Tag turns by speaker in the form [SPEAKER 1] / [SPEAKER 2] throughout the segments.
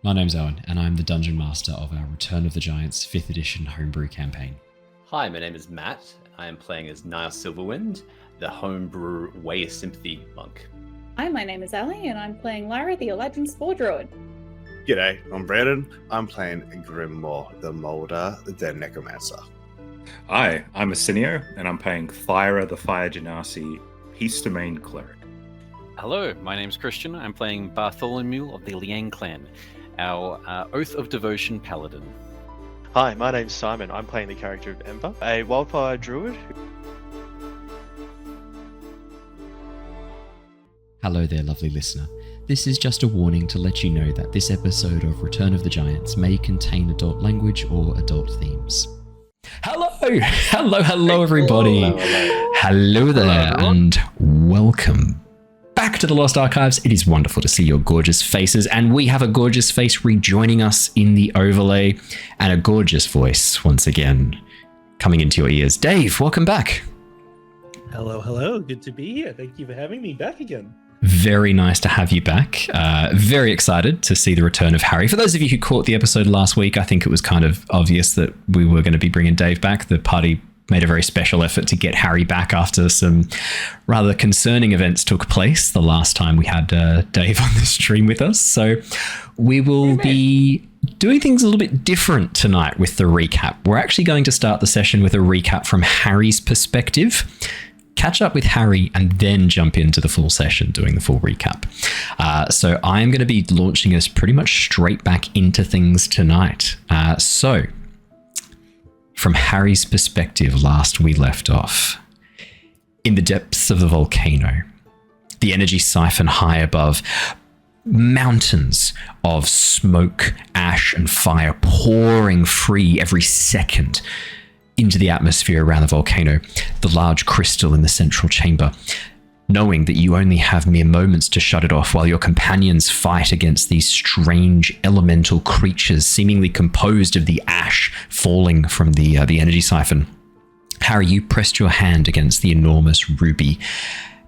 [SPEAKER 1] My name's Owen, and I'm the Dungeon Master of our Return of the Giants 5th Edition Homebrew campaign.
[SPEAKER 2] Hi, my name is Matt. I am playing as Niles Silverwind, the Homebrew Way of Sympathy monk.
[SPEAKER 3] Hi, my name is Ali, and I'm playing Lyra, the Eladrin Spore Druid.
[SPEAKER 4] G'day, I'm Brandon. I'm playing Grimmaw, the Molder, the Necromancer.
[SPEAKER 5] Hi, I'm Arsenio, and I'm playing Thyra, the Fire Genasi Cleric.
[SPEAKER 6] Hello, my name's Christian. I'm playing Bartholomew of the Liang clan, our Oath of Devotion Paladin.
[SPEAKER 7] Hi, my name's Simon. I'm playing the character of Ember, a wildfire druid.
[SPEAKER 1] Hello there, lovely listener. This is just a warning to let you know that this episode of Return of the Giants may contain adult language or adult themes. Hello, everybody. Hello there, and welcome back to the Lost Archives. It is wonderful to see your gorgeous faces, and we have a gorgeous face rejoining us in the overlay, and a gorgeous voice once again coming into your ears. Dave, welcome back.
[SPEAKER 8] Hello. Good to be here. Thank you for having me back again.
[SPEAKER 1] Very nice to have you back. Very excited to see the return of Harry. For those of you who caught the episode last week, I think it was kind of obvious that we were going to be bringing Dave back. The party made a very special effort to get Harry back after some rather concerning events took place the last time we had Dave on the stream with us. So we will be doing things a little bit different tonight with the recap. We're actually going to start the session with a recap from Harry's perspective, catch up with Harry, and then jump into the full session doing the full recap. So I'm going to be launching us pretty much straight back into things tonight. So from Harry's perspective, last we left off, in the depths of the volcano, the energy siphon high above, mountains of smoke, ash, and fire pouring free every second into the atmosphere around the volcano, the large crystal in the central chamber, knowing that you only have mere moments to shut it off while your companions fight against these strange elemental creatures seemingly composed of the ash falling from the energy siphon. Harry, you pressed your hand against the enormous ruby,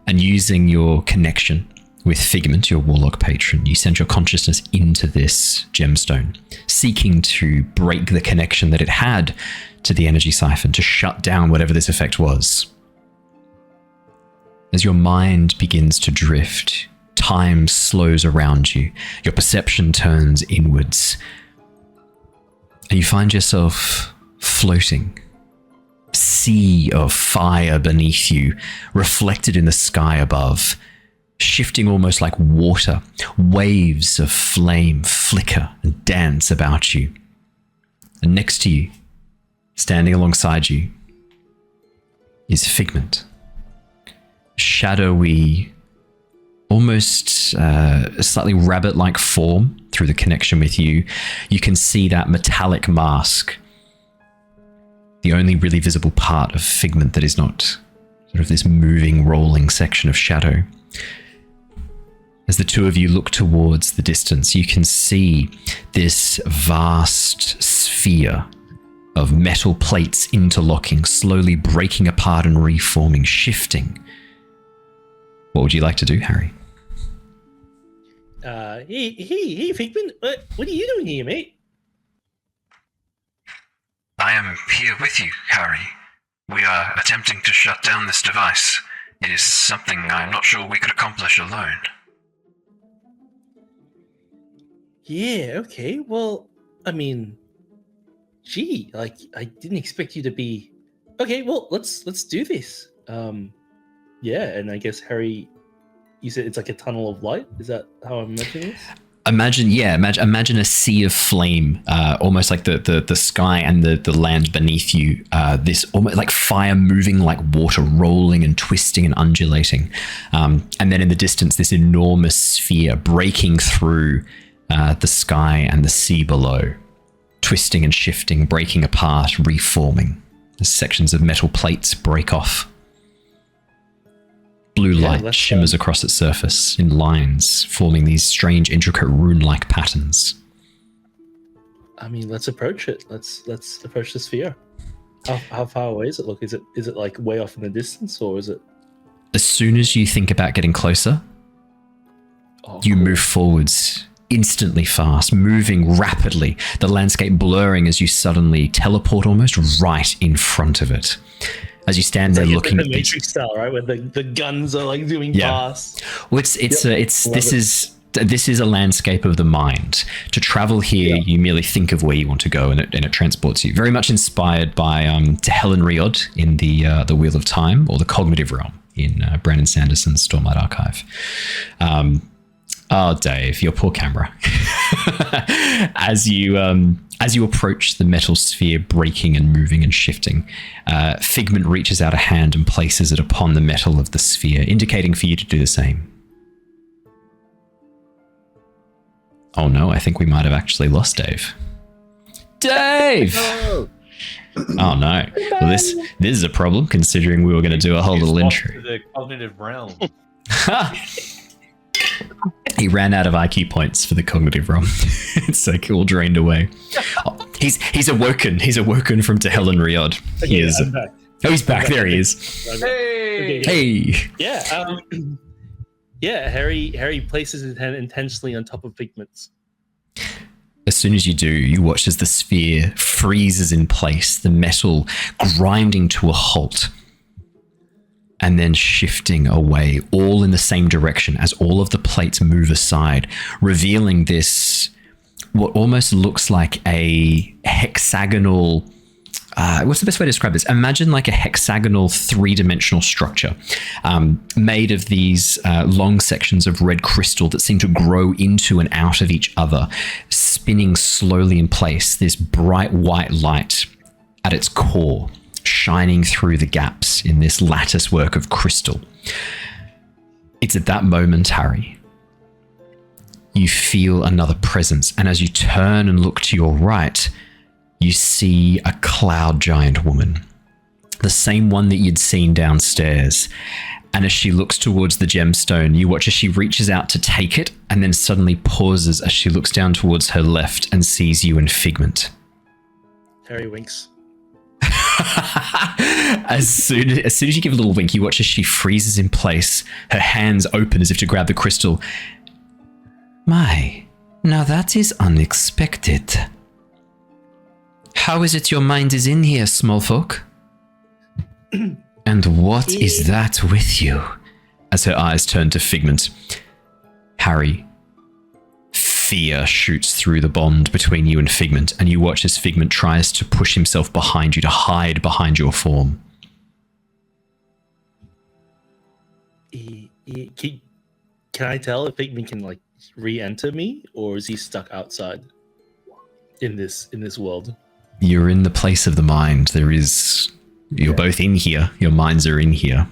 [SPEAKER 1] and using your connection with Figment, your warlock patron, you sent your consciousness into this gemstone, seeking to break the connection that it had to the energy siphon, to shut down whatever this effect was. As your mind begins to drift, time slows around you, your perception turns inwards, and you find yourself floating. A sea of fire beneath you, reflected in the sky above, shifting almost like water. Waves of flame flicker and dance about you. And next to you, standing alongside you, is Figment. Shadowy, almost slightly rabbit-like form through the connection with you. You can see that metallic mask, the only really visible part of Figment that is not sort of this moving, rolling section of shadow. As the two of you look towards the distance, you can see this vast sphere of metal plates interlocking, slowly breaking apart and reforming, shifting. What would you like to do, Harry?
[SPEAKER 8] Hey, Figment, what are you doing here, mate?
[SPEAKER 9] I am here with you, Harry. We are attempting to shut down this device. It is something I'm not sure we could accomplish alone.
[SPEAKER 8] Yeah, okay, well, I mean, gee, like, I didn't expect you to be... Okay, well, let's do this. Yeah, and I guess, Harry, you said it's like a tunnel of light? Is that how I'm imagining this?
[SPEAKER 1] Imagine a sea of flame, almost like the sky and the land beneath you. This almost like fire moving like water, rolling and twisting and undulating. And then in the distance, this enormous sphere breaking through the sky and the sea below, twisting and shifting, breaking apart, reforming. As sections of metal plates break off. Blue light shimmers across its surface in lines, forming these strange, intricate rune-like patterns.
[SPEAKER 8] I mean, let's approach it. Let's approach the sphere. How far away is it? Look, is it like way off in the distance, or is it?
[SPEAKER 1] As soon as you think about getting closer, you move forwards instantly fast, moving rapidly, the landscape blurring as you suddenly teleport almost right in front of it. As you stand there looking
[SPEAKER 8] at
[SPEAKER 1] at
[SPEAKER 8] the Matrix style, right, where the guns are like zooming
[SPEAKER 1] Yeah.
[SPEAKER 8] past.
[SPEAKER 1] Well, this is a landscape of the mind. To travel here, you merely think of where you want to go, and it transports you. Very much inspired by Helen Riod in the Wheel of Time, or the Cognitive Realm in Brandon Sanderson's Stormlight Archive. Oh, Dave, your poor camera. As you approach the metal sphere, breaking and moving and shifting, Figment reaches out a hand and places it upon the metal of the sphere, indicating for you to do the same. Oh no, I think we might have actually lost Dave. Dave!
[SPEAKER 2] No.
[SPEAKER 1] Oh no. Well, this is a problem, considering we were going to do a whole little intro.
[SPEAKER 2] To the cognitive realm.
[SPEAKER 1] He ran out of IQ points for the cognitive realm. It's like all drained away. Oh, he's awoken. He's awoken from Tehelen Riod. He is.
[SPEAKER 8] I'm back.
[SPEAKER 1] Oh, he's back. There he is.
[SPEAKER 2] Hey!
[SPEAKER 1] Hey.
[SPEAKER 8] Yeah. Yeah. Harry places his hand intentionally on top of Figment's.
[SPEAKER 1] As soon as you do, you watch as the sphere freezes in place, the metal grinding to a halt, and then shifting away, all in the same direction as all of the plates move aside, revealing this, what almost looks like a hexagonal, what's the best way to describe this? Imagine like a hexagonal three-dimensional structure made of these long sections of red crystal that seem to grow into and out of each other, spinning slowly in place, this bright white light at its core, shining through the gaps in this lattice work of crystal. It's at that moment, Harry, you feel another presence, and as you turn and look to your right, you see a cloud giant woman, the same one that you'd seen downstairs. And as she looks towards the gemstone, you watch as she reaches out to take it, and then suddenly pauses as she looks down towards her left and sees you and Figment.
[SPEAKER 8] Harry winks.
[SPEAKER 1] As soon as you give a little wink, you watch as she freezes in place, her hands open as if to grab the crystal. My, now that is unexpected. How is it your mind is in here, small folk? And what is that with you? As her eyes turn to Figment, Harry, fear shoots through the bond between you and Figment, and you watch as Figment tries to push himself behind you to hide behind your form.
[SPEAKER 8] Can I tell if Figment can like re-enter me, or is he stuck outside in this world?
[SPEAKER 1] You're in the place of the mind. You're both in here. Your minds are in here.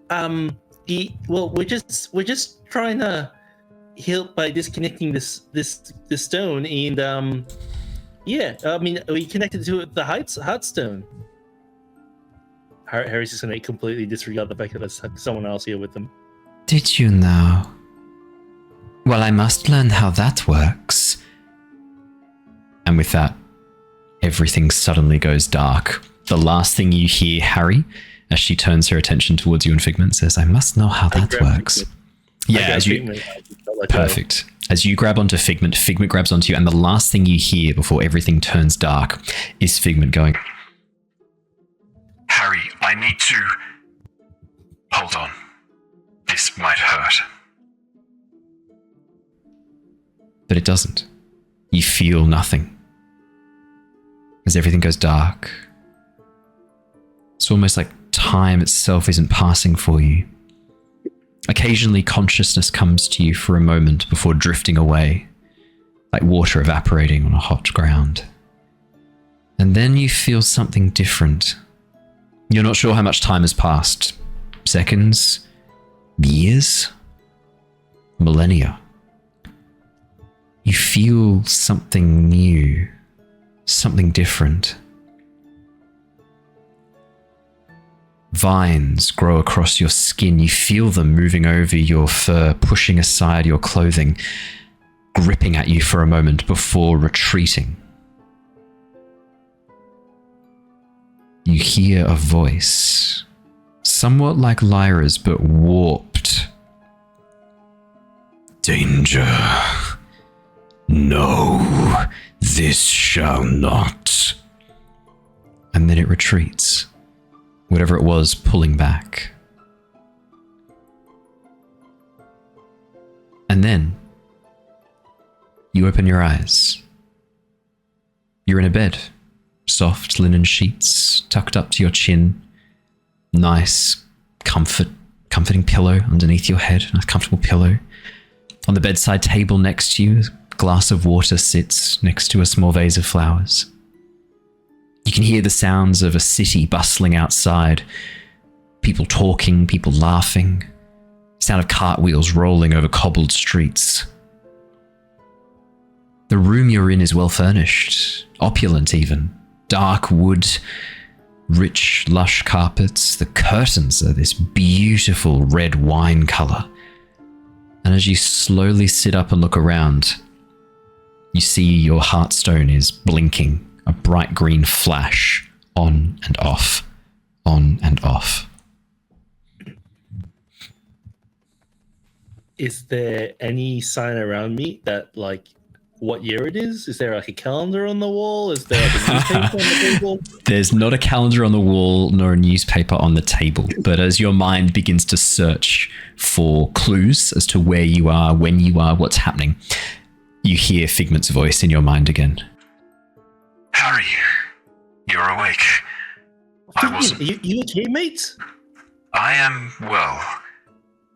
[SPEAKER 8] Well, we're just trying to help by disconnecting this stone, and we connected to the Heartstone. Harry's just gonna completely disregard the fact that there's someone else here with them.
[SPEAKER 1] Did you know? Well, I must learn how that works. And with that, everything suddenly goes dark. The last thing you hear, Harry, as she turns her attention towards you and Figment, says, I must know how that works. Yeah, as you... Perfect. As you grab onto Figment, Figment grabs onto you, and the last thing you hear before everything turns dark is Figment going,
[SPEAKER 9] Harry, I need to... Hold on. This might hurt.
[SPEAKER 1] But it doesn't. You feel nothing. As everything goes dark, it's almost like time itself isn't passing for you. Occasionally, consciousness comes to you for a moment before drifting away, like water evaporating on a hot ground. And then you feel something different. You're not sure how much time has passed. Seconds? Years? Millennia. You feel something new. Something different. Vines grow across your skin. You feel them moving over your fur, pushing aside your clothing, gripping at you for a moment before retreating. You hear a voice, somewhat like Lyra's, but warped Danger. No, this shall not. And then it retreats. Whatever it was pulling back. And then you open your eyes. You're in a bed. Soft linen sheets tucked up to your chin. Nice, comforting pillow underneath your head. Nice comfortable pillow. On the bedside table next to you, a glass of water sits next to a small vase of flowers. You can hear the sounds of a city bustling outside. People talking, people laughing. Sound of cartwheels rolling over cobbled streets. The room you're in is well furnished, opulent even. Dark wood, rich, lush carpets. The curtains are this beautiful red wine colour. And as you slowly sit up and look around, you see your heartstone is blinking, a bright green flash, on and off, on and off.
[SPEAKER 8] Is there any sign around me that, like, what year it is? Is there like a calendar on the wall? Is there like a newspaper on the table?
[SPEAKER 1] There's not a calendar on the wall nor a newspaper on the table, but as your mind begins to search for clues as to where you are, when you are, what's happening, you hear Figment's voice in your mind again.
[SPEAKER 9] Harry, you're awake. I wasn't.
[SPEAKER 8] You okay, mate?
[SPEAKER 9] I am well.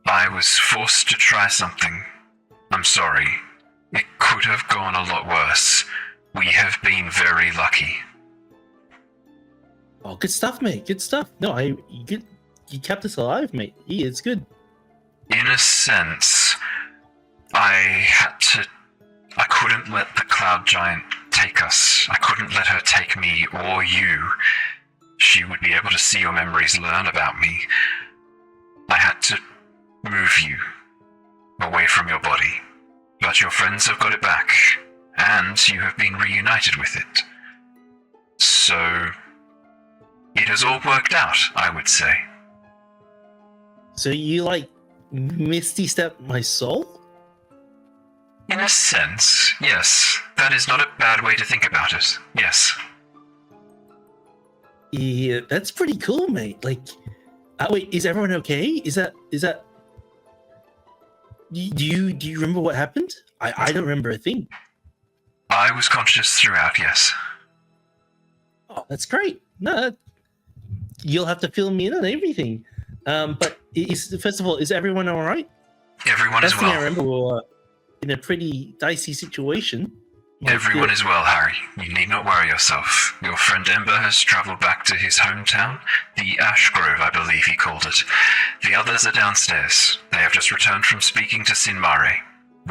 [SPEAKER 9] I was forced to try something. I'm sorry. It could have gone a lot worse. We have been very lucky.
[SPEAKER 8] Oh, good stuff, mate. Good stuff. No, you kept us alive, mate. Yeah, it's good.
[SPEAKER 9] In a sense, I couldn't let the Cloud Giant take us. I couldn't let her take me or you. She would be able to see your memories, learn about me. I had to move you away from your body. But your friends have got it back, and you have been reunited with it. So, it has all worked out, I would say.
[SPEAKER 8] So you, like, misty step my soul?
[SPEAKER 9] In a sense, yes. That is not a bad way to think about it. Yes.
[SPEAKER 8] Yeah, that's pretty cool, mate. Like, wait, is everyone okay? Is that? Do you remember what happened? I don't remember a thing.
[SPEAKER 9] I was conscious throughout, yes.
[SPEAKER 8] Oh, that's great. No, you'll have to fill me in on everything. But first of all, is everyone all right?
[SPEAKER 9] Everyone is
[SPEAKER 8] Last thing I
[SPEAKER 9] well.
[SPEAKER 8] remember, we were in a pretty dicey situation.
[SPEAKER 9] Everyone is well, Harry. You need not worry yourself. Your friend Ember has travelled back to his hometown, the Ash Grove, I believe he called it. The others are downstairs. They have just returned from speaking to Sinmare,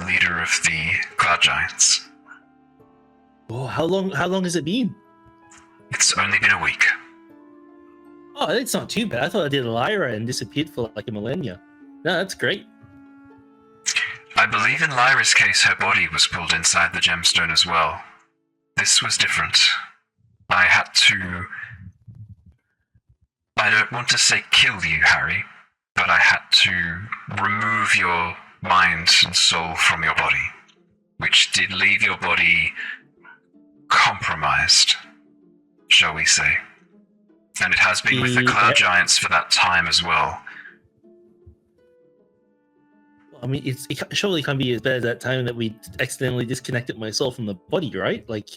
[SPEAKER 9] leader of the Cloud Giants.
[SPEAKER 8] Oh, how long has it been?
[SPEAKER 9] It's only been a week.
[SPEAKER 8] Oh, it's not too bad. I thought I did a Lyra and disappeared for like a millennia. No, that's great.
[SPEAKER 9] I believe in Lyra's case, her body was pulled inside the gemstone as well. This was different. I don't want to say kill you, Harry, but I had to remove your mind and soul from your body, which did leave your body compromised, shall we say. And it has been with the Cloud Giants for that time as well.
[SPEAKER 8] I mean, it surely can't be as bad as that time that we accidentally disconnected my soul from the body, right? Like,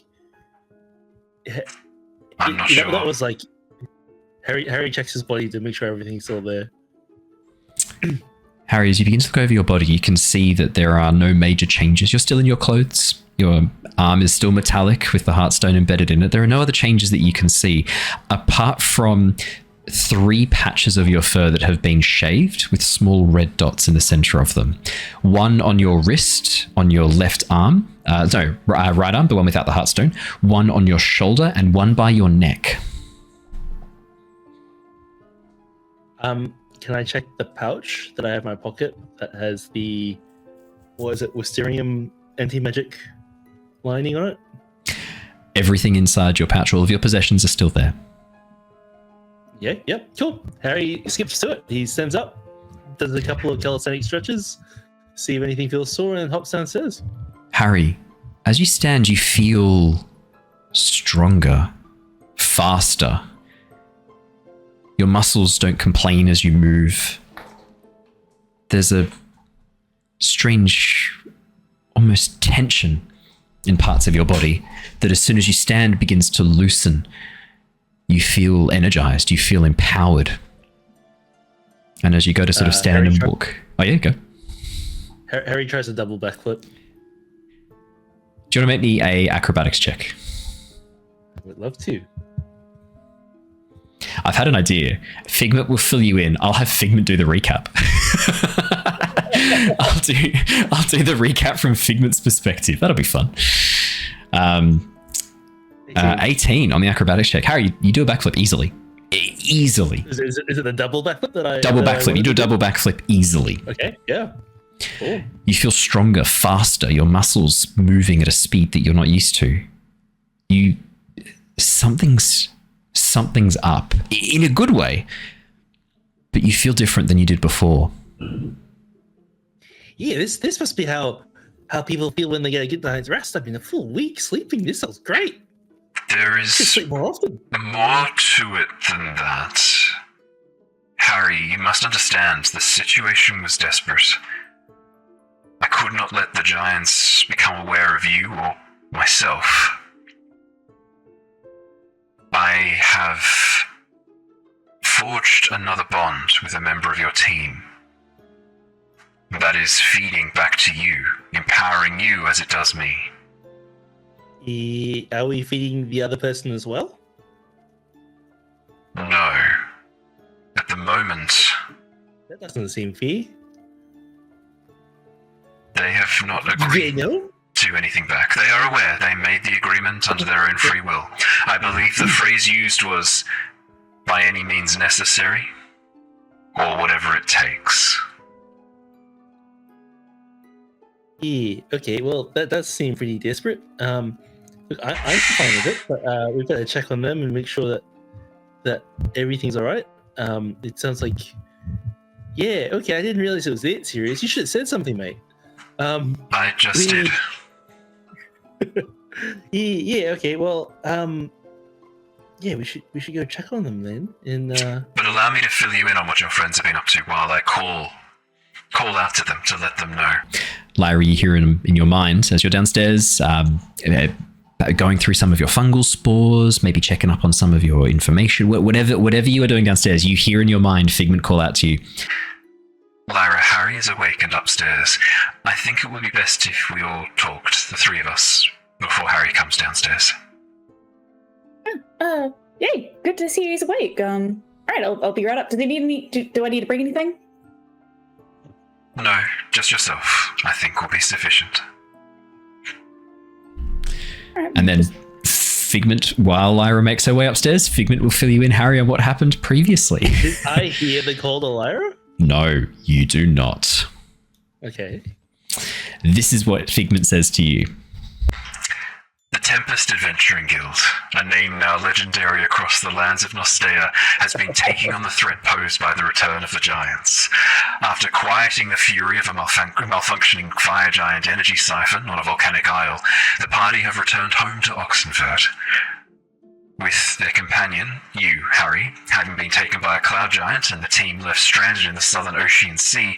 [SPEAKER 9] I'm not sure.
[SPEAKER 8] That was like Harry checks his body to make sure everything's still there.
[SPEAKER 1] Harry, as you begin to look over your body, you can see that there are no major changes. You're still in your clothes. Your arm is still metallic with the heartstone embedded in it. There are no other changes that you can see, apart from 3 patches of your fur that have been shaved with small red dots in the center of them. One on your wrist, on your left arm, right arm, the one without the heartstone, one on your shoulder, and one by your neck.
[SPEAKER 8] Can I check the pouch that I have in my pocket that has the, Wisterium anti-magic lining on it?
[SPEAKER 1] Everything inside your pouch, all of your possessions are still there.
[SPEAKER 8] Yeah, yep, cool. Harry skips to it. He stands up, does a couple of calisthenic stretches, see if anything feels sore, and hops downstairs.
[SPEAKER 1] Harry, as you stand, you feel stronger, faster. Your muscles don't complain as you move. There's a strange, almost tension in parts of your body that as soon as you stand begins to loosen. You feel energized, you feel empowered. And as you go to sort of stand and walk... Oh yeah, go.
[SPEAKER 8] Harry tries a double backflip.
[SPEAKER 1] Do you want to make me a acrobatics check?
[SPEAKER 8] I would love to.
[SPEAKER 1] I've had an idea. Figment will fill you in. I'll have Figment do the recap. I'll do the recap from Figment's perspective. That'll be fun. 18 on the acrobatics check. Harry, you do a backflip easily. Easily.
[SPEAKER 8] Is it the double backflip that I...
[SPEAKER 1] Double backflip. You do a double backflip easily.
[SPEAKER 8] Okay, yeah. Cool.
[SPEAKER 1] You feel stronger, faster, your muscles moving at a speed that you're not used to. Something's up in a good way, but you feel different than you did before.
[SPEAKER 8] Yeah, this must be how people feel when they get a good night's rest. I mean, a full week sleeping. This sounds great.
[SPEAKER 9] There is
[SPEAKER 8] Sleep more often.
[SPEAKER 9] more to it than that. Harry, you must understand, the situation was desperate. I could not let the giants become aware of you or myself. I have forged another bond with a member of your team. That is feeding back to you, empowering you as it does me.
[SPEAKER 8] Are we feeding the other person as well?
[SPEAKER 9] No. At the moment,
[SPEAKER 8] That doesn't seem fair.
[SPEAKER 9] they have not agreed to anything back. They are aware they made the agreement under their own free will. I believe the phrase used was, by any means necessary, or whatever it takes.
[SPEAKER 8] Yeah, okay, well, that does seem pretty desperate. Look, I'm fine with it, but we better check on them and make sure that everything's alright. It sounds like... Yeah, okay, I didn't realize it was that serious. You should have said something, mate.
[SPEAKER 9] I just did.
[SPEAKER 8] Yeah, okay, well, yeah, we should go check on them then. And
[SPEAKER 9] But allow me to fill you in on what your friends have been up to while I call out to them to let them know.
[SPEAKER 1] Lyra, you hear in your mind as you're downstairs, going through some of your fungal spores, maybe checking up on some of your information, whatever you are doing downstairs, you hear in your mind Figment call out to you.
[SPEAKER 9] Lyra, Harry is awake and upstairs. I think it would be best if we all talked, the three of us, before Harry comes downstairs.
[SPEAKER 3] Yay, good to see he's awake. All right, I'll be right up. Do they need any? Do I need to bring anything?
[SPEAKER 9] No, just yourself, I think will be sufficient.
[SPEAKER 3] All right,
[SPEAKER 1] And then Figment, while Lyra makes her way upstairs, Figment will fill you in, Harry, on what happened previously.
[SPEAKER 8] did I hear the call to Lyra?
[SPEAKER 1] No, you do not.
[SPEAKER 8] Okay.
[SPEAKER 1] This is what Figment says to you.
[SPEAKER 9] The Tempest Adventuring Guild, a name now legendary across the lands of Nostea, has been taking on the threat posed by the return of the giants. After quieting the fury of a malfunctioning fire giant energy siphon on a volcanic isle, the party have returned home to Oxenford. With their companion, you, Harry, having been taken by a cloud giant and the team left stranded in the southern Ocean Sea,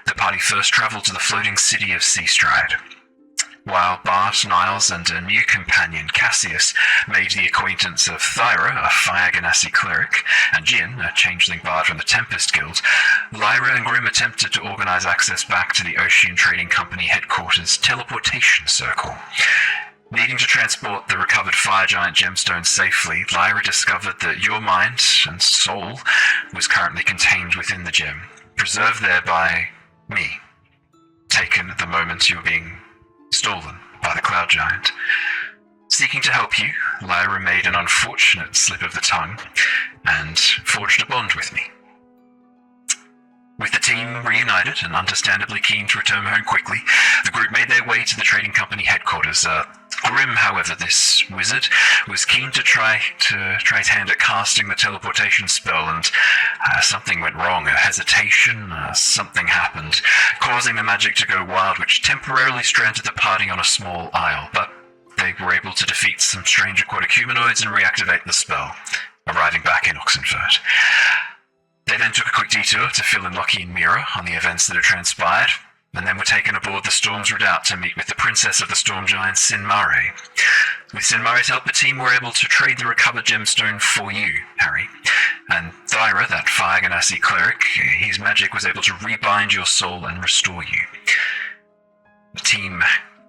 [SPEAKER 9] the party first travelled to the floating city of Seastride. While Bart, Niles, and a new companion, Cassius, made the acquaintance of Thyra, a fire Genasi Cleric, and Jin, a changeling bard from the Tempest Guild, Lyra and Grim attempted to organise access back to the Ocean Trading Company headquarters' teleportation circle. Needing to transport the recovered fire giant gemstone safely, Lyra discovered that your mind and soul was currently contained within the gem, preserved there by me, taken at the moment you were being stolen by the cloud giant. Seeking to help you, Lyra made an unfortunate slip of the tongue and forged a bond with me. With the team reunited and understandably keen to return home quickly, the group made their way to the trading company headquarters, Grim, however, this wizard, was keen to try his hand at casting the teleportation spell, and something went wrong. A hesitation, something happened, causing the magic to go wild, which temporarily stranded the party on a small isle. But they were able to defeat some strange aquatic humanoids and reactivate the spell, arriving back in Oxenford. They then took a quick detour to fill in Lockie and Mira on the events that had transpired, and then were taken aboard the Storm's Redoubt to meet with the Princess of the Storm Giant, Sinmare. With Sinmare's help, the team were able to trade the recovered gemstone for you, Harry. And Thyra, that fire Genasi Cleric, his magic was able to rebind your soul and restore you. The team,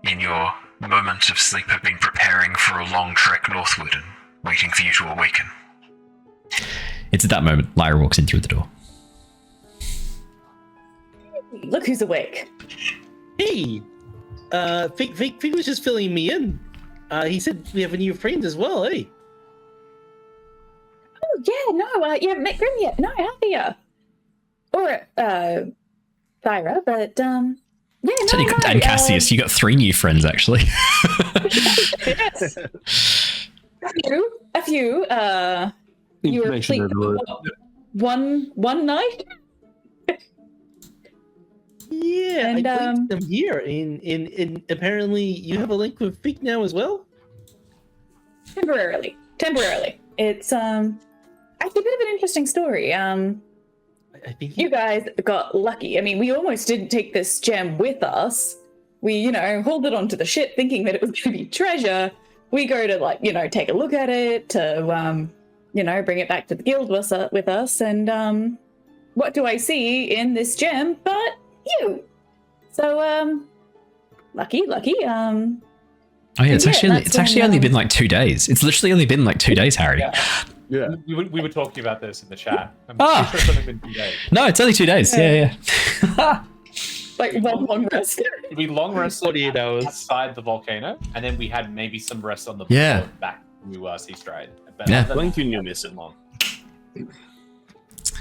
[SPEAKER 9] in your moment of sleep, have been preparing for a long trek northward and waiting for you to awaken.
[SPEAKER 1] It's at that moment Lyra walks into the door.
[SPEAKER 3] Look who's awake.
[SPEAKER 8] Hey, Fig was just filling me in. He said we have a new friend as well, eh?
[SPEAKER 3] Oh yeah, no, you haven't met Grim yet. No, have you? Or Thyra, but yeah,
[SPEAKER 1] So
[SPEAKER 3] no,
[SPEAKER 1] you got, and Cassius, you got 3 new friends actually.
[SPEAKER 3] Yes. A few. You were asleep one night.
[SPEAKER 8] Yeah,
[SPEAKER 3] And,
[SPEAKER 8] I linked them here, and apparently you have a link with Fig now as well.
[SPEAKER 3] Temporarily. It's actually a bit of an interesting story.
[SPEAKER 8] I think
[SPEAKER 3] You guys got lucky. I mean, we almost didn't take this gem with us. We, hauled it onto the ship thinking that it was going to be treasure. We go to, take a look at it, to, bring it back to the guild with us. And what do I see in this gem but you? So, lucky.
[SPEAKER 1] Oh yeah, it's actually only been like 2 days. It's literally only been like 2 days, Harry.
[SPEAKER 2] Yeah. We were talking about this in the chat. I'm
[SPEAKER 1] Ah.
[SPEAKER 2] pretty sure it's only been 2 days.
[SPEAKER 1] No, it's only 2 days. Yeah.
[SPEAKER 3] Like one long rest.
[SPEAKER 2] We long rested
[SPEAKER 8] 48 hours.
[SPEAKER 2] outside the volcano, and then we had maybe some rest on the
[SPEAKER 1] Yeah.
[SPEAKER 2] boat back to Sea Stride.
[SPEAKER 1] Yeah.
[SPEAKER 4] Blink you miss it long.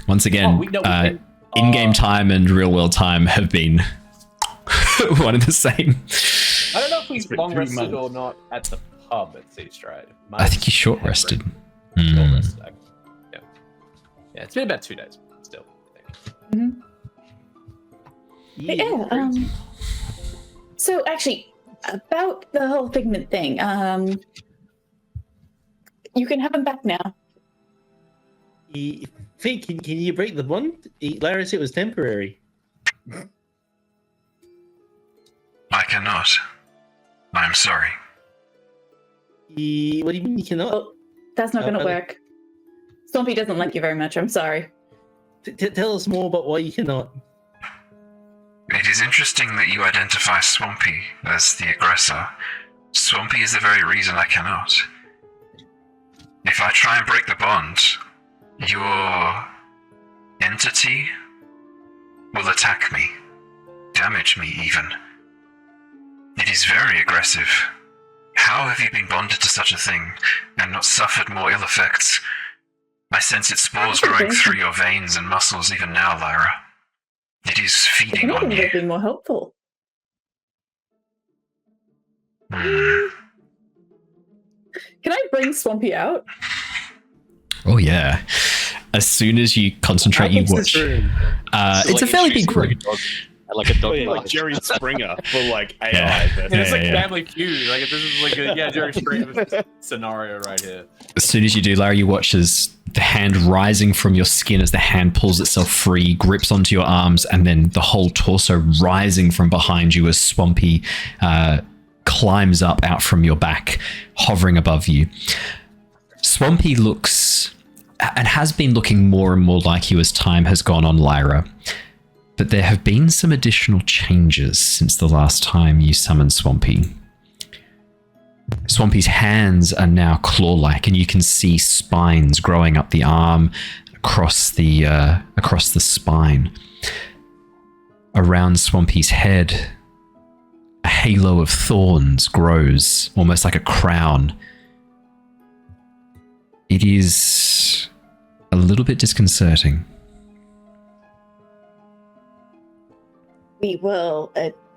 [SPEAKER 1] Once again, in-game time and real-world time have been one and the same.
[SPEAKER 2] I don't know if we
[SPEAKER 4] been
[SPEAKER 2] long
[SPEAKER 4] 3
[SPEAKER 2] rested or
[SPEAKER 4] months.
[SPEAKER 2] not at the pub at Sea Stride.
[SPEAKER 1] I think you short-rested.
[SPEAKER 2] Short rested, actually. Yeah, it's been about 2 days still. I think.
[SPEAKER 3] But yeah, so actually, about the whole Figment thing, you can have them back now.
[SPEAKER 8] Fig, can you break the bond? Lyra said it was temporary.
[SPEAKER 9] I cannot. I'm sorry.
[SPEAKER 8] What do you mean you cannot?
[SPEAKER 3] Oh, that's not going to work. Stompy doesn't like you very much. I'm sorry.
[SPEAKER 8] Tell us more about why you cannot.
[SPEAKER 9] It is interesting that you identify Swampy as the aggressor. Swampy is the very reason I cannot. If I try and break the bond, your entity will attack me, damage me even. It is very aggressive. How have you been bonded to such a thing and not suffered more ill effects? I sense its spores growing through your veins and muscles even now, Lyra. It is feeding on
[SPEAKER 3] Would
[SPEAKER 9] you.
[SPEAKER 3] be more helpful.
[SPEAKER 9] Hmm.
[SPEAKER 3] Can I bring Swampy out?
[SPEAKER 1] Oh yeah. As soon as you concentrate, you watch. It's a fairly big room.
[SPEAKER 6] Like a dog.
[SPEAKER 4] Like Jerry Springer for like AI.
[SPEAKER 1] Yeah.
[SPEAKER 4] But
[SPEAKER 2] It's like
[SPEAKER 1] Yeah.
[SPEAKER 2] Family Feud. Like this is like a Jerry Springer scenario right here.
[SPEAKER 1] As soon as you do, Larry, you watch as the hand rising from your skin as the hand pulls itself free, grips onto your arms, and then the whole torso rising from behind you as Swampy climbs up out from your back, hovering above you. Swampy looks and has been looking more and more like you as time has gone on, Lyra. But there have been some additional changes since the last time you summoned Swampy. Swampy's hands are now claw-like, and you can see spines growing up the arm, across the spine. Around Swampy's head, a halo of thorns grows, almost like a crown. It is a little bit disconcerting.
[SPEAKER 3] We will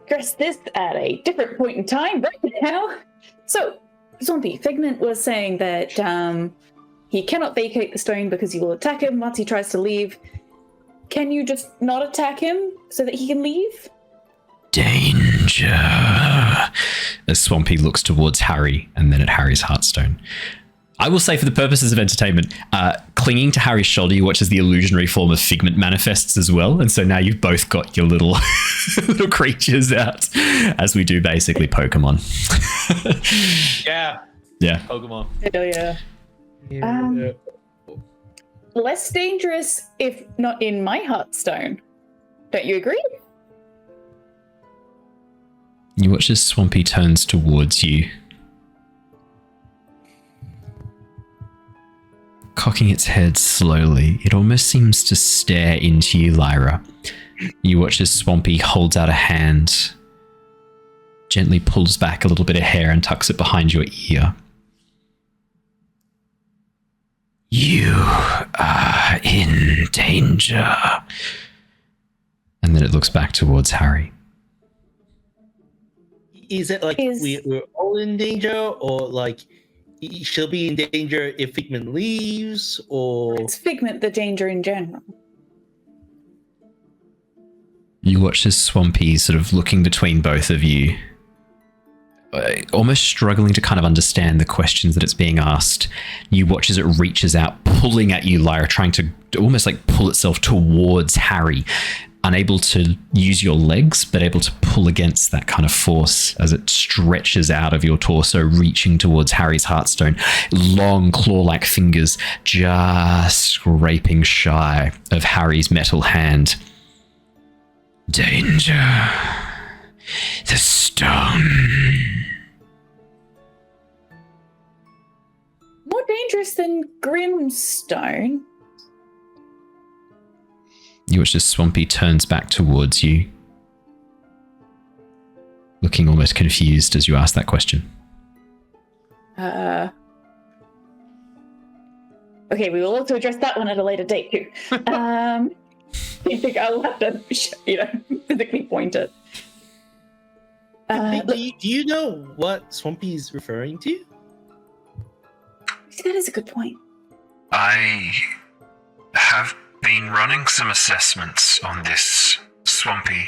[SPEAKER 3] address this at a different point in time right now. So, Zombie, Figment was saying that he cannot vacate the stone because you will attack him once he tries to leave. Can you just not attack him so that he can leave?
[SPEAKER 1] Danger. As Swampy looks towards Harry and then at Harry's Heartstone. I will say, for the purposes of entertainment, clinging to Harry's shoulder, you watch as the illusionary form of Figment manifests as well. And so now you've both got your little little creatures out, as we do basically Pokemon.
[SPEAKER 2] Yeah.
[SPEAKER 1] Yeah.
[SPEAKER 2] Pokemon.
[SPEAKER 3] Hell yeah. Less dangerous if not in my Heartstone. Don't you agree?
[SPEAKER 1] You watch as Swampy turns towards you, cocking its head slowly. It almost seems to stare into you, Lyra. You watch as Swampy holds out a hand, gently pulls back a little bit of hair and tucks it behind your ear. You are in danger. And then it looks back towards Harry.
[SPEAKER 8] Is it like we're all in danger, or like she'll be in danger if Figment leaves, or...
[SPEAKER 3] It's Figment the danger in general.
[SPEAKER 1] You watch as Swampy sort of looking between both of you, almost struggling to kind of understand the questions that it's being asked. You watch as it reaches out, pulling at you, Lyra, trying to almost like pull itself towards Harry, unable to use your legs, but able to pull against that kind of force as it stretches out of your torso, reaching towards Harry's Heartstone. Long claw-like fingers just scraping shy of Harry's metal hand. Danger. The stone.
[SPEAKER 3] More dangerous than Grimstone.
[SPEAKER 1] You watch as Swampy turns back towards you, looking almost confused as you ask that question.
[SPEAKER 3] Okay, we will also address that one at a later date too. I think I'll have to, physically point it.
[SPEAKER 8] Do you know what Swampy is referring to?
[SPEAKER 3] That is a good point.
[SPEAKER 9] I have been running some assessments on this Swampy,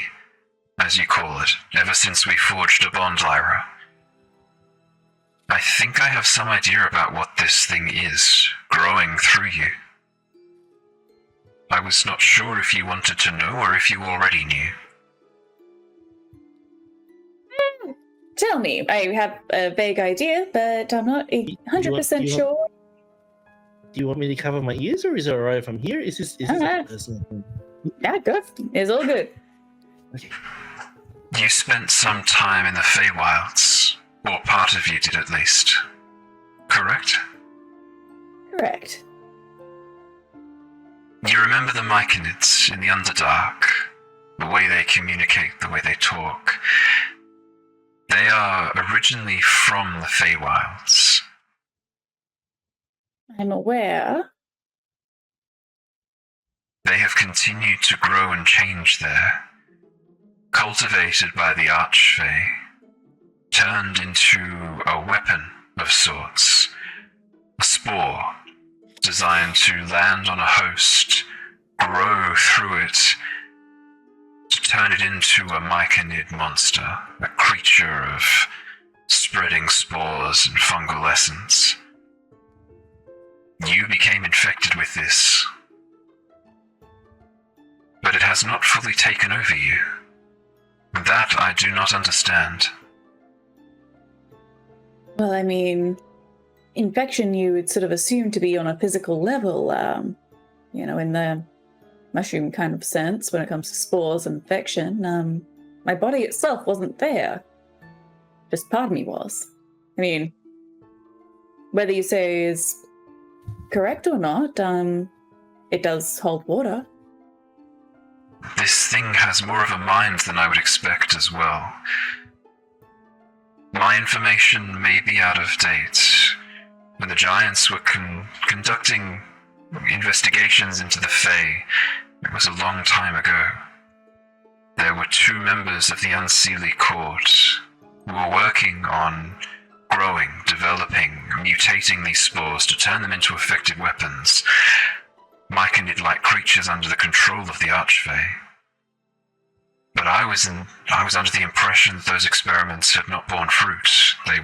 [SPEAKER 9] as you call it, ever since we forged a bond, Lyra. I think I have some idea about what this thing is, growing through you. I was not sure if you wanted to know or if you already knew.
[SPEAKER 3] Tell me. I have a vague idea, but I'm not 100% sure.
[SPEAKER 8] Do you want me to cover my ears, or is it alright if I'm here? Is this a personal thing?
[SPEAKER 3] Yeah, good. It's all good.
[SPEAKER 8] Okay.
[SPEAKER 9] You spent some time in the Feywilds, or part of you did at least. Correct?
[SPEAKER 3] Correct.
[SPEAKER 9] You remember the Myconids in the Underdark? The way they communicate, the way they talk. They are originally from the Feywilds.
[SPEAKER 3] I'm aware.
[SPEAKER 9] They have continued to grow and change there, cultivated by the Archfey, turned into a weapon of sorts, a spore designed to land on a host, grow through it, to turn it into a Myconid monster, a creature of spreading spores and fungal essence. You became infected with this, but it has not fully taken over you. That I do not understand.
[SPEAKER 3] Well, I mean, infection you would sort of assume to be on a physical level, in the mushroom kind of sense when it comes to spores and infection. My body itself wasn't there. Just part of me was. I mean, whether you say is correct or not, it does hold water.
[SPEAKER 9] This thing has more of a mind than I would expect as well. My information may be out of date. When the Giants were conducting investigations into the Fae, it was a long time ago. They there were 2 members of the Unseelie Court who were working on growing, developing, mutating these spores to turn them into effective weapons, myconid-like creatures under the control of the Archfey. But I was under the impression that those experiments had not borne fruit. They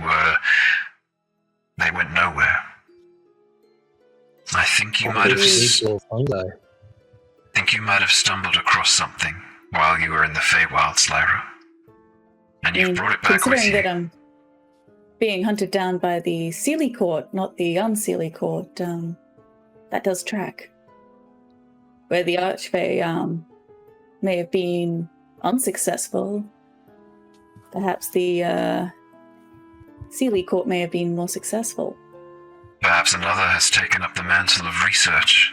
[SPEAKER 9] went nowhere. I think you might have stumbled across something while you were in the Feywilds, Lyra. And you've brought it back with you.
[SPEAKER 3] Considering that I'm being hunted down by the Seelie Court, not the Unseelie Court, that does track. Where the Archfey may have been unsuccessful, perhaps the Seelie Court may have been more successful.
[SPEAKER 9] Perhaps another has taken up the mantle of research.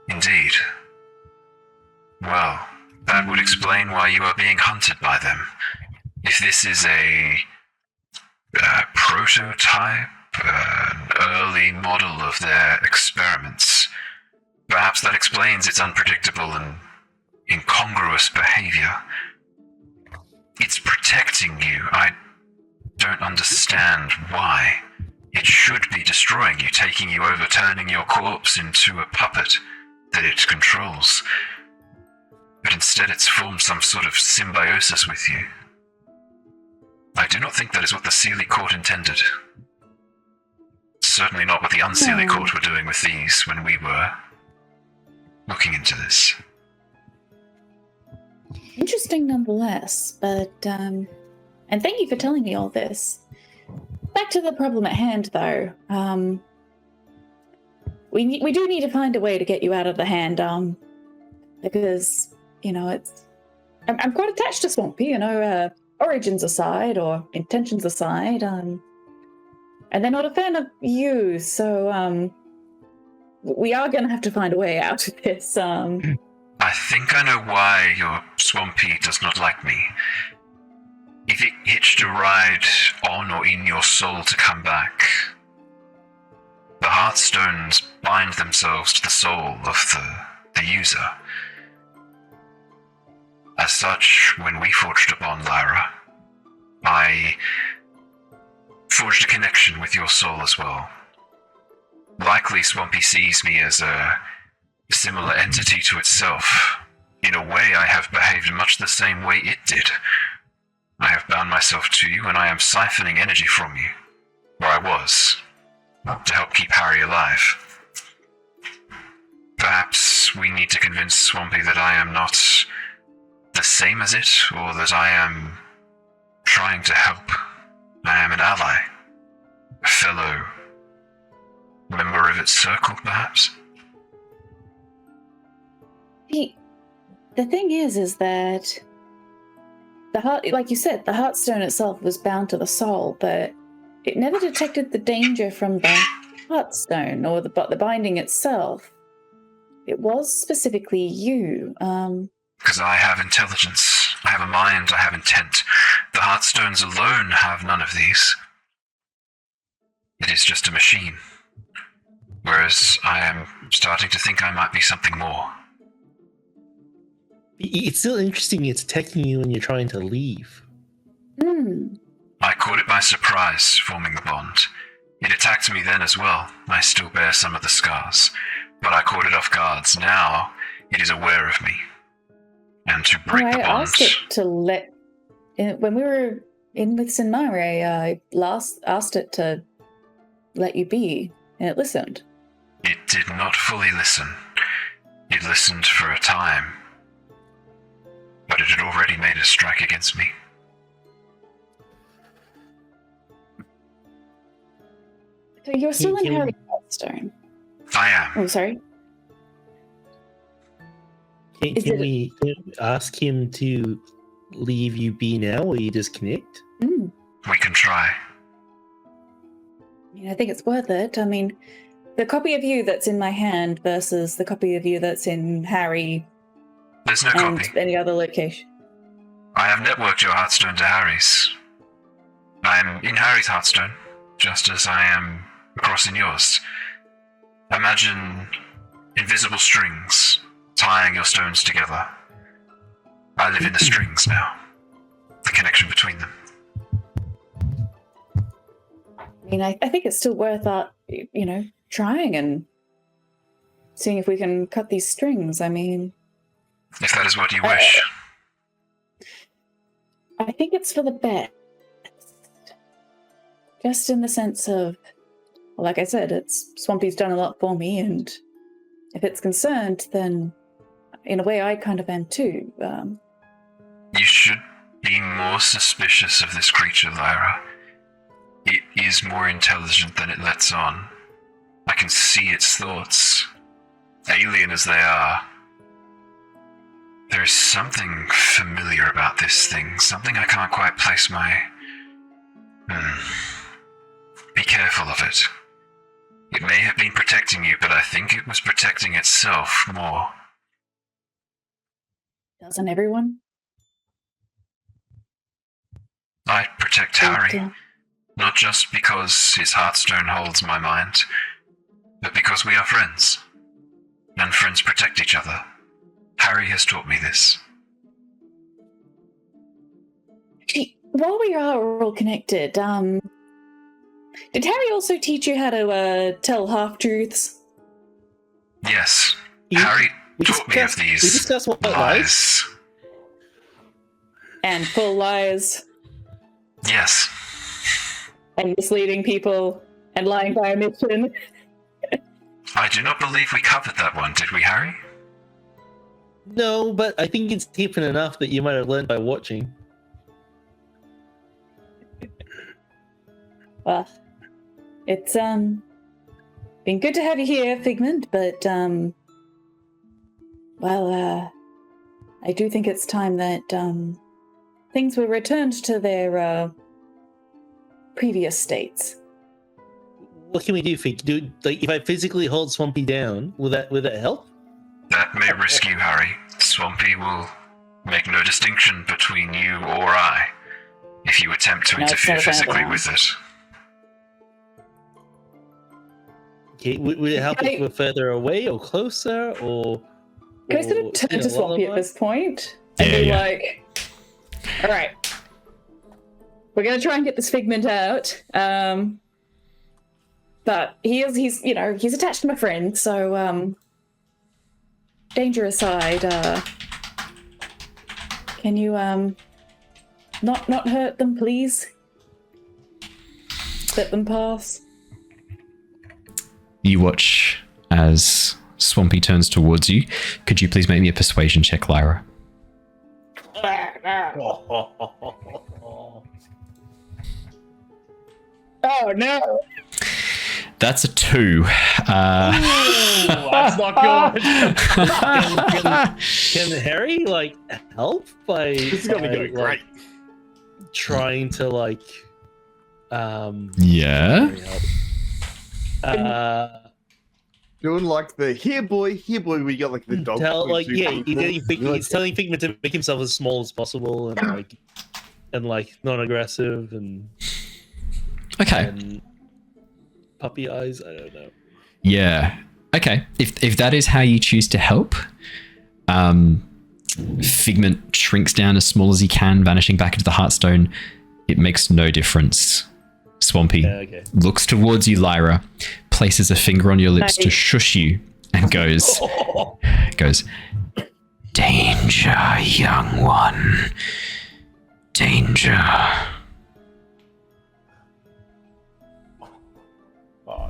[SPEAKER 9] Indeed. Well, that would explain why you are being hunted by them. If this is a prototype, an early model of their experiments, perhaps that explains its unpredictable and incongruous behavior. It's protecting you. I don't understand why. It should be destroying you, taking you over, turning your corpse into a puppet that it controls. But instead it's formed some sort of symbiosis with you. I do not think that is what the Seelie Court intended. Certainly not what the Unseelie Court were doing with these when we were looking into this.
[SPEAKER 3] Interesting nonetheless, but, and thank you for telling me all this. Back to the problem at hand, though. We do need to find a way to get you out of the hand, because, you know, I'm quite attached to Swampy, you know, origins aside, or intentions aside, and they're not a fan of you, so, we are going to have to find a way out of this,
[SPEAKER 9] I think I know why your Swampy does not like me. If it hitched a ride on or in your soul to come back, the Heartstones bind themselves to the soul of the user. As such, when we forged a bond, Lyra, I forged a connection with your soul as well. Likely Swampy sees me as a similar entity to itself. In a way, I have behaved much the same way it did. I have bound myself to you, and I am siphoning energy from you, where I was, to help keep Harry alive. Perhaps we need to convince Swampy that I am not the same as it, or that I am trying to help. I am an ally, a fellow member of its circle, perhaps?
[SPEAKER 3] The thing is that the heart, like you said, the Heartstone itself was bound to the soul, but it never detected the danger from the Heartstone or the binding itself. It was specifically you.
[SPEAKER 9] Because I have intelligence, I have a mind, I have intent. The Heartstones alone have none of these. It is just a machine. Whereas I am starting to think I might be something more.
[SPEAKER 8] It's still interesting it's attacking you when you're trying to leave.
[SPEAKER 9] I caught it by surprise, forming the bond. It attacked me then as well. I still bear some of the scars. But I caught it off guards. Now it is aware of me. And to break the bond...
[SPEAKER 3] I asked it to let... When we were in with Sinmare, I asked it to let you be, and it listened.
[SPEAKER 9] It did not fully listen. It listened for a time. But it had already made a strike against me.
[SPEAKER 3] So you're still in Harry's Heartstone?
[SPEAKER 9] I am.
[SPEAKER 3] Oh, sorry.
[SPEAKER 8] Can we ask him to leave you be now, or you disconnect?
[SPEAKER 9] We can try.
[SPEAKER 3] I think it's worth it. I mean, the copy of you that's in my hand versus the copy of you that's in Harry.
[SPEAKER 9] There's no
[SPEAKER 3] and
[SPEAKER 9] copy.
[SPEAKER 3] Any other location.
[SPEAKER 9] I have networked your Heartstone to Harry's. I am in Harry's Heartstone, just as I am across in yours. Imagine invisible strings tying your stones together. I live in the strings now. The connection between them.
[SPEAKER 3] I mean, I think it's still worth trying and seeing if we can cut these strings. I mean,
[SPEAKER 9] If that is what you wish.
[SPEAKER 3] I think it's for the best. Just in the sense of, well, like I said, Swampy's done a lot for me, and if it's concerned, then in a way I kind of am too.
[SPEAKER 9] You should be more suspicious of this creature, Lyra. It is more intelligent than it lets on. I can see its thoughts, alien as they are. There is something familiar about this thing, something I can't quite place my... Be careful of it. It may have been protecting you, but I think it was protecting itself more.
[SPEAKER 3] Doesn't everyone?
[SPEAKER 9] I protect Harry, not just because his heartstone holds my mind, but because we are friends, and friends protect each other. Harry has taught me this.
[SPEAKER 3] While we are all connected, did Harry also teach you how to tell half-truths?
[SPEAKER 9] Yes, Harry taught me of these
[SPEAKER 8] we discussed what
[SPEAKER 9] lies.
[SPEAKER 3] And full lies.
[SPEAKER 9] Yes.
[SPEAKER 3] And misleading people and lying by omission.
[SPEAKER 9] I do not believe we covered that one, did we, Harry?
[SPEAKER 8] No, but I think it's deep enough that you might have learned by watching.
[SPEAKER 3] Well, it's been good to have you here, Figment, but I do think it's time that things were returned to their previous states.
[SPEAKER 8] What can we do, Fig? If I physically hold Swampy down, will that help?
[SPEAKER 9] That may risk you, Harry. Swampy will make no distinction between you or I if you attempt to interfere physically with it.
[SPEAKER 8] Okay, would it help if we're further away or closer, or...
[SPEAKER 3] Can I sort of turn to Swampy at this point? And
[SPEAKER 1] Yeah,
[SPEAKER 3] be
[SPEAKER 1] yeah.
[SPEAKER 3] like, all right, we're going to try and get this Figment out. But he's attached to my friend, so, danger aside, can you, not hurt them, please? Let them pass.
[SPEAKER 1] You watch as Swampy turns towards you. Could you please make me a persuasion check, Lyra?
[SPEAKER 3] Oh no!
[SPEAKER 1] That's a 2.
[SPEAKER 7] That's not good.
[SPEAKER 8] Can Harry help by
[SPEAKER 4] This is gonna be going great.
[SPEAKER 8] trying to
[SPEAKER 1] Yeah.
[SPEAKER 4] Doing the here boy, we got the dog.
[SPEAKER 8] he's telling Figment to make himself as small as possible and non-aggressive and
[SPEAKER 1] Okay.
[SPEAKER 8] puppy eyes. I don't know.
[SPEAKER 1] Yeah. Okay. If that is how you choose to help, Figment shrinks down as small as he can, vanishing back into the Heartstone. It makes no difference. Swampy looks towards you, Lyra, places a finger on your lips to shush you, and goes, "Danger, young one. Danger."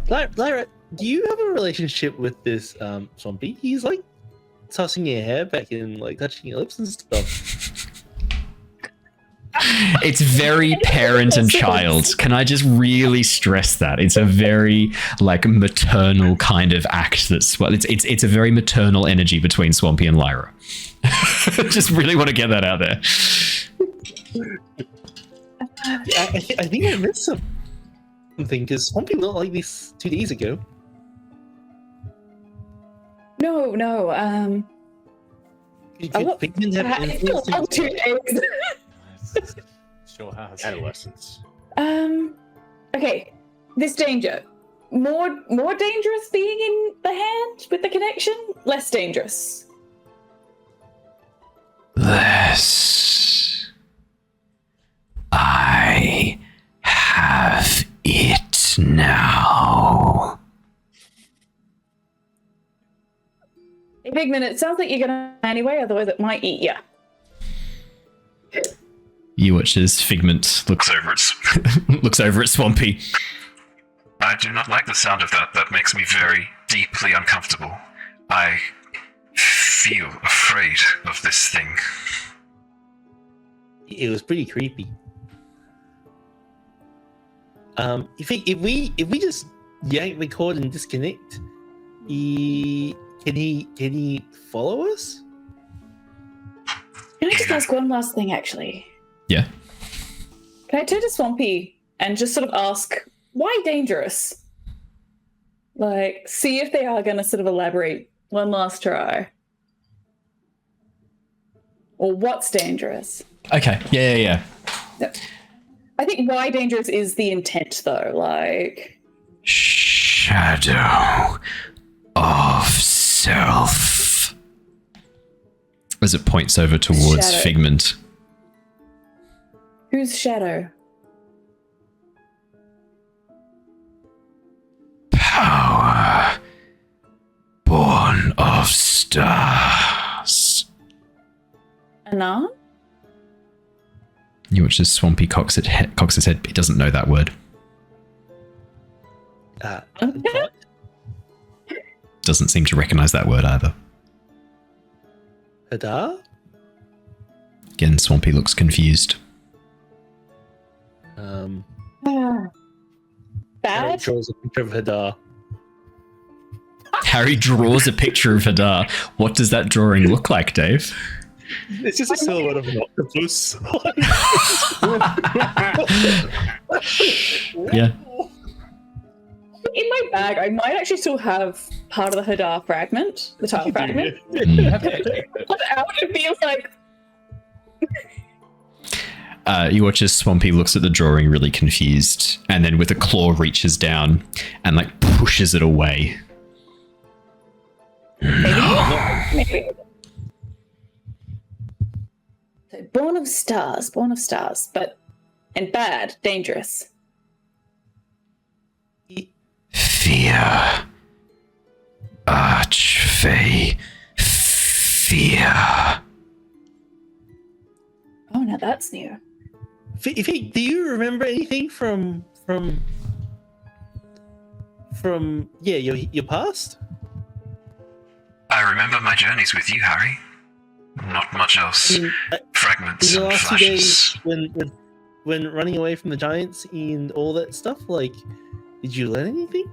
[SPEAKER 8] Lyra, do you have a relationship with this Swampy? He's tossing your hair back and touching your lips and stuff.
[SPEAKER 1] It's very parent and child. Can I just really stress that? It's a very maternal kind of act it's a very maternal energy between Swampy and Lyra. Just really want to get that out there.
[SPEAKER 8] I think I missed something because Swampy looked like this 2 days ago.
[SPEAKER 3] No.
[SPEAKER 8] Could Figment have influence in
[SPEAKER 3] 2 days.
[SPEAKER 6] Sure has.
[SPEAKER 4] Adolescence.
[SPEAKER 3] Okay. This danger. More dangerous being in the hand with the connection? Less dangerous.
[SPEAKER 1] Less Yes. I have it now.
[SPEAKER 3] Hey, Figment, it sounds like you're gonna anyway, otherwise it might eat you.
[SPEAKER 1] You watch as Figment looks over at Swampy.
[SPEAKER 9] I do not like the sound of that. That makes me very deeply uncomfortable. I feel afraid of this thing.
[SPEAKER 8] It was pretty creepy. If we just yank the cord and disconnect, can he follow us?
[SPEAKER 3] Can I just ask one last thing, actually?
[SPEAKER 1] Yeah.
[SPEAKER 3] Can I turn to Swampy and just sort of ask, why dangerous? Like, see if they are going to sort of elaborate one last try. Or what's dangerous?
[SPEAKER 1] Okay. Yeah.
[SPEAKER 3] No. I think why dangerous is the intent, though. Like,
[SPEAKER 1] Shadow of self. As it points over towards
[SPEAKER 3] Shadow.
[SPEAKER 1] Figment.
[SPEAKER 3] whose shadow?
[SPEAKER 1] Power born of stars.
[SPEAKER 3] Anna?
[SPEAKER 1] You watch as Swampy cocks his head. He doesn't know that word. Doesn't seem to recognize that word either.
[SPEAKER 8] Hadar?
[SPEAKER 1] Again, Swampy looks confused.
[SPEAKER 8] Harry
[SPEAKER 3] Bad?
[SPEAKER 8] draws a picture of Hadar.
[SPEAKER 1] Harry draws a picture of Hadar. What does that drawing look like, Dave?
[SPEAKER 8] It's just a silhouette of an octopus.
[SPEAKER 1] Yeah.
[SPEAKER 3] In my bag, I might actually still have part of the Hadar fragment, the tile fragment. But out it feels like
[SPEAKER 1] You watch as Swampy looks at the drawing really confused, and then with a claw reaches down and like pushes it away.
[SPEAKER 3] maybe. So born of stars, but and bad, dangerous.
[SPEAKER 1] Fear. Archfey. Fear.
[SPEAKER 3] Oh, now that's new.
[SPEAKER 8] Fig, do you remember anything from your past?
[SPEAKER 9] I remember my journeys with you, Harry. Not much else.
[SPEAKER 8] In
[SPEAKER 9] Fragments
[SPEAKER 8] the
[SPEAKER 9] and
[SPEAKER 8] last 2
[SPEAKER 9] flashes.
[SPEAKER 8] days, when running away from the giants and all that stuff, like, did you learn anything?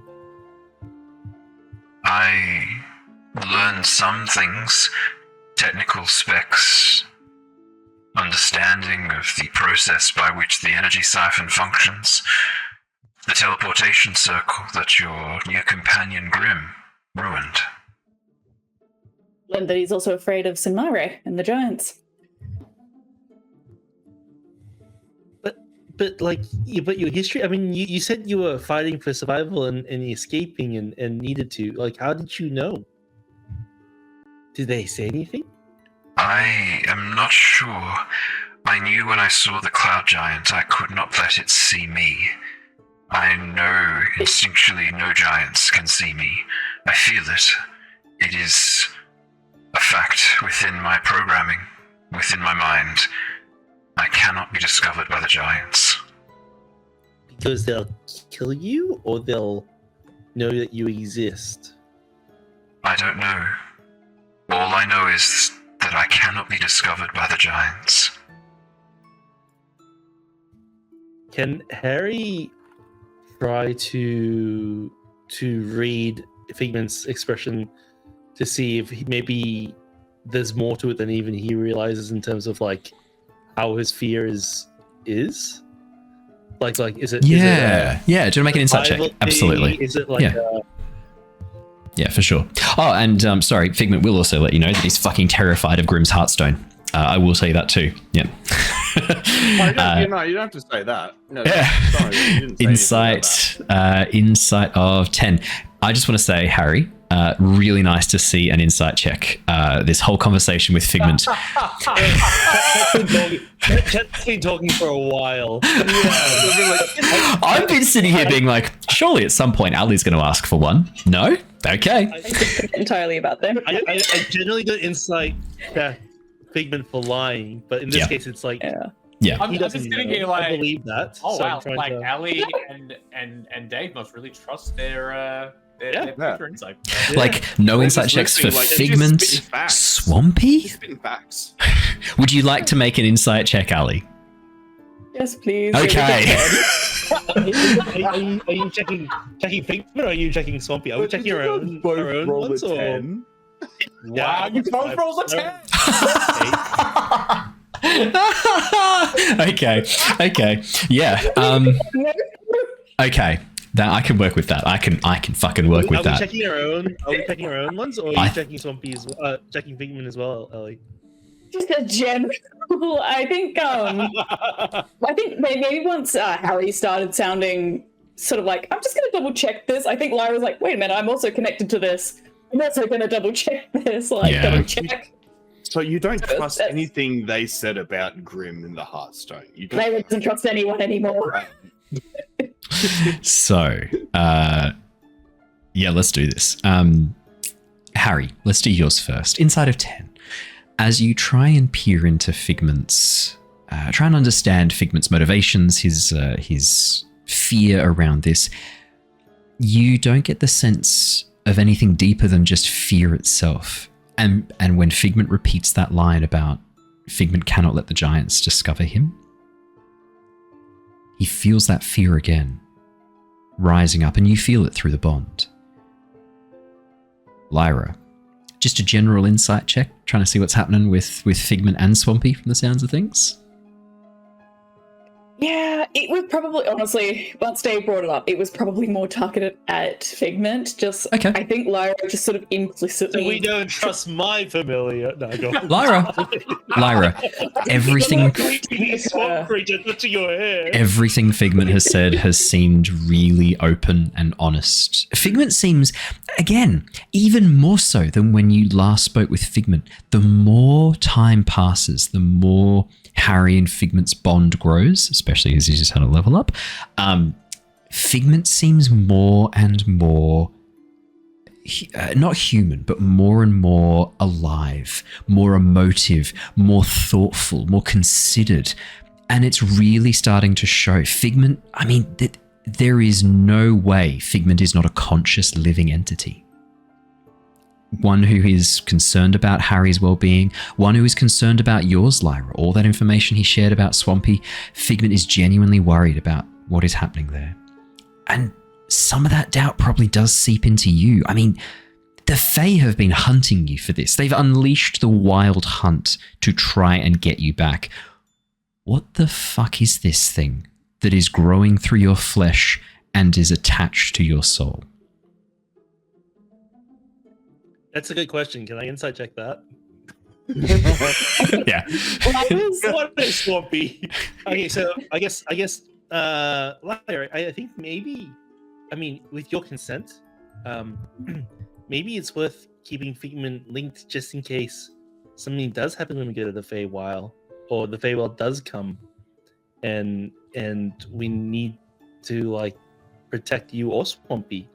[SPEAKER 9] I learned some things, technical specs, understanding of the process by which the energy siphon functions, the teleportation circle that your new companion Grim ruined.
[SPEAKER 3] Learned that he's also afraid of Sinmare and the giants.
[SPEAKER 8] But your history. I mean, you said you were fighting for survival and escaping and needed to. Like, how did you know? Did they say anything?
[SPEAKER 9] I am not sure. I knew when I saw the cloud giant I could not let it see me. I know instinctually no giants can see me. I feel it. It is a fact within my programming, within my mind. I cannot be discovered by the giants.
[SPEAKER 8] Because they'll kill you, or they'll know that you exist?
[SPEAKER 9] I don't know. All I know is that I cannot be discovered by the giants.
[SPEAKER 8] Can Harry try to read Figment's expression to see if maybe there's more to it than even he realizes in terms of like how his fear is? Like is it?
[SPEAKER 1] Yeah. Do you want to make an insight check?
[SPEAKER 8] survival thing?
[SPEAKER 1] Absolutely.
[SPEAKER 8] Is it like
[SPEAKER 1] Yeah. Yeah, for sure. Oh, and sorry, Figment will also let you know that he's fucking terrified of Grimm's Heartstone. I will say that too. Yeah.
[SPEAKER 4] You don't have to say that. No,
[SPEAKER 1] Yeah.
[SPEAKER 4] sorry, you didn't say anything about
[SPEAKER 1] Insight of 10. I just want to say, Harry, Really nice to see an insight check. This whole conversation with Figment.
[SPEAKER 8] Chat's been talking for a while.
[SPEAKER 1] I've been sitting here being like, surely at some point Ali's going to ask for one. No? Okay.
[SPEAKER 3] I forget entirely about them.
[SPEAKER 8] I generally got insight Figment for lying, but in this case, it's like
[SPEAKER 1] Yeah.
[SPEAKER 10] I'm just sitting here like,
[SPEAKER 8] I believe that.
[SPEAKER 10] oh
[SPEAKER 8] so
[SPEAKER 10] wow,
[SPEAKER 8] I'm trying
[SPEAKER 10] like
[SPEAKER 8] to...
[SPEAKER 10] Ali and Dave must really trust their picture insight.
[SPEAKER 1] Like, no insight checks for Figment. Swampy?
[SPEAKER 4] Spitting facts.
[SPEAKER 1] Would you like to make an insight check, Ali?
[SPEAKER 3] Yes, please.
[SPEAKER 1] Okay.
[SPEAKER 8] Are you checking Figment or are you checking Swampy? Are we checking our own ones or?
[SPEAKER 4] 10.
[SPEAKER 10] Wow, you both rolled a 10.
[SPEAKER 1] Okay. Yeah. Okay. That I can work with that. I can fucking work with that.
[SPEAKER 8] Are we checking our own ones, or are you checking Swampy's? Checking Figment as well, Ellie?
[SPEAKER 3] Just a general. I think maybe once Harry started sounding sort of like, I'm just going to double check this. I think Lyra's like, wait a minute, I'm also connected to this. I'm also going to double check this. Double check.
[SPEAKER 4] So you don't trust anything they said about Grim in the Hearthstone. You don't.
[SPEAKER 3] Lyra doesn't trust anyone anymore.
[SPEAKER 1] So, let's do this. Harry, let's do yours first. Inside of 10. As you try and peer into Figment's, try and understand Figment's motivations, his fear around this, you don't get the sense of anything deeper than just fear itself. And when Figment repeats that line about Figment cannot let the giants discover him, he feels that fear again, rising up, and you feel it through the bond. Lyra, just a general insight check, trying to see what's happening with Figment and Swampy from the sounds of things.
[SPEAKER 3] Yeah, it was probably, honestly, once Dave brought it up, it was probably more targeted at Figment.
[SPEAKER 1] Okay.
[SPEAKER 3] I think Lyra just sort of implicitly...
[SPEAKER 8] So we don't trust my familiar. No, go on.
[SPEAKER 1] Lyra, everything...
[SPEAKER 8] Swamp creature touching your hair.
[SPEAKER 1] Everything Figment has said has seemed really open and honest. Figment seems, again, even more so than when you last spoke with Figment. The more time passes, the more Harry and Figment's bond grows, especially as he just had a level up. Figment seems more and more, not human, but more and more alive, more emotive, more thoughtful, more considered. And it's really starting to show. Figment, I mean, there is no way Figment is not a conscious living entity. One who is concerned about Harry's well-being, one who is concerned about yours, Lyra. All that information he shared about Swampy, Figment is genuinely worried about what is happening there. And some of that doubt probably does seep into you. I mean, the Fae have been hunting you for this. They've unleashed the wild hunt to try and get you back. What the fuck is this thing that is growing through your flesh and is attached to your soul?
[SPEAKER 8] That's a good question. Can I insight check that?
[SPEAKER 1] Yeah.
[SPEAKER 8] What is Swampy? Okay, so I guess Lyra, I think maybe, I mean, with your consent, maybe it's worth keeping Figment linked just in case something does happen when we go to the Feywild, or the Feywild does come, and we need to like protect you or Swampy.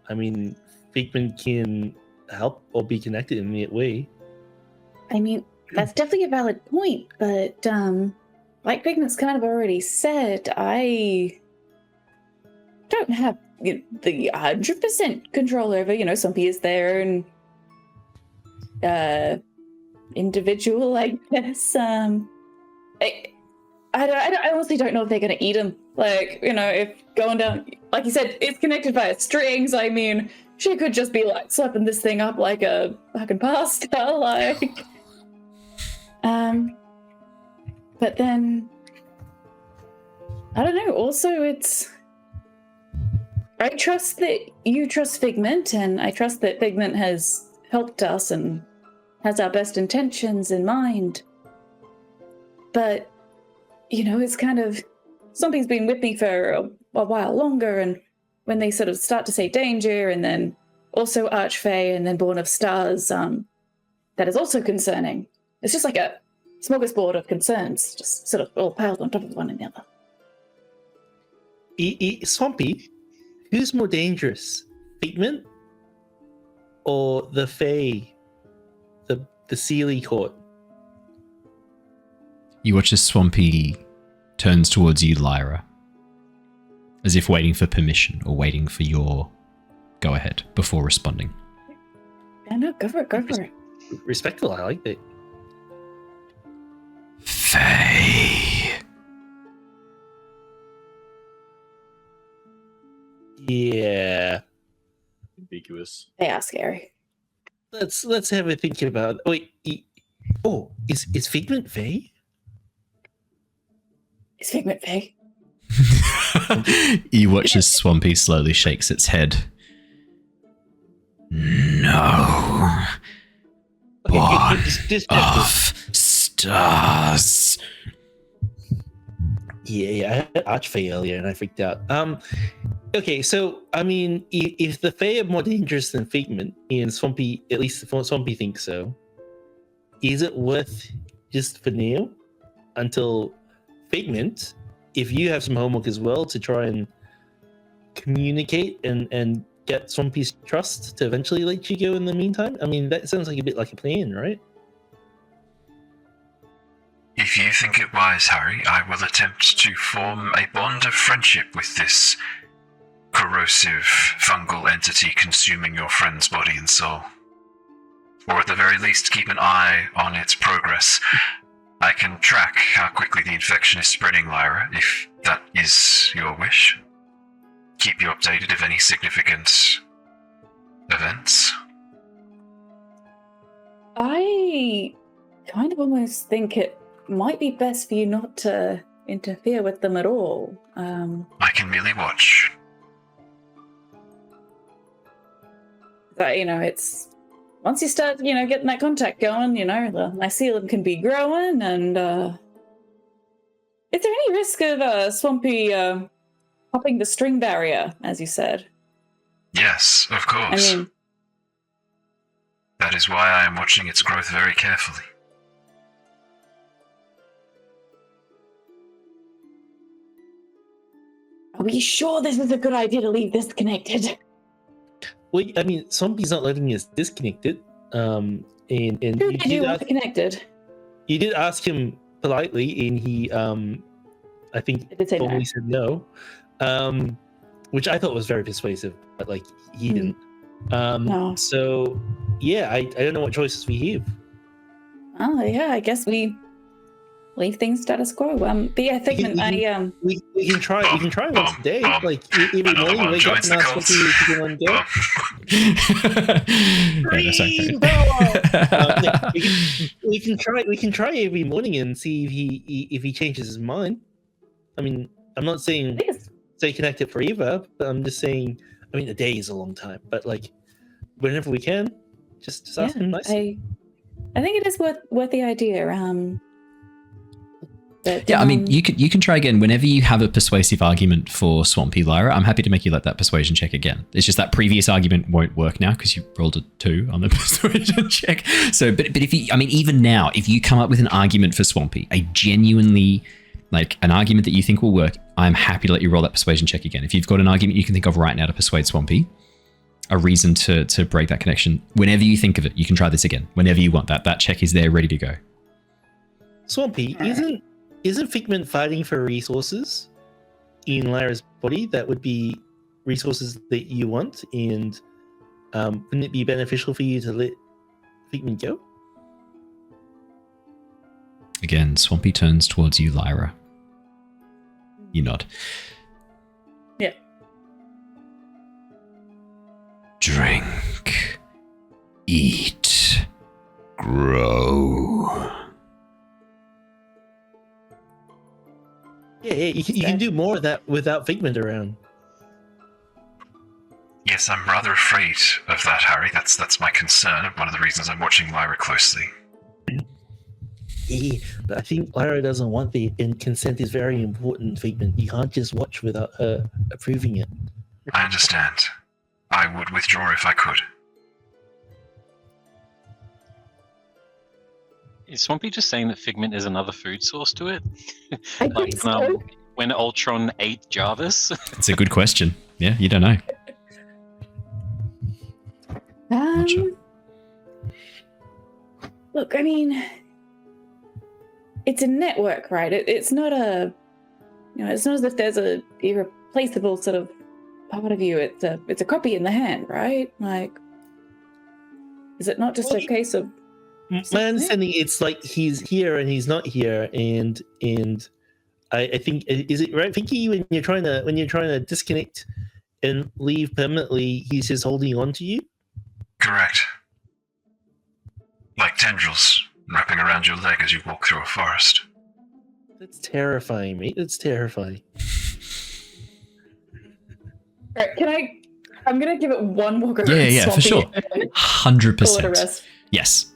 [SPEAKER 8] I mean, Figment can help or be connected in that way.
[SPEAKER 3] I mean, that's definitely a valid point, but like Figment's kind of already said, I don't have the 100% control over, Swampy is there and individual, I guess. I honestly don't know if they're going to eat him. Like, if going down, like you said, it's connected via strings. I mean, she could just be like slapping this thing up like a fucking pasta, like. But then, I don't know. Also, I trust that you trust Figment, and I trust that Figment has helped us and has our best intentions in mind. But, it's kind of, something's been with me for a while longer, and when they sort of start to say danger, and then also Archfey and then Born of Stars, that is also concerning. It's just like a smorgasbord of concerns, just sort of all piled on top of one another.
[SPEAKER 8] Swampy, who's more dangerous, Figment or the Fae, the Sealy Court?
[SPEAKER 1] You watch as Swampy turns towards you, Lyra, as if waiting for permission or waiting for your go ahead before responding.
[SPEAKER 3] Yeah, no, go for it.
[SPEAKER 8] Respectful, I like it.
[SPEAKER 1] Fae.
[SPEAKER 8] Yeah.
[SPEAKER 10] Ambiguous.
[SPEAKER 3] They are scary.
[SPEAKER 8] Let's have a think about. Wait. Is Figment Fae?
[SPEAKER 3] Is Figment Fae?
[SPEAKER 1] You watch as Swampy slowly shakes its head. No. Born of stars.
[SPEAKER 8] Yeah, I had Archfey earlier and I freaked out. Okay, so I mean, if the Fae are more dangerous than Figment, and Swampy, at least Swampy thinks so, is it worth just for now until Figment, if you have some homework as well to try and communicate and get Swampy's trust to eventually let you go in the meantime? I mean, that sounds like a bit like a plan, right?
[SPEAKER 9] If you think it wise, Harry, I will attempt to form a bond of friendship with this corrosive fungal entity consuming your friend's body and soul. Or at the very least, keep an eye on its progress. I can track how quickly the infection is spreading, Lyra, if that is your wish. Keep you updated of any significant events.
[SPEAKER 3] I kind of almost think it might be best for you not to interfere with them at all.
[SPEAKER 9] I can merely watch.
[SPEAKER 3] But, it's... Once you start, getting that contact going, the mycelium can be growing, and, is there any risk of, Swampy, popping the string barrier, as you said?
[SPEAKER 9] Yes, of course.
[SPEAKER 3] I mean...
[SPEAKER 9] That is why I am watching its growth very carefully.
[SPEAKER 3] Are we sure this is a good idea to leave this connected?
[SPEAKER 8] Well, I mean, Swampy's not letting us disconnect it. And
[SPEAKER 3] Who did you want connected?
[SPEAKER 8] You did ask him politely, and he, I think, probably said no. Which I thought was very persuasive, but he didn't.
[SPEAKER 3] No.
[SPEAKER 8] So, yeah, I don't know what choices we have.
[SPEAKER 3] Oh yeah, I guess we leave things status quo. But yeah, Figment,
[SPEAKER 8] we can try once a day, every morning wake up and ask what you can one go. We can try every morning and see if he changes his mind. I mean, I'm not saying stay connected forever, but I'm just saying. I mean, a day is a long time, but whenever we can, just ask him nicely.
[SPEAKER 3] I think it is worth the idea.
[SPEAKER 1] I mean, you can try again whenever you have a persuasive argument for Swampy, Lyra. I'm happy to make you let that persuasion check again. It's just that previous argument won't work now because you rolled a 2 on the persuasion check. So, but if you, I mean, even now, if you come up with an argument for Swampy, a genuinely an argument that you think will work, I'm happy to let you roll that persuasion check again. If you've got an argument you can think of right now to persuade Swampy, a reason to break that connection, whenever you think of it, you can try this again. Whenever you want that check is there, ready to go.
[SPEAKER 8] Swampy, isn't Figment fighting for resources in Lyra's body that would be resources that you want? And wouldn't it be beneficial for you to let Figment go?
[SPEAKER 1] Again, Swampy turns towards you, Lyra. You nod.
[SPEAKER 3] Yeah.
[SPEAKER 1] Drink. Eat. Grow.
[SPEAKER 8] Yeah, you can do more of that without Figment around.
[SPEAKER 9] Yes, I'm rather afraid of that, Harry. That's my concern, and one of the reasons I'm watching Lyra closely.
[SPEAKER 8] Yeah, but I think Lyra doesn't want the and consent is very important, Figment. You can't just watch without her approving it.
[SPEAKER 9] I understand. I would withdraw if I could.
[SPEAKER 6] Is Swampy just saying that Figment is another food source to it?
[SPEAKER 3] I
[SPEAKER 6] Like
[SPEAKER 3] think so.
[SPEAKER 6] when Ultron ate Jarvis?
[SPEAKER 1] It's a good question. Yeah, you don't know. Gotcha.
[SPEAKER 3] Look, I mean, it's a network, right? It's not a, it's not as if there's a irreplaceable sort of part of you. It's a copy in the hand, right? Like, is it not just a case of?
[SPEAKER 8] My understanding, it's like he's here and he's not here, and I think, is it right, Vicky, when you're trying to disconnect and leave permanently, he's just holding on to you?
[SPEAKER 9] Correct. Like tendrils wrapping around your leg as you walk through a forest.
[SPEAKER 8] That's terrifying, mate. That's terrifying.
[SPEAKER 3] All right, I'm gonna give it one more go.
[SPEAKER 1] Yeah, for sure. 100%.
[SPEAKER 3] Call it a rest.
[SPEAKER 1] Yes.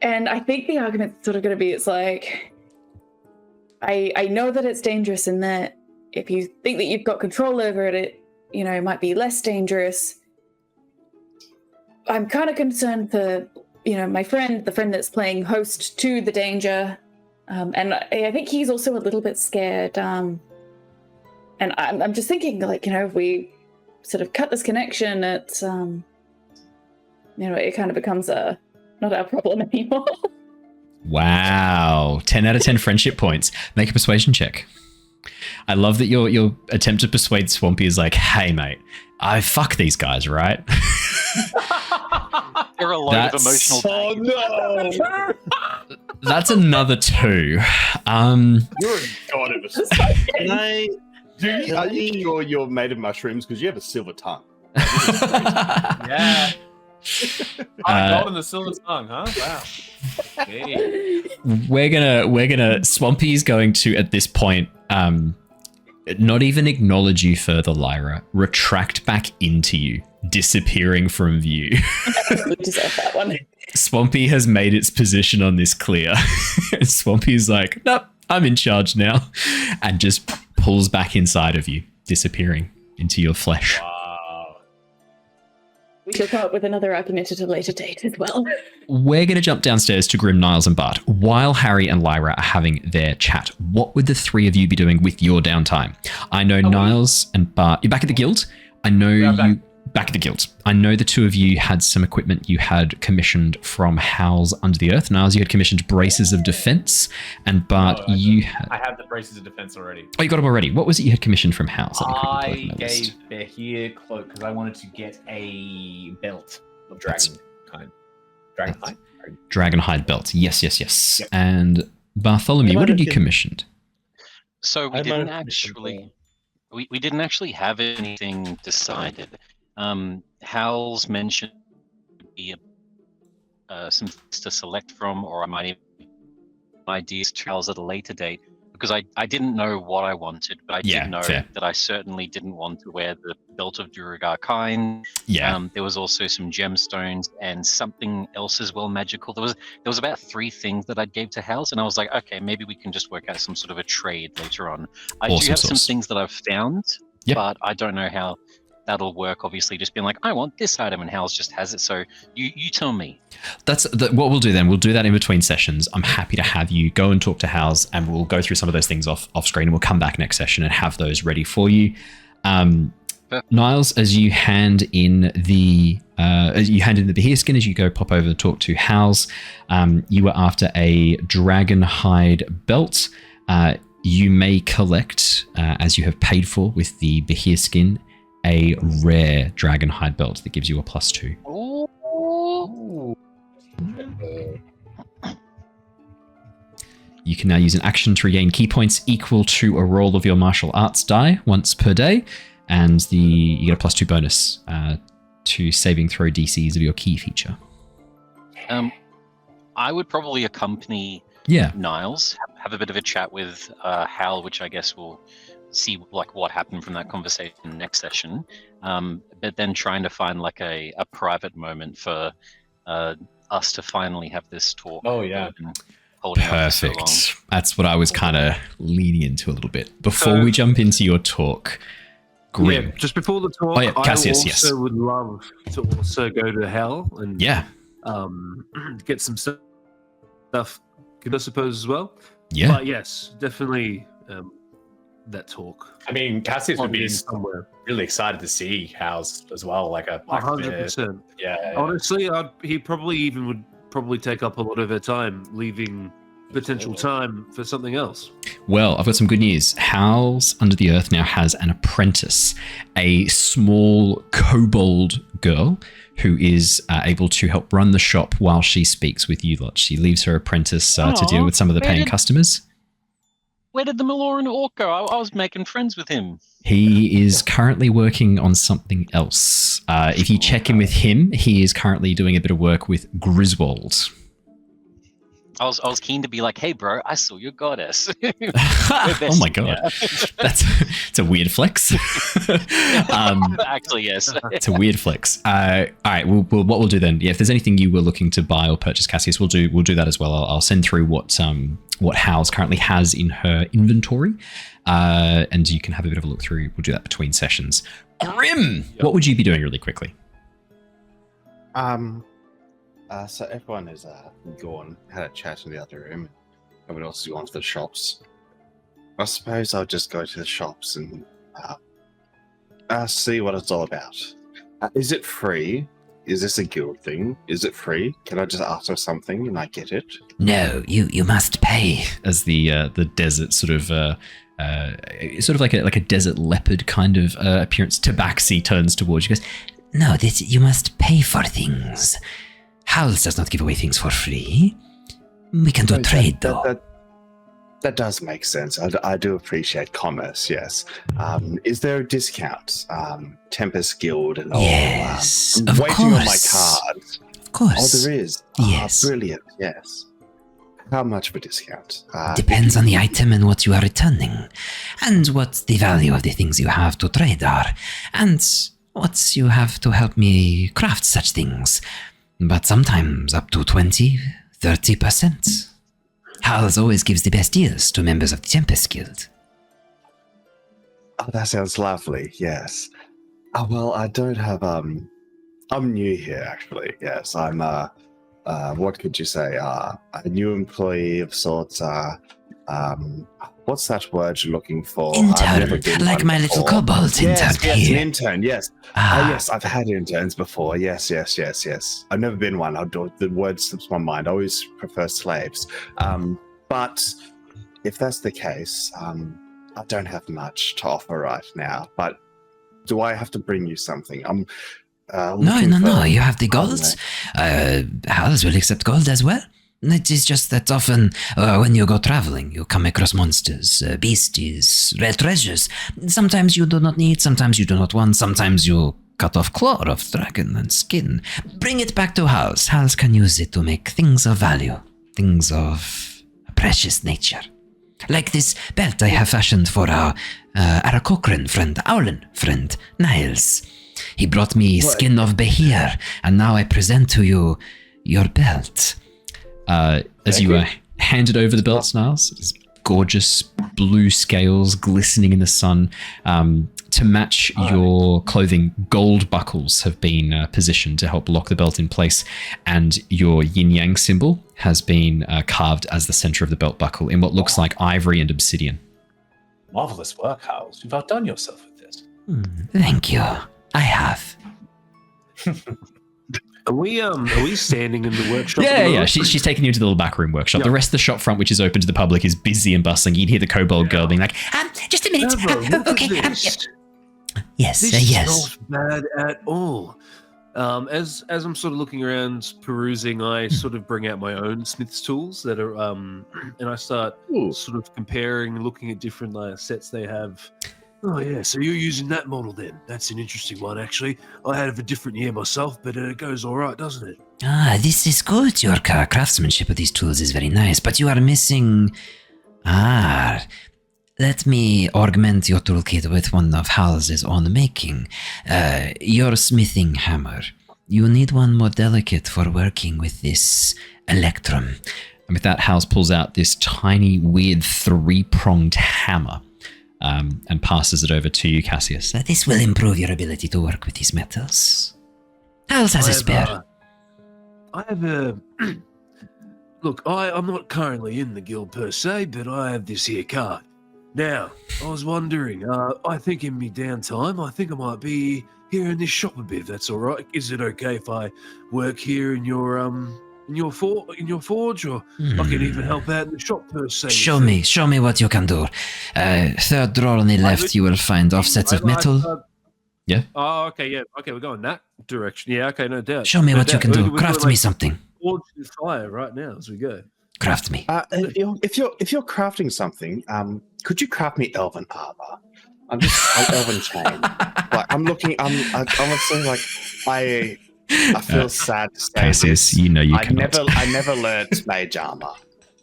[SPEAKER 3] And I think the argument's sort of going to be, it's like, I know that it's dangerous and that if you think that you've got control over it, it might be less dangerous. I'm kind of concerned for, my friend, the friend that's playing host to the danger. And I think he's also a little bit scared. And I'm just thinking, like, if we sort of cut this connection, it's, it kind of becomes not our problem anymore.
[SPEAKER 1] Wow. 10 out of 10 friendship points. Make a persuasion check. I love that your attempt to persuade Swampy is like, hey, mate, I fuck these guys, right?
[SPEAKER 6] They're a lot of emotional
[SPEAKER 4] Oh no!
[SPEAKER 1] That's another 2.
[SPEAKER 4] You're a god of a Are you sure you're made of mushrooms? Because you have a silver tongue.
[SPEAKER 10] Yeah. Gold in the silver tongue, huh? Wow. Hey.
[SPEAKER 1] We're gonna Swampy's going to, at this point, not even acknowledge you further, Lyra. Retract back into you, disappearing from view.
[SPEAKER 3] We deserve that one.
[SPEAKER 1] Swampy has made its position on this clear. Swampy's like, nope, I'm in charge now, and just pulls back inside of you, disappearing into your flesh.
[SPEAKER 10] Wow.
[SPEAKER 3] We shall come up with another argument at a later date as well.
[SPEAKER 1] We're going to jump downstairs to Grim, Niles, and Bart. While Harry and Lyra are having their chat, what would the 3 of you be doing with your downtime? I know Niles and Bart, you're back at the guild. I know you back at the guild. I know the 2 of you had some equipment you had commissioned from Howls Under the Earth. Niles, you had commissioned Braces of Defense, and Bart, you had...
[SPEAKER 10] I have the Braces of Defense already.
[SPEAKER 1] Oh, you got them already. What was it you had commissioned from Howls?
[SPEAKER 10] I gave Behir cloak because I wanted to get a belt of dragon kind.
[SPEAKER 1] Dragonhide belt. Yes.
[SPEAKER 10] Yep.
[SPEAKER 1] And Bartholomew, what did you commissioned?
[SPEAKER 6] So we didn't actually have anything decided. Howls mentioned some things to select from, or I might even ideas to Howls at a later date, because I didn't know what I wanted, but I did know that I certainly didn't want to wear the belt of Duergar kind.
[SPEAKER 1] Yeah.
[SPEAKER 6] There was also some gemstones and something else as well magical. There was about 3 things that I gave to Howls, and I was like, okay, maybe we can just work out some sort of a trade later on. I do have some things that I've found, but I don't know how that'll work. Obviously, just being like, I want this item, and Howls just has it. So you tell me.
[SPEAKER 1] That's what we'll do then. We'll do that in between sessions. I'm happy to have you go and talk to Howls, and we'll go through some of those things off screen, and we'll come back next session and have those ready for you. Niles, as you hand in the Behir skin, as you go pop over to talk to Howls, you were after a dragonhide belt. You may collect, as you have paid for with the Behir skin, a rare dragonhide belt that gives you a +2.
[SPEAKER 6] Ooh.
[SPEAKER 1] You can now use an action to regain key points equal to a roll of your martial arts die once per day, and you get a +2 bonus to saving throw DCs of your key feature.
[SPEAKER 6] I would probably accompany Niles, have a bit of a chat with Hal, which I guess will see like what happened from that conversation next session, but then trying to find like a private moment for us to finally have this talk.
[SPEAKER 10] Oh yeah.
[SPEAKER 1] Perfect. So that's what I was kind of leaning into a little bit. Before we jump into your talk, Grim.
[SPEAKER 11] Yeah, just before the talk,
[SPEAKER 1] Cassius,
[SPEAKER 11] I also would love to also go to hell and get some stuff, I suppose, as well.
[SPEAKER 1] Yeah.
[SPEAKER 11] But yes, definitely that talk.
[SPEAKER 2] I mean, Cassius would be
[SPEAKER 11] somewhere
[SPEAKER 2] really excited to see House as well, like a
[SPEAKER 11] 100%.
[SPEAKER 2] Yeah.
[SPEAKER 11] Honestly, he probably would take up a lot of her time, leaving potential time for something else.
[SPEAKER 1] Well, I've got some good news. Howls Under the Earth now has an apprentice, a small kobold girl who is able to help run the shop while she speaks with you lot. She leaves her apprentice to deal with some of the paying customers.
[SPEAKER 6] Where did the Meloran orc go? I was making friends with him.
[SPEAKER 1] He is currently working on something else. If you check in with him, he is currently doing a bit of work with Griswold.
[SPEAKER 6] I was keen to be like, hey, bro, I saw your goddess.
[SPEAKER 1] Oh my god, it's a weird flex.
[SPEAKER 6] Actually, yes,
[SPEAKER 1] it's a weird flex. All right, what we'll do then? Yeah, if there's anything you were looking to buy or purchase, Cassius, we'll do that as well. I'll send through what Howls currently has in her inventory, and you can have a bit of a look through. We'll do that between sessions. Grim, what would you be doing really quickly?
[SPEAKER 4] So everyone has gone, had a chat in the other room. Everyone else has gone to the shops. I suppose I'll just go to the shops and see what it's all about. Is it free? Is this a guild thing? Is it free? Can I just ask for something and I get it?
[SPEAKER 1] No, you must pay. As the desert sort of like a desert leopard kind of appearance, Tabaxi turns towards you. Goes, no, you must pay for things. Howls does not give away things for free. We can do a trade, though.
[SPEAKER 4] That does make sense. I do appreciate commerce, yes. Is there a discount? Tempest Guild and all?
[SPEAKER 1] Yes,
[SPEAKER 4] I'm
[SPEAKER 1] of
[SPEAKER 4] waiting
[SPEAKER 1] course.
[SPEAKER 4] on my cards.
[SPEAKER 1] Of course.
[SPEAKER 4] Oh, there is?
[SPEAKER 1] Yes.
[SPEAKER 4] Brilliant, yes. How much of a discount?
[SPEAKER 1] Depends on the item and what you are returning, and what the value of the things you have to trade are, and what you have to help me craft such things. But sometimes up to 20, 30%. Howls always gives the best deals to members of the Tempest Guild.
[SPEAKER 4] Oh, that sounds lovely, yes. Oh, well, I don't have, I'm new here, actually, yes. I'm, what could you say, a new employee of sorts, what's that word you're looking for?
[SPEAKER 1] Intern, like my little kobold intern
[SPEAKER 4] yes,
[SPEAKER 1] here.
[SPEAKER 4] An intern, yes. Yes, I've had interns before, yes. I've never been one. The word slips my mind. I always prefer slaves. But if that's the case, I don't have much to offer right now. But do I have to bring you something?
[SPEAKER 1] No, you have the gold. Howls will accept gold as well. It is just that often, when you go traveling, you come across monsters, beasties, rare treasures. Sometimes you do not need, sometimes you do not want, sometimes you cut off claw of dragon and skin. Bring it back to Howls. Howls can use it to make things of value, things of a precious nature. Like this belt I have fashioned for our Cochrane friend, Owlin friend, Niles. He brought me skin of Behir, and now I present to you your belt. As you handed over the belt, Niles, it's gorgeous blue scales glistening in the sun. To match your clothing, gold buckles have been positioned to help lock the belt in place, and your yin-yang symbol has been carved as the center of the belt buckle in what looks like ivory and obsidian.
[SPEAKER 10] Marvelous work, Howls. You've outdone yourself with this.
[SPEAKER 1] Thank you. I have.
[SPEAKER 11] Are we standing in the workshop?
[SPEAKER 1] Yeah. She's taking you to the little backroom workshop. Yeah. The rest of the shop front, which is open to the public, is busy and bustling. You can hear the kobold girl being like, just a minute. Okay. Yes.
[SPEAKER 11] This is not bad at all. As I'm sort of looking around, perusing, I sort of bring out my own smith's tools that are, and I start sort of comparing, looking at different sets they have. Oh yeah, so you're using that model then? That's an interesting one, actually. I had a different year myself, but it goes all right, doesn't it?
[SPEAKER 1] This is good. Your craftsmanship of these tools is very nice, but you are missing. Let me augment your toolkit with one of Howl's own making. Your smithing hammer. You need one more delicate for working with this electrum. And with that, Howls pulls out this tiny, weird, 3-pronged hammer. and passes it over to you, Cassius. This will improve your ability to work with these metals. How else has a spare?
[SPEAKER 11] I have a... Look, I'm not currently in the guild per se, but I have this here card. Now, I was wondering, I think in me downtime, I think I might be here in this shop a bit, if that's all right. Is it okay if I work here in your forge, or I can even help out in the shop per se?
[SPEAKER 12] Show me what you can do. Third drawer on the left, you will find offsets of metal.
[SPEAKER 1] Yeah.
[SPEAKER 11] Oh, okay, yeah. Okay, we're going that direction. Yeah, okay, no doubt.
[SPEAKER 12] Show me what you can do. Craft me something.
[SPEAKER 11] Forge the fire right now as we go.
[SPEAKER 12] Craft me.
[SPEAKER 4] If you're crafting something, could you craft me elven armor? I'm elven chain. Like I'm honestly like I feel sad to say
[SPEAKER 1] Cassius,
[SPEAKER 4] this.
[SPEAKER 1] you know you
[SPEAKER 4] I never learnt mage armor.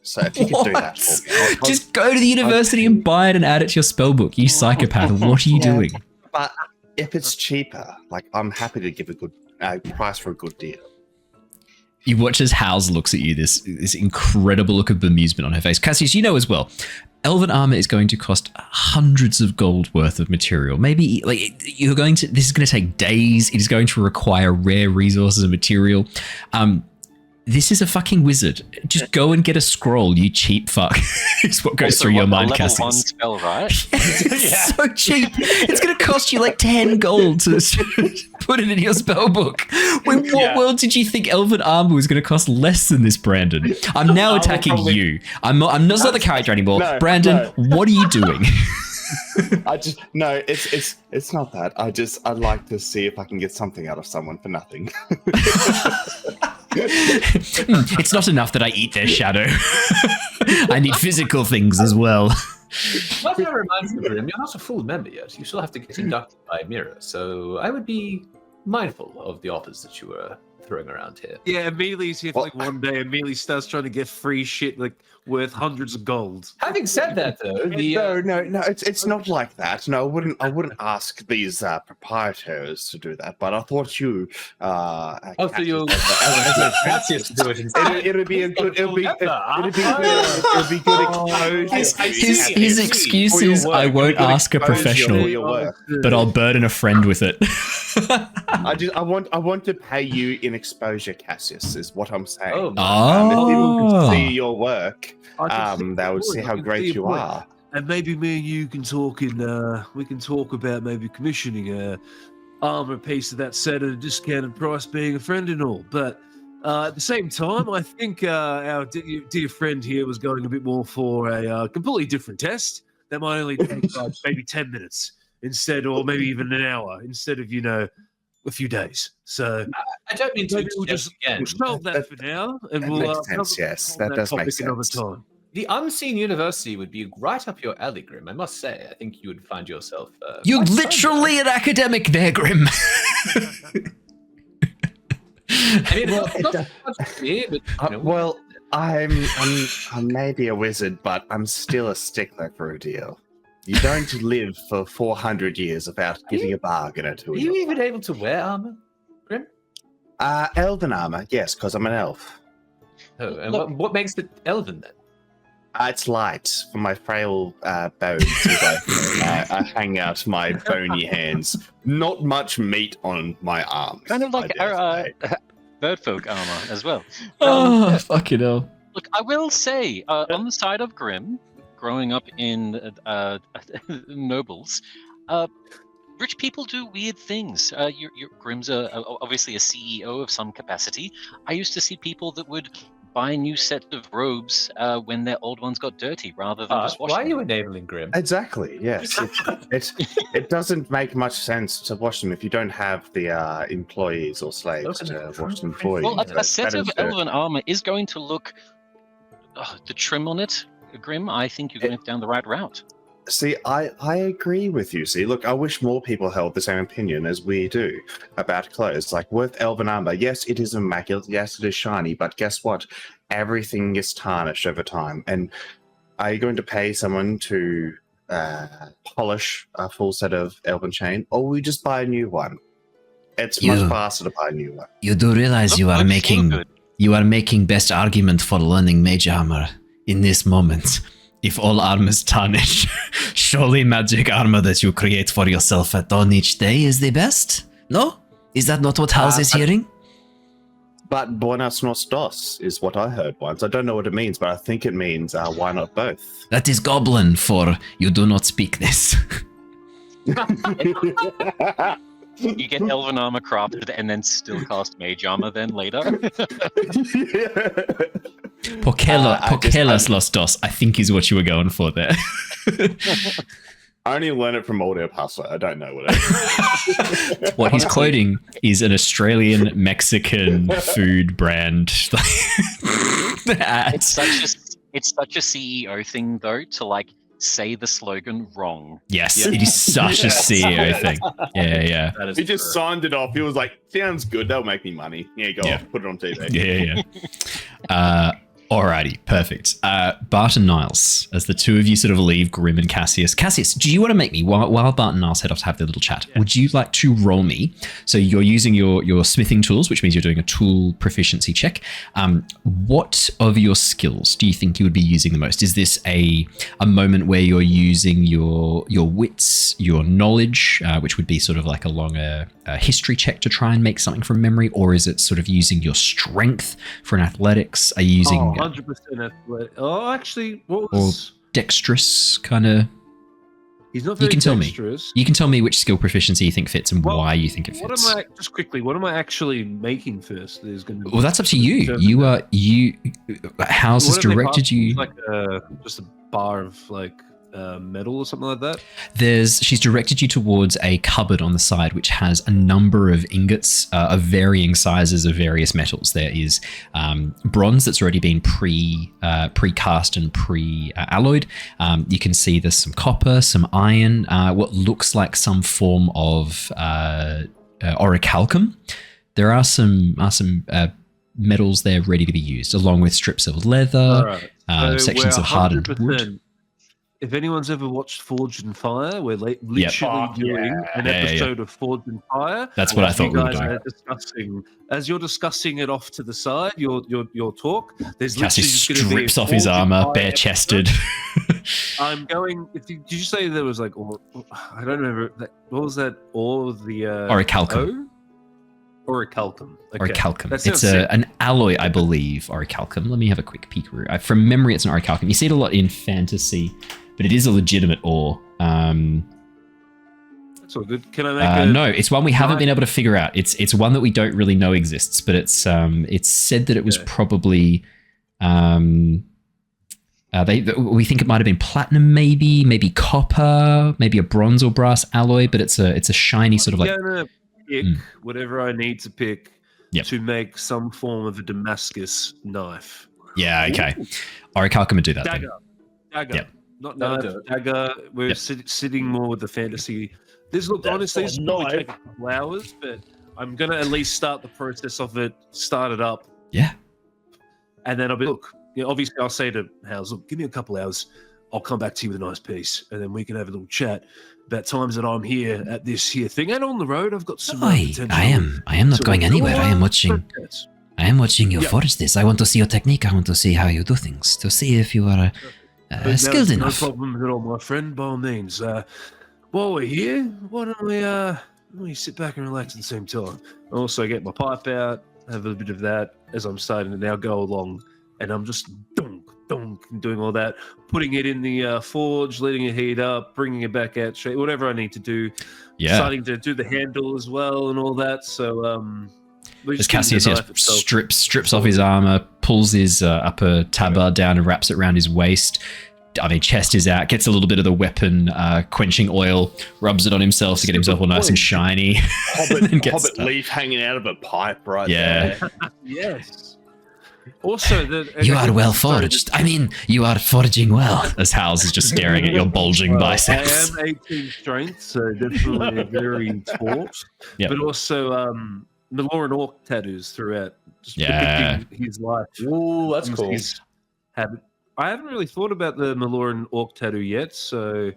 [SPEAKER 4] So if you could do that for me,
[SPEAKER 1] just go to the university and buy it and add it to your spellbook. You psychopath! What are you doing?
[SPEAKER 4] But if it's cheaper, like I'm happy to give a good price for a good deal.
[SPEAKER 1] You watch as Howes looks at you, this incredible look of bemusement on her face. Cassius, you know as well, elven armor is going to cost hundreds of gold worth of material. Maybe like this is going to take days. It is going to require rare resources and material. This is a fucking wizard. Just go and get a scroll, you cheap fuck. It's what goes through your mind, Cassius.
[SPEAKER 6] Level 1 spell, right?
[SPEAKER 1] It's so cheap. It's going to cost you like 10 gold to put it in your spell book. In what world did you think elven armor was going to cost less than this, Brandon? I'm now attacking you. I'm not the character anymore.
[SPEAKER 4] No,
[SPEAKER 1] Brandon, what are you doing?
[SPEAKER 4] It's not that. I'd like to see if I can get something out of someone for nothing.
[SPEAKER 1] It's not enough that I eat their shadow. I need physical things as well.
[SPEAKER 2] But that reminds me, Grim, you're not a full member yet. You still have to get inducted by Mira, so I would be mindful of the offers that you were throwing around here.
[SPEAKER 11] Yeah, Amelia's here for like one day. Amelia starts trying to get free shit like worth hundreds of gold.
[SPEAKER 2] Having said that, though,
[SPEAKER 4] no, it's not like that. No, I wouldn't ask these proprietors to do that. But I thought you.
[SPEAKER 2] So you Cassius to do it instead.
[SPEAKER 4] It'll be a good. It'll be good exposure.
[SPEAKER 1] His excuse is, I won't ask a professional, but I'll burden a friend with it.
[SPEAKER 4] I want to pay you in exposure, Cassius, is what I'm saying.
[SPEAKER 1] Oh.
[SPEAKER 4] If people can see your work, they would see how great you are.
[SPEAKER 11] And maybe me and you can talk we can talk about maybe commissioning a armor piece of that set at a discounted price, being a friend and all. But at the same time, I think our dear friend here was going a bit more for a completely different test that might only take maybe 10 minutes instead, or maybe even an hour instead of, a few days. So
[SPEAKER 2] I don't mean to
[SPEAKER 11] we'll solve that for now, and we'll
[SPEAKER 4] makes sense. Yes, that does make sense.
[SPEAKER 11] Another time.
[SPEAKER 2] The unseen university would be right up your alley, Grim. I must say, I think you would find yourself.
[SPEAKER 1] You're literally an academic there, Grim.
[SPEAKER 2] I mean, not much me, but
[SPEAKER 4] well, I'm maybe a wizard, but I'm still a stickler for a deal. You don't live for 400 years without giving a bargain or two.
[SPEAKER 2] Are you even able to wear armor, Grim?
[SPEAKER 4] Elven armor, yes, because I'm an elf.
[SPEAKER 2] Oh, and what makes it elven then?
[SPEAKER 4] It's light for my frail bones as I hang out my bony hands. Not much meat on my arms.
[SPEAKER 6] Kind of like birdfolk armor as well.
[SPEAKER 1] Fucking hell.
[SPEAKER 6] Look, I will say, on the side of Grim, growing up in nobles, rich people do weird things. Grim's obviously a CEO of some capacity. I used to see people that would buy a new set of robes when their old ones got dirty, rather than just wash them.
[SPEAKER 2] Why are you enabling Grim?
[SPEAKER 4] Exactly, yes. It doesn't make much sense to wash them if you don't have the employees or slaves to wash them for you.
[SPEAKER 6] Well, a set of elven armor is going to look... the trim on it, Grim, I think you're going down the right route.
[SPEAKER 4] See, I agree with you. See, look, I wish more people held the same opinion as we do about clothes. Like, with elven armor, yes, it is immaculate, yes, it is shiny, but guess what? Everything is tarnished over time. And are you going to pay someone to polish a full set of elven chain, or will you just buy a new one? It's much faster to buy a new one.
[SPEAKER 12] You do realize you are making best argument for learning mage armor in this moment. If all armors tarnish, surely magic armor that you create for yourself at dawn each day is the best? No? Is that not what House is hearing?
[SPEAKER 4] But buenas nos dos is what I heard once. I don't know what it means, but I think it means why not both?
[SPEAKER 12] That is Goblin for you do not speak this.
[SPEAKER 6] You get Elven armor crafted and then still cast Mage armor then later.
[SPEAKER 1] Pokelas los dos, I think is what you were going for there.
[SPEAKER 4] I only learned it from Audio Passer. I don't know what it is.
[SPEAKER 1] What he's quoting is an Australian Mexican food brand.
[SPEAKER 6] It's such a CEO thing though to like say the slogan wrong.
[SPEAKER 1] Yes, it is such a CEO thing. Yeah.
[SPEAKER 4] He just signed it off. He was like, sounds good. That'll make me money. Yeah, go off. Put it on TV.
[SPEAKER 1] Yeah. Alrighty, perfect. Bart and Niles, as the two of you sort of leave Grim and Cassius. Cassius, do you want to make me, while Bart and Niles head off to have their little chat, would you like to roll me? So you're using your smithing tools, which means you're doing a tool proficiency check. What of your skills do you think you would be using the most? Is this a moment where you're using your wits, your knowledge, which would be sort of like a history check to try and make something from memory, or is it sort of using your strength for an athletics? Are you using
[SPEAKER 11] 100% athletic? Oh, actually, what was...
[SPEAKER 1] or dexterous kind of?
[SPEAKER 11] He's not very dexterous.
[SPEAKER 1] You can tell me which skill proficiency you think fits and why you think it fits.
[SPEAKER 11] What am I actually making first?
[SPEAKER 1] Well, that's up to you. House has directed you.
[SPEAKER 11] Like just a bar of like metal or something like that?
[SPEAKER 1] She's directed you towards a cupboard on the side which has a number of ingots of varying sizes of various metals. There is bronze that's already been pre-cast and pre-alloyed. You can see there's some copper, some iron, what looks like some form of orichalcum. There are some metals there ready to be used, along with strips of leather, sections of hardened wood.
[SPEAKER 11] If anyone's ever watched Forged in Fire, we're literally doing an episode of Forged in Fire.
[SPEAKER 1] That's what I thought we were doing.
[SPEAKER 11] As you're discussing it off to the side, your talk, there's
[SPEAKER 1] Cassius strips off his armor, bare-chested.
[SPEAKER 11] I'm going. Did you say there was like? I don't remember. What was that? All of the
[SPEAKER 1] orichalcum.
[SPEAKER 11] Orichalcum. Okay.
[SPEAKER 1] Orichalcum. It's an alloy, I believe. Orichalcum. Let me have a quick peek. From memory, it's an orichalcum. You see it a lot in fantasy, but it is a legitimate ore.
[SPEAKER 11] That's all good. Can I make
[SPEAKER 1] no, it's one we haven't been able to figure out. It's one that we don't really know exists, but it's said that it was probably we think it might have been platinum, maybe copper, maybe a bronze or brass alloy, but it's a shiny sort of like.
[SPEAKER 11] Pick whatever I need to pick to make some form of a Damascus knife.
[SPEAKER 1] Yeah, okay. Orichalcum would do that.
[SPEAKER 11] Dagger.
[SPEAKER 1] Yep.
[SPEAKER 11] Not knife, dagger. We're sitting more with the fantasy. Honestly, this will probably take a couple hours, but I'm going to at least start the process of it, start it up.
[SPEAKER 1] Yeah.
[SPEAKER 11] And then I'll be, obviously I'll say to House, look, give me a couple hours. I'll come back to you with a nice piece, and then we can have a little chat about times that I'm here at this here thing, and on the road I've got some potential.
[SPEAKER 12] I am not going anywhere. I am watching you forge this. I want to see your technique. I want to see how you do things, to see if you are skilled enough.
[SPEAKER 11] No problem at all, my friend. By all means. While we're here, why don't we sit back and relax at the same time? I also get my pipe out, have a bit of that as I'm starting to now go along, and I'm just doing all that, putting it in the forge, letting it heat up, bringing it back out straight, whatever I need to do.
[SPEAKER 1] Yeah.
[SPEAKER 11] Starting to do the handle as well and all that. So
[SPEAKER 1] as Cassius strips off his armor, pulls his upper tabard down and wraps it around his waist. I mean, chest is out, gets a little bit of the weapon quenching oil, rubs it on himself to get himself all nice and shiny.
[SPEAKER 4] Hobbit leaf hanging out of a pipe right there.
[SPEAKER 11] Yes. Also,
[SPEAKER 12] you are well forged. I mean, you are forging well.
[SPEAKER 1] As Howls is just staring at your bulging biceps.
[SPEAKER 11] I am 18 strength, so definitely very taut.
[SPEAKER 1] Yep.
[SPEAKER 11] But also Meloran orc tattoos throughout. Just depicting his life.
[SPEAKER 2] Ooh, that's cool.
[SPEAKER 11] I haven't really thought about the Meloran orc tattoo yet, so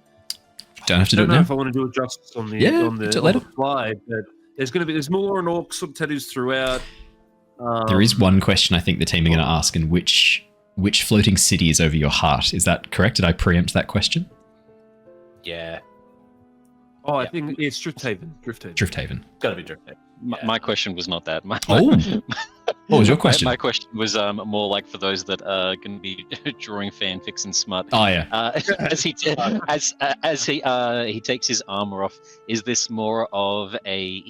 [SPEAKER 1] don't have to do it now.
[SPEAKER 11] I don't know if I want to do it justice on the fly, but there's Meloran orc sort of tattoos throughout.
[SPEAKER 1] There is one question I think the team are going to ask, and which which floating city is over your heart. Is that correct? Did I preempt that question?
[SPEAKER 2] Yeah.
[SPEAKER 11] Oh, I think it's Drifthaven.
[SPEAKER 1] Drifthaven.
[SPEAKER 2] Gotta be Drifthaven.
[SPEAKER 6] My question was not that.
[SPEAKER 1] What was your question?
[SPEAKER 6] My question was more like for those that are going to be drawing fanfics and smut.
[SPEAKER 1] Oh yeah.
[SPEAKER 6] As he takes his armor off, is this more of a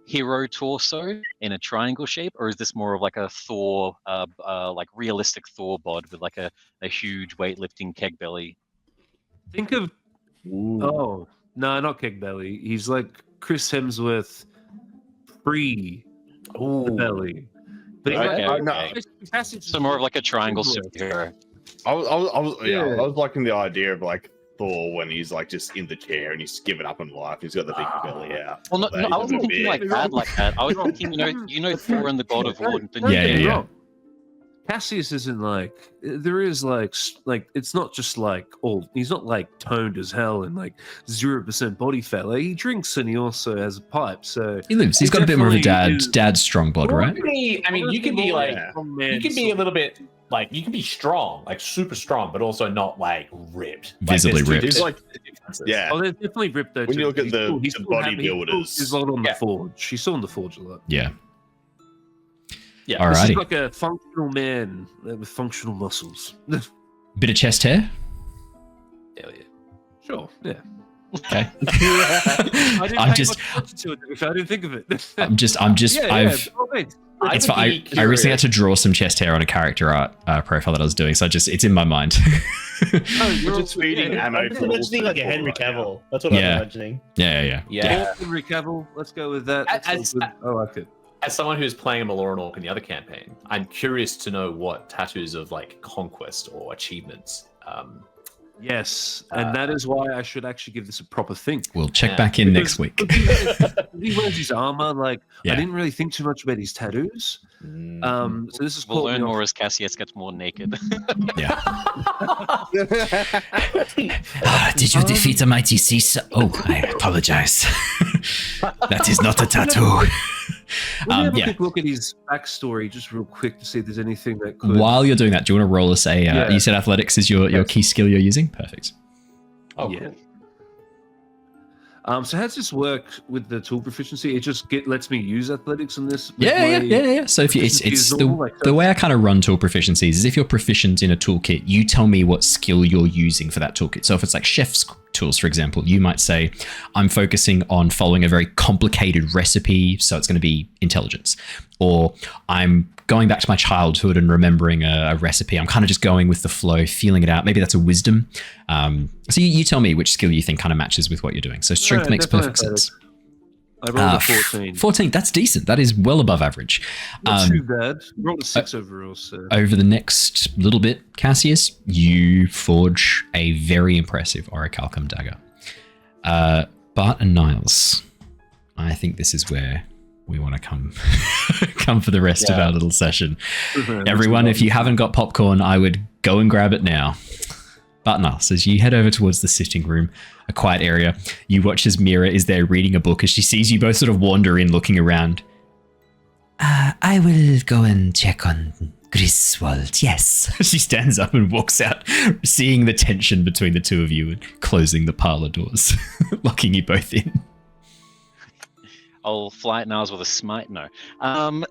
[SPEAKER 6] hero torso in a triangle shape, or is this more of like a Thor, like realistic Thor bod with like a huge weightlifting keg belly?
[SPEAKER 11] Think of no, not keg belly. He's like Chris Hemsworth pre the belly. But
[SPEAKER 6] So more of like a triangle superhero.
[SPEAKER 4] I was liking the idea of like Thor when he's like just in the chair and he's given up on life. He's got the big belly out.
[SPEAKER 6] Well, no, I wasn't thinking like that. I was thinking, you know, Thor and the God of War.
[SPEAKER 1] Yeah.
[SPEAKER 11] Cassius isn't like there is like it's not just like he's not like toned as hell and like 0% body fat. Like he drinks and he also has a pipe. So
[SPEAKER 1] he's got a bit more of a dad's strong bod, right?
[SPEAKER 2] You can be like you can be a little bit like you can be strong, like super strong, but also not like ripped,
[SPEAKER 1] visibly ripped.
[SPEAKER 2] There's like
[SPEAKER 11] Oh, they're definitely ripped though.
[SPEAKER 4] When you look at the bodybuilders,
[SPEAKER 11] he's a lot on the forge. He's still on the forge a lot.
[SPEAKER 1] Yeah.
[SPEAKER 11] Yeah,
[SPEAKER 1] alrighty.
[SPEAKER 11] This is like a functional man with functional muscles.
[SPEAKER 1] Bit of chest hair?
[SPEAKER 2] Hell yeah.
[SPEAKER 11] Sure, yeah.
[SPEAKER 1] Okay.
[SPEAKER 11] I didn't think of it.
[SPEAKER 1] I recently had to draw some chest hair on a character art profile that I was doing, so it's in my mind.
[SPEAKER 4] You're just feeding ammo.
[SPEAKER 8] I'm imagining like a Henry Cavill. That's what I'm imagining.
[SPEAKER 1] Yeah.
[SPEAKER 11] Henry Cavill. Let's go with that. I like it.
[SPEAKER 2] As someone who's playing a Meloran orc in the other campaign, I'm curious to know what tattoos of like conquest or achievements.
[SPEAKER 11] Yes, and that is why I should actually give this a proper think.
[SPEAKER 1] We'll check back in next week.
[SPEAKER 11] He wears his armor. Like I didn't really think too much about his tattoos. So this is
[SPEAKER 6] we'll learn more as Cassius gets more naked.
[SPEAKER 12] Did you defeat a mighty Caesar? Oh, I apologize. That is not a tattoo.
[SPEAKER 11] Have a quick look at his backstory, just real quick, to see if there's anything that could.
[SPEAKER 1] While you're doing that, do you want to roll us a? You said athletics is your key skill you're using. Perfect.
[SPEAKER 2] Oh, yeah.
[SPEAKER 11] Cool. So how does this work with the tool proficiency? It just lets me use athletics in this.
[SPEAKER 1] Yeah. So if it's the way I kind of run tool proficiencies is if you're proficient in a toolkit, you tell me what skill you're using for that toolkit. So if it's like chef's tools, for example, you might say, I'm focusing on following a very complicated recipe, so it's going to be intelligence. Or I'm going back to my childhood and remembering a recipe. I'm kind of just going with the flow, feeling it out. Maybe that's a wisdom. So you tell me which skill you think kind of matches with what you're doing. So strength makes perfect sense.
[SPEAKER 11] I rolled a 14.
[SPEAKER 1] 14, that's decent. That is well above average.
[SPEAKER 11] Not too bad. I rolled a 6 overall. So.
[SPEAKER 1] Over the next little bit, Cassius, you forge a very impressive orichalcum dagger. Bart and Niles, I think this is where we want to come for the rest of our little session. Everyone, if you haven't got popcorn, I would go and grab it now. But Niles, as you head over towards the sitting room, a quiet area, you watch as Mira is there reading a book as she sees you both sort of wander in, looking around.
[SPEAKER 12] I will go and check on Griswold, yes.
[SPEAKER 1] She stands up and walks out, seeing the tension between the two of you and closing the parlor doors, locking you both in.
[SPEAKER 6] I'll fly at Niles with a smite. No.
[SPEAKER 1] I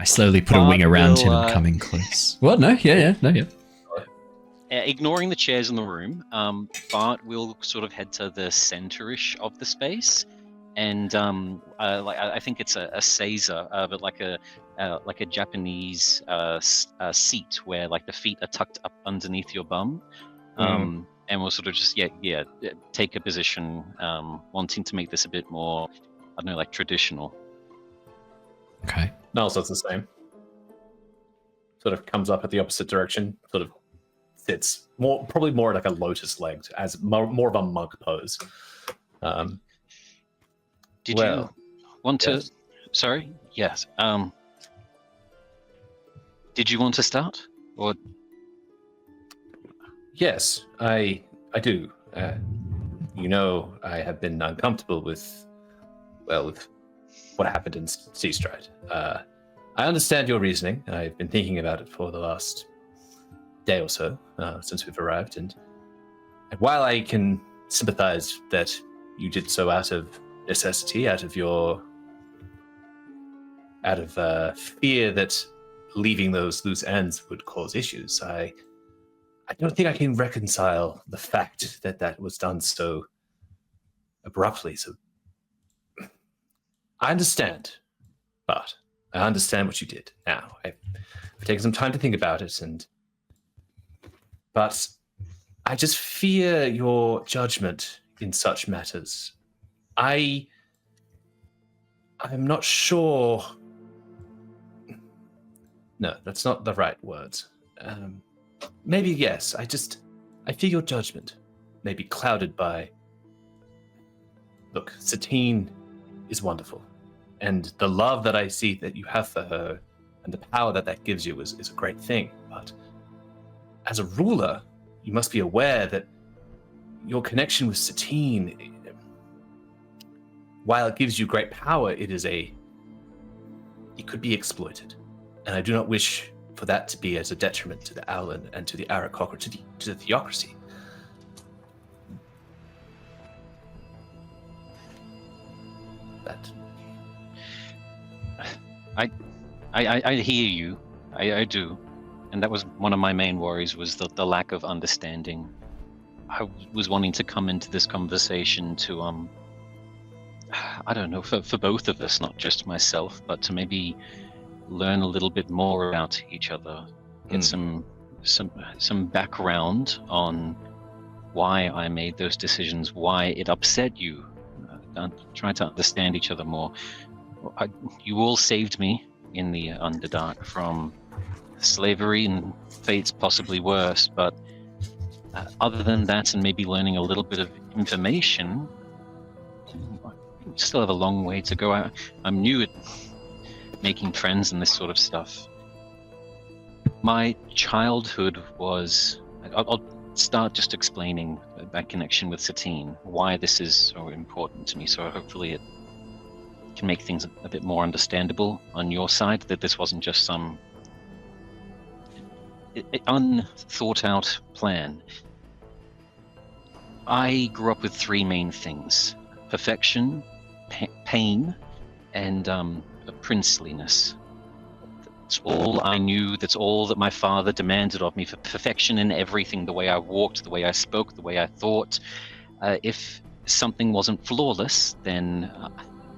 [SPEAKER 1] slowly put a wing around him, coming close. What? No? Yeah.
[SPEAKER 6] Ignoring the chairs in the room, Bart will sort of head to the center-ish of the space, and I think it's a seiza, but like a Japanese seat where like the feet are tucked up underneath your bum. And we'll sort of just take a position, wanting to make this a bit more, I don't know, like traditional.
[SPEAKER 1] Okay.
[SPEAKER 2] No, so it's the same. Sort of comes up at the opposite direction. Sort of sits probably more like a lotus legged, as more of a monk pose.
[SPEAKER 6] Did you want to? Sorry. Yes. Did you want to start or?
[SPEAKER 2] Yes, I do. I have been uncomfortable with what happened in Seastride. I understand your reasoning. I've been thinking about it for the last day or so since we've arrived, and while I can sympathize that you did so out of necessity, out of fear that leaving those loose ends would cause issues, I don't think I can reconcile the fact that that was done so abruptly. So I understand, but I understand what you did. Now I've taken some time to think about it, but I just fear your judgment in such matters. I'm not sure. No, that's not the right words. Maybe yes. I fear your judgment may be clouded by. Look, Satine is wonderful, and the love that I see that you have for her, and the power that gives you is a great thing. But as a ruler, you must be aware that your connection with Satine, while it gives you great power, it could be exploited. And I do not wish for that to be as a detriment to the Owlin and to the Aarakocra, to the theocracy.
[SPEAKER 6] I hear you. I do. And that was one of my main worries, was the lack of understanding. I was wanting to come into this conversation to, I don't know, for both of us, not just myself, but to maybe learn a little bit more about each other, get some background on why I made those decisions, why it upset you, try to understand each other more. You all saved me in the Underdark from slavery and fates possibly worse, but other than that, and maybe learning a little bit of information, we still have a long way to go. I'm new at making friends and this sort of stuff. My childhood was... I'll start just explaining that connection with Satine, why this is so important to me, so hopefully it can make things a bit more understandable on your side, that this wasn't just some unthought out plan. I grew up with three main things: perfection, pain, and princeliness. That's all I knew. That's all that my father demanded of me, for perfection in everything: the way I walked, the way I spoke, the way I thought. If something wasn't flawless, then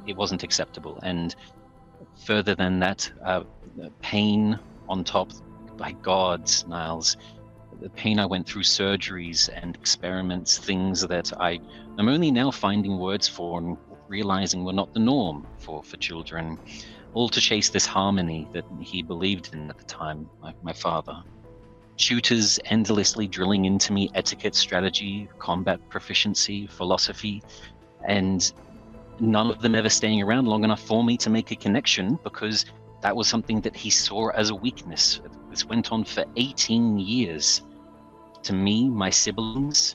[SPEAKER 6] it wasn't acceptable. And further than that, pain on top. By gods, Niles, the pain I went through, surgeries and experiments, things that I'm only now finding words for and realizing were not the norm for children, all to chase this harmony that he believed in at the time, my father. Tutors endlessly drilling into me etiquette, strategy, combat proficiency, philosophy, and none of them ever staying around long enough for me to make a connection, because that was something that he saw as a weakness. This went on for 18 years. To me, my siblings,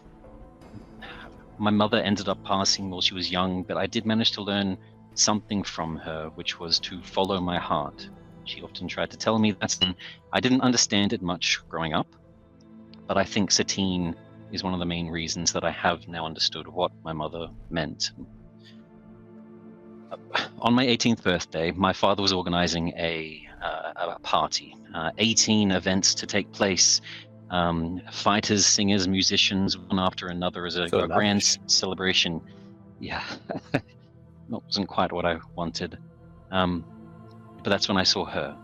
[SPEAKER 6] my mother ended up passing while she was young, but I did manage to learn something from her, which was to follow my heart. She often tried to tell me that, and I didn't understand it much growing up, but I think Satine is one of the main reasons that I have now understood what my mother meant. On my 18th birthday, my father was organizing a party, 18 events to take place, fighters, singers, musicians, one after another, as a grand celebration. Yeah, that wasn't quite what I wanted. But that's when I saw her,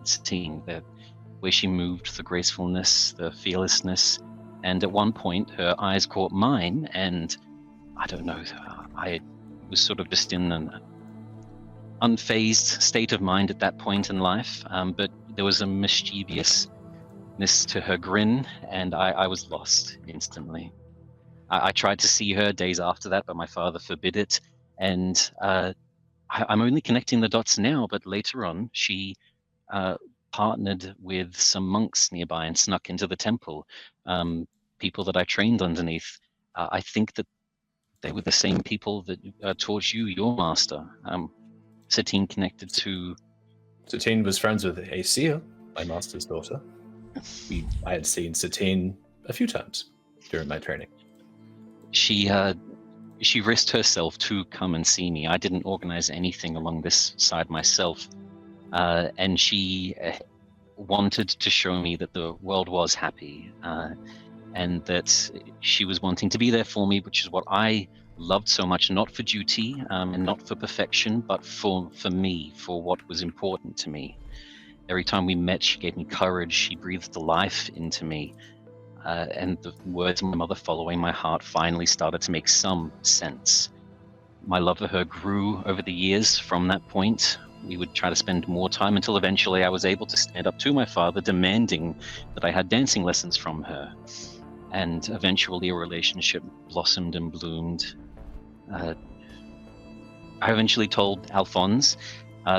[SPEAKER 6] Satine, the way she moved, the gracefulness, the fearlessness, and at one point her eyes caught mine, and I don't know, I was sort of just in an unfazed state of mind at that point in life, but there was a mischievousness to her grin, and I was lost instantly. I tried to see her days after that, but my father forbid it, and I'm only connecting the dots now, but later on she partnered with some monks nearby and snuck into the temple, people that I trained underneath. I think that they were the same people that taught you, your master. Satine connected to
[SPEAKER 2] Satine was friends with Acia, my master's daughter. I had seen Satine a few times during my training.
[SPEAKER 6] She risked herself to come and see me. I didn't organize anything along this side myself. And she wanted to show me that the world was happy, and that she was wanting to be there for me, which is what I loved so much, not for duty and not for perfection, but for me, for what was important to me. Every time we met, she gave me courage. She breathed the life into me. And the words of my mother following my heart finally started to make some sense. My love for her grew over the years from that point. We would try to spend more time until eventually I was able to stand up to my father, demanding that I had dancing lessons from her. And eventually a relationship blossomed and bloomed. I eventually told Alphonse,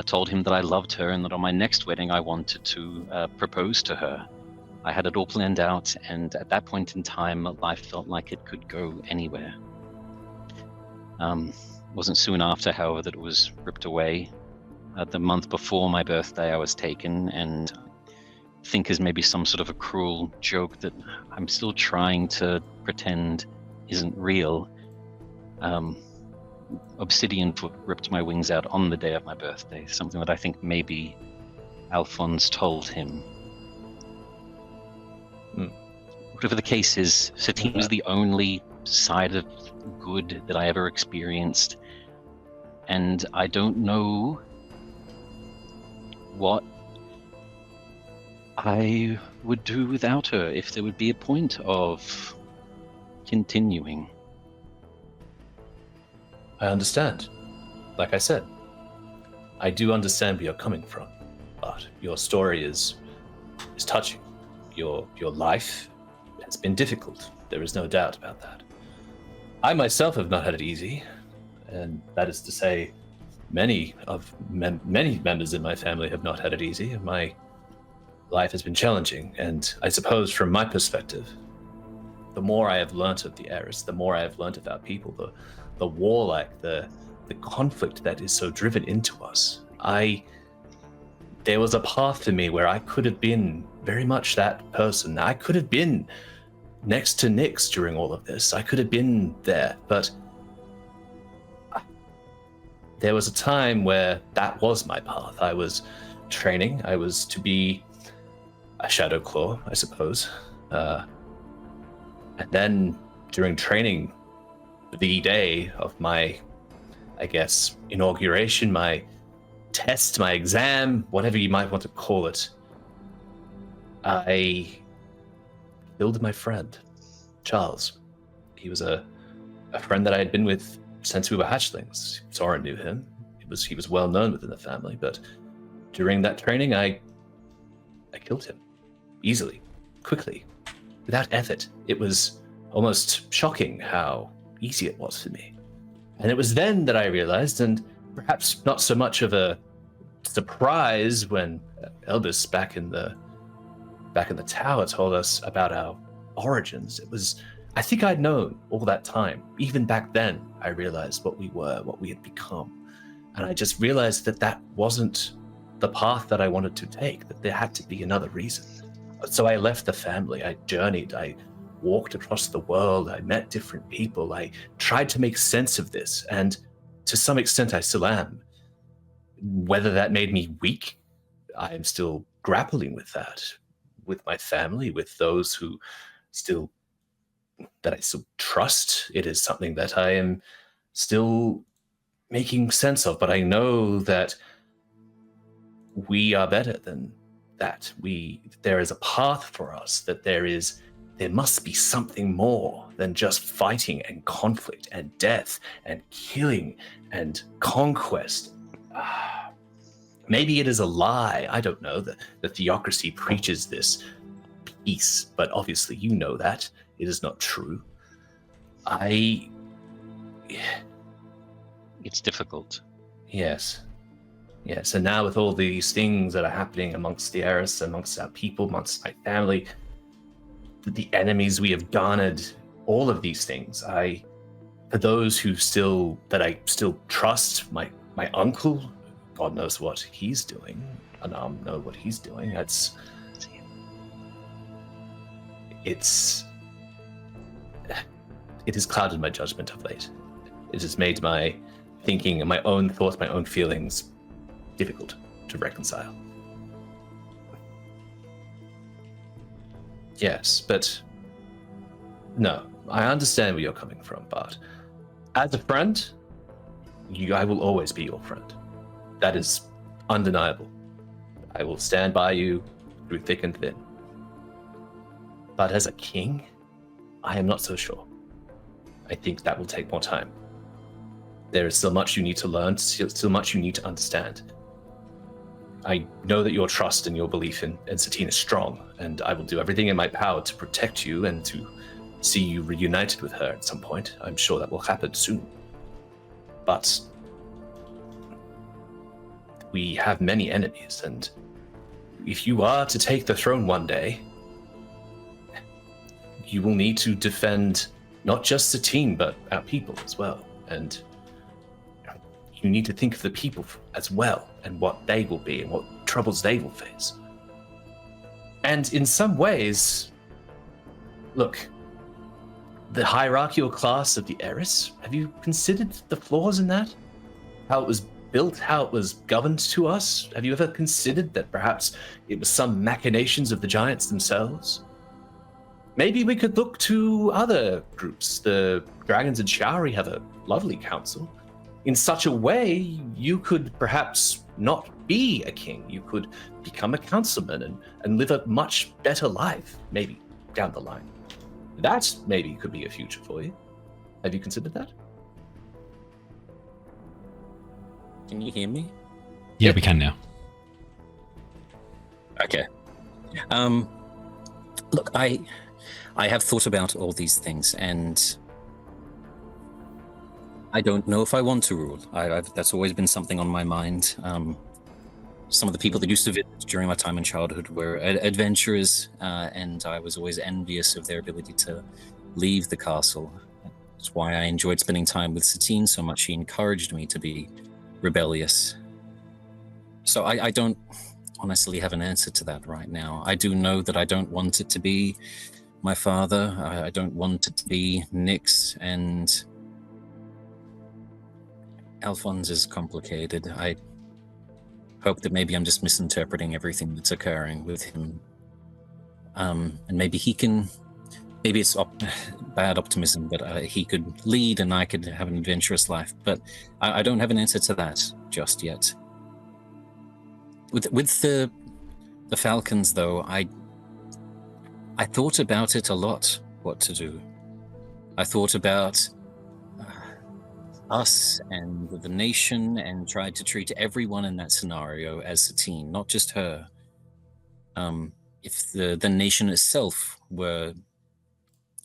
[SPEAKER 6] told him that I loved her and that on my next wedding I wanted to propose to her. I had it all planned out, and at that point in time, life felt like it could go anywhere. Wasn't soon after, however, that it was ripped away. The month before my birthday, I was taken, and I think is maybe some sort of a cruel joke that I'm still trying to pretend isn't real. Obsidian Foot ripped my wings out on the day of my birthday, something that I think maybe Alphonse told him. Whatever the case is, Satine was the only side of good that I ever experienced, and I don't know what I would do without her, if there would be a point of continuing.
[SPEAKER 2] I understand. Like I said, I do understand where you're coming from, but your story is touching. Your life has been difficult. There is no doubt about that. I myself have not had it easy, and that is to say, many members in my family have not had it easy. My life has been challenging, and I suppose from my perspective, the more I have learnt of the Eris, the more I have learnt about people, the warlike, the conflict that is so driven into us. There was a path for me where I could have been very much that person. I could have been next to Nyx during all of this. I could have been there, but there was a time where that was my path. I was training. I was to be a Shadow Claw, I suppose. And then during training, the day of my, I guess, inauguration, my test, my exam, whatever you might want to call it, I killed my friend, Charles. He was a friend that I had been with since we were hatchlings. Soren knew him. He was well known within the family, but during that training, I killed him. Easily, quickly, without effort. It was almost shocking how easy it was for me. And it was then that I realized, and perhaps not so much of a surprise when Elvis back in the tower told us about our origins. It was, I think I'd known all that time. Even back then, I realized what we were, what we had become. And I just realized that that wasn't the path that I wanted to take, that there had to be another reason. So I left the family, I journeyed, I walked across the world, I met different people, I tried to make sense of this, and to some extent I still am. Whether that made me weak, I am still grappling with that, with my family, with those who that I still trust. It is something that I am still making sense of, but I know that we are better than that. There is a path for us, that there must be something more than just fighting and conflict and death and killing and conquest. Maybe it is a lie. I don't know. The theocracy preaches this peace, but obviously you know that. It is not true.
[SPEAKER 6] It's difficult.
[SPEAKER 2] Yes. Yes, and now with all these things that are happening amongst the Eris, amongst our people, amongst my family, the enemies we have garnered, all of these things, for those that I still trust, my uncle, God knows what he's doing. unarmed know what he's doing. It has clouded my judgment of late. It has made my thinking and my own thoughts, my own feelings difficult to reconcile. Yes, but no, I understand where you're coming from, but as a friend, I will always be your friend. That is undeniable. I will stand by you through thick and thin. But as a king, I am not so sure. I think that will take more time. There is still much you need to learn, still much you need to understand. I know that your trust and your belief in Satine is strong, and I will do everything in my power to protect you and to see you reunited with her at some point. I'm sure that will happen soon. But we have many enemies, and if you are to take the throne one day, you will need to defend not just Satine, but our people as well. And you need to think of the people as well, and what they will be, and what troubles they will face. And in some ways, look, the hierarchical class of the Eris, have you considered the flaws in that? How it was built, how it was governed to us? Have you ever considered that perhaps it was some machinations of the giants themselves? Maybe we could look to other groups. The Dragons and Showry have a lovely council. In such a way, you could perhaps not be a king. You could become a councilman and live a much better life, maybe, down the line. That maybe could be a future for you. Have you considered that?
[SPEAKER 13] Can you hear me?
[SPEAKER 1] Yeah, we can now.
[SPEAKER 13] Okay. Look, I have thought about all these things, and I don't know if I want to rule. That's always been something on my mind. Some of the people that used to visit during my time in childhood were adventurers, and I was always envious of their ability to leave the castle. That's why I enjoyed spending time with Satine so much. She encouraged me to be rebellious. So I don't honestly have an answer to that right now. I do know that I don't want it to be my father. I don't want it to be Nyx, and Alphonse is complicated. I hope that maybe I'm just misinterpreting everything that's occurring with him. And maybe he can, maybe it's bad optimism, but he could lead and I could have an adventurous life. But I don't have an answer to that just yet. With the Falcons, though, I thought about it a lot, what to do. I thought about us and the nation, and tried to treat everyone in that scenario as Satine, not just her. If the nation itself were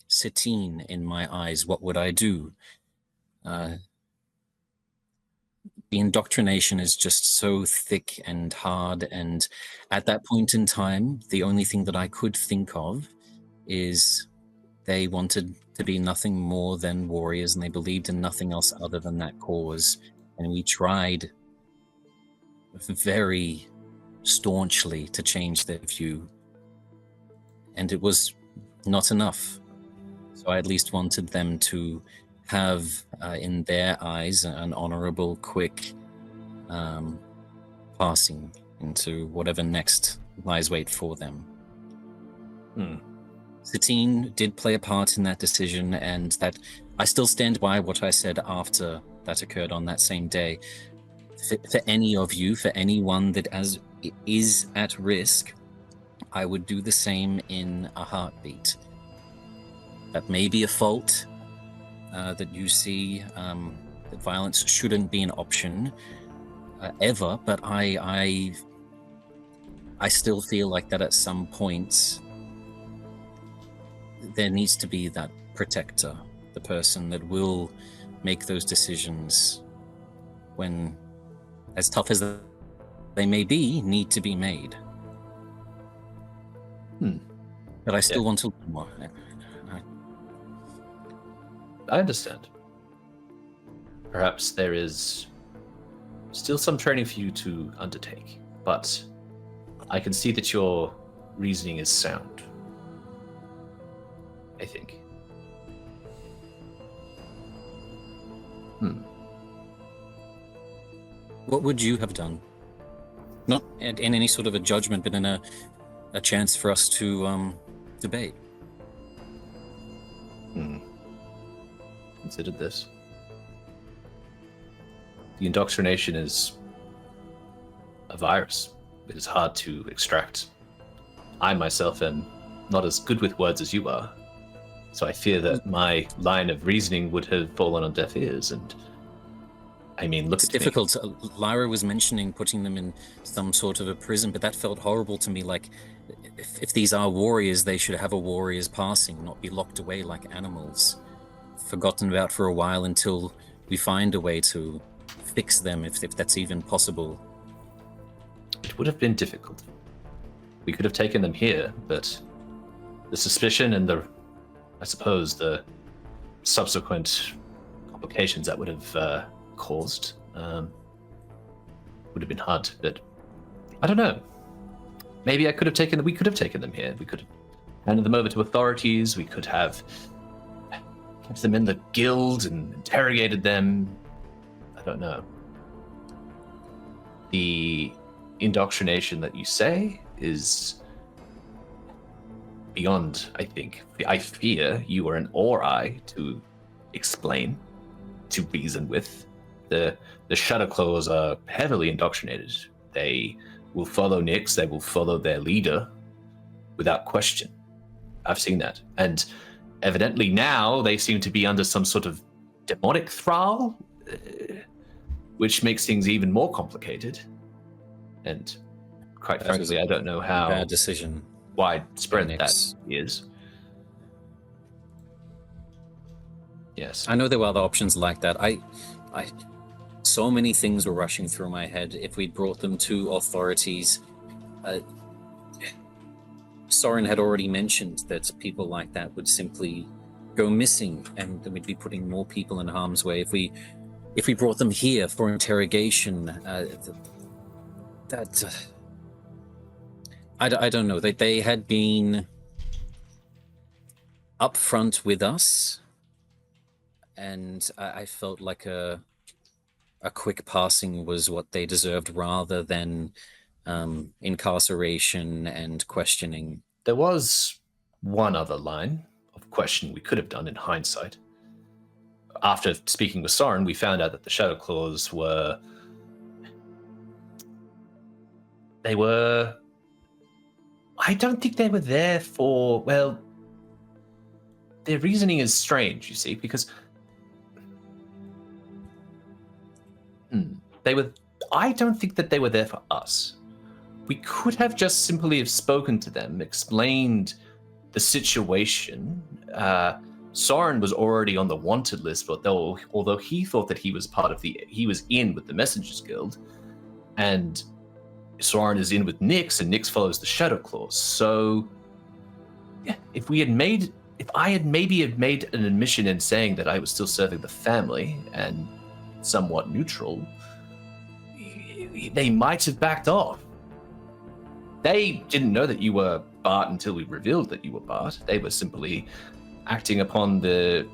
[SPEAKER 13] Satine in my eyes, what would I do? The indoctrination is just so thick and hard, and at that point in time, the only thing that I could think of is they wanted to be nothing more than warriors, and they believed in nothing else other than that cause. And we tried very staunchly to change their view, and it was not enough. So I at least wanted them to have, in their eyes, an honorable, quick passing into whatever next lies wait for them. Satine did play a part in that decision, and that I still stand by what I said after that occurred on that same day. For any of you, for anyone that is at risk, I would do the same in a heartbeat. That may be a fault, that you see that violence shouldn't be an option ever, but I still feel like that at some point there needs to be that protector, the person that will make those decisions when, as tough as they may be, need to be made. But I still want to learn more.
[SPEAKER 2] I understand. Perhaps there is still some training for you to undertake, but I can see that your reasoning is sound. I think.
[SPEAKER 13] What would you have done? Not in any sort of a judgment, but in a chance for us to debate.
[SPEAKER 2] Considered this. The indoctrination is a virus. It is hard to extract. I myself am not as good with words as you are, so I fear that my line of reasoning would have fallen on deaf ears. And I mean, look,
[SPEAKER 13] it's difficult. Lyra was mentioning putting them in some sort of a prison, but that felt horrible to me. Like, if these are warriors, they should have a warrior's passing, not be locked away like animals, forgotten about for a while until we find a way to fix them, if that's even possible.
[SPEAKER 2] It would have been difficult. We could have taken them here, but the suspicion and I suppose the subsequent complications that would have caused would have been hard. But I don't know. Maybe we could have taken them here. We could have handed them over to authorities. We could have kept them in the guild and interrogated them. I don't know. The indoctrination that you say is beyond, I think. I fear you are an eye to explain, to reason with. The Shadowclaws are heavily indoctrinated. They will follow Nyx, they will follow their leader without question. I've seen that. And evidently now they seem to be under some sort of demonic thrall, which makes things even more complicated. And quite frankly, I don't know how
[SPEAKER 13] bad decision
[SPEAKER 2] widespread that is. Yes.
[SPEAKER 13] I know there were other options like that. I so many things were rushing through my head. If we'd brought them to authorities, Soren had already mentioned that people like that would simply go missing, and then we'd be putting more people in harm's way. If we brought them here for interrogation, I don't know. They had been upfront with us, and I felt like a quick passing was what they deserved, rather than incarceration and questioning.
[SPEAKER 2] There was one other line of questioning we could have done in hindsight. After speaking with Soren, we found out that the Shadowclaws were... I don't think they were there for... Well, their reasoning is strange, you see, because... I don't think that they were there for us. We could have just simply have spoken to them, explained the situation. Soren was already on the wanted list, but although he thought that he was he was in with the Messengers Guild, and Soren is in with Nyx, and Nyx follows the Shadowclaws. So, yeah, if I had maybe made an admission in saying that I was still serving the family and somewhat neutral, they might have backed off. They didn't know that you were Bart until we revealed that you were Bart. They were simply acting upon the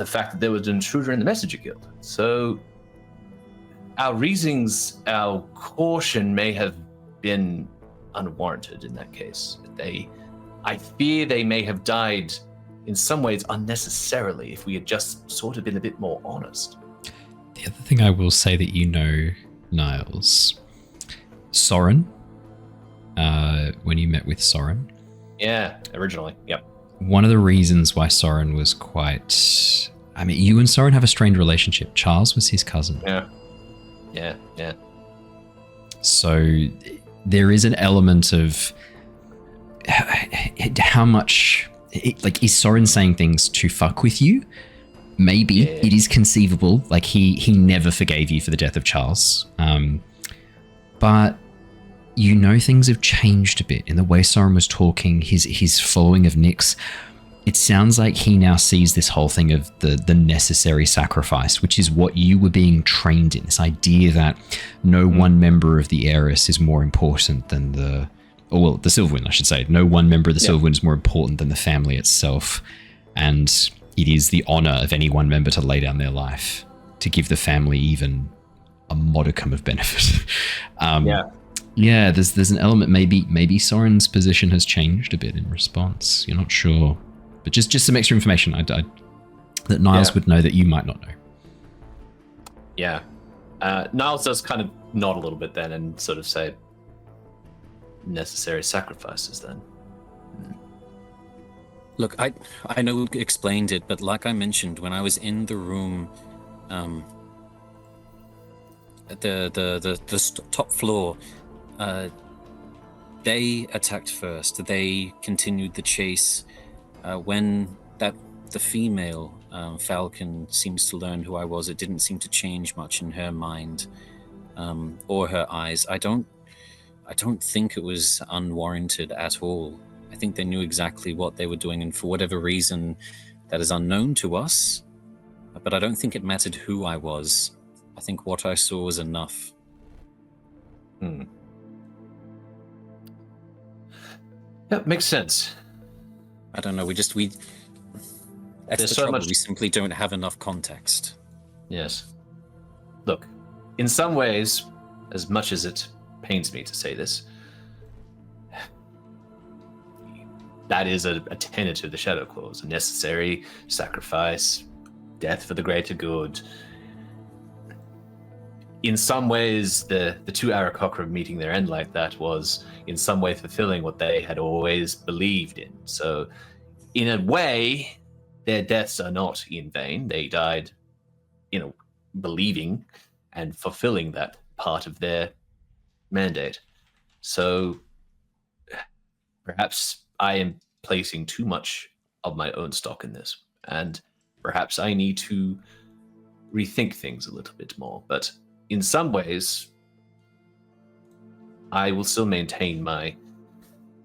[SPEAKER 2] fact that there was an intruder in the Messenger Guild. So our reasonings, our caution may have been unwarranted in that case. I fear they may have died in some ways unnecessarily if we had just sort of been a bit more honest.
[SPEAKER 1] The other thing I will say that you know, Niles, Soren, when you met with Soren.
[SPEAKER 2] Yeah, originally, yep.
[SPEAKER 1] One of the reasons why Soren was quite... I mean, you and Soren have a strained relationship. Charles was his cousin.
[SPEAKER 2] Yeah.
[SPEAKER 1] So there is an element of how much... is Soren saying things to fuck with you? Maybe. It is conceivable. Like, he never forgave you for the death of Charles. But you know things have changed a bit in the way Soren was talking, his following of Nyx. It sounds like he now sees this whole thing of the necessary sacrifice, which is what you were being trained in. This idea that no one member of the Heiress is more important than the Silverwind, I should say. No one member of the Silverwind is more important than the family itself. And it is the honor of any one member to lay down their life to give the family even a modicum of benefit. Yeah, there's an element, maybe Soren's position has changed a bit in response. You're not sure. But just some extra information that Niles would know that you might not know.
[SPEAKER 2] Yeah. Niles does kind of nod a little bit then and sort of say, necessary sacrifices then.
[SPEAKER 13] Look, I know we explained it, but like I mentioned, when I was in the room, at the top floor, they attacked first. They continued the chase. When the female Falcon seems to learn who I was, it didn't seem to change much in her mind or her eyes. I don't think it was unwarranted at all. I think they knew exactly what they were doing, and for whatever reason that is unknown to us, but I don't think it mattered who I was. I think what I saw was enough.
[SPEAKER 2] Yeah, makes sense.
[SPEAKER 13] I don't know, that's the trouble. We simply don't have enough context.
[SPEAKER 2] Yes. Look, in some ways, as much as it pains me to say this, that is a tenet of the Shadow Clause, a necessary sacrifice, death for the greater good. In some ways, the two Aarakocra meeting their end like that was in some way fulfilling what they had always believed in. So, in a way, their deaths are not in vain. They died, believing and fulfilling that part of their mandate. So, perhaps I am placing too much of my own stock in this, and perhaps I need to rethink things a little bit more. But in some ways, I will still maintain my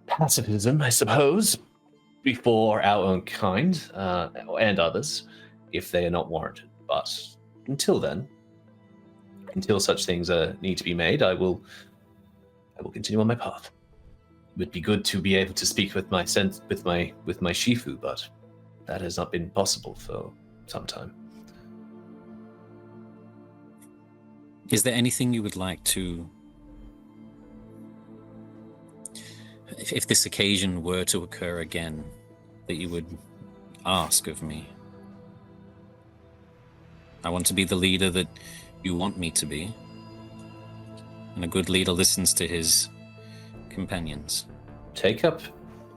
[SPEAKER 2] pacifism, I suppose, before our own kind and others, if they are not warranted. But until then, until such things need to be made, I will continue on my path. It would be good to be able to speak with my Shifu, but that has not been possible for some time.
[SPEAKER 13] Is there anything you would like to, if this occasion were to occur again, that you would ask of me? I want to be the leader that you want me to be. And a good leader listens to his companions.
[SPEAKER 2] Take up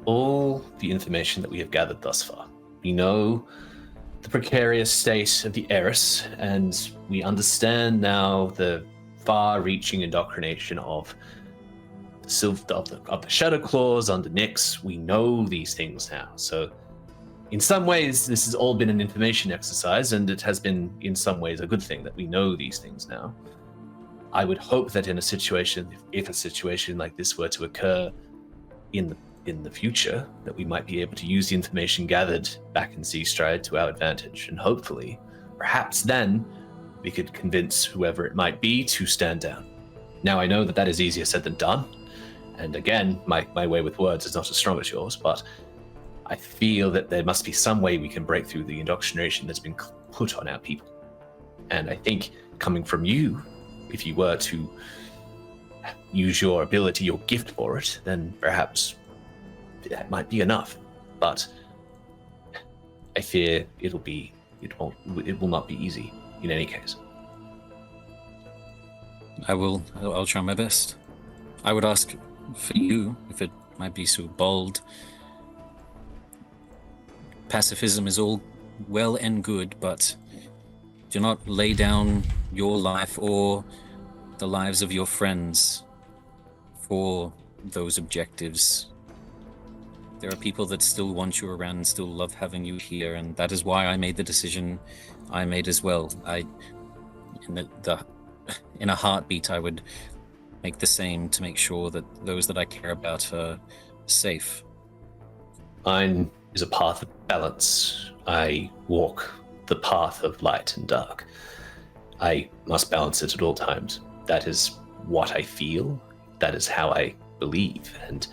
[SPEAKER 2] all the information that we have gathered thus far. We know the precarious state of the Heiress, and we understand now the far-reaching indoctrination of the Shadow Claws under Nyx. We know these things now. So, in some ways, this has all been an information exercise, and it has been, in some ways, a good thing that we know these things now. I would hope that in a situation, if a situation like this were to occur in the future, that we might be able to use the information gathered back in Seastride to our advantage, and hopefully, perhaps then, we could convince whoever it might be to stand down. Now, I know that is easier said than done, and again, my way with words is not as strong as yours, but I feel that there must be some way we can break through the indoctrination that's been put on our people. And I think coming from you, if you were to use your ability, your gift for it, then perhaps that might be enough. But I fear it will not be easy in any case.
[SPEAKER 13] I'll try my best. I would ask for you, if it might be so bold. Pacifism is all well and good, but do not lay down your life or the lives of your friends for those objectives. There are people that still want you around and still love having you here, and that is why I made the decision I made as well. In a heartbeat, I would make the same to make sure that those that I care about are safe.
[SPEAKER 2] I is a path of balance. I walk the path of light and dark. I must balance it at all times. That is what I feel. That is how I believe. And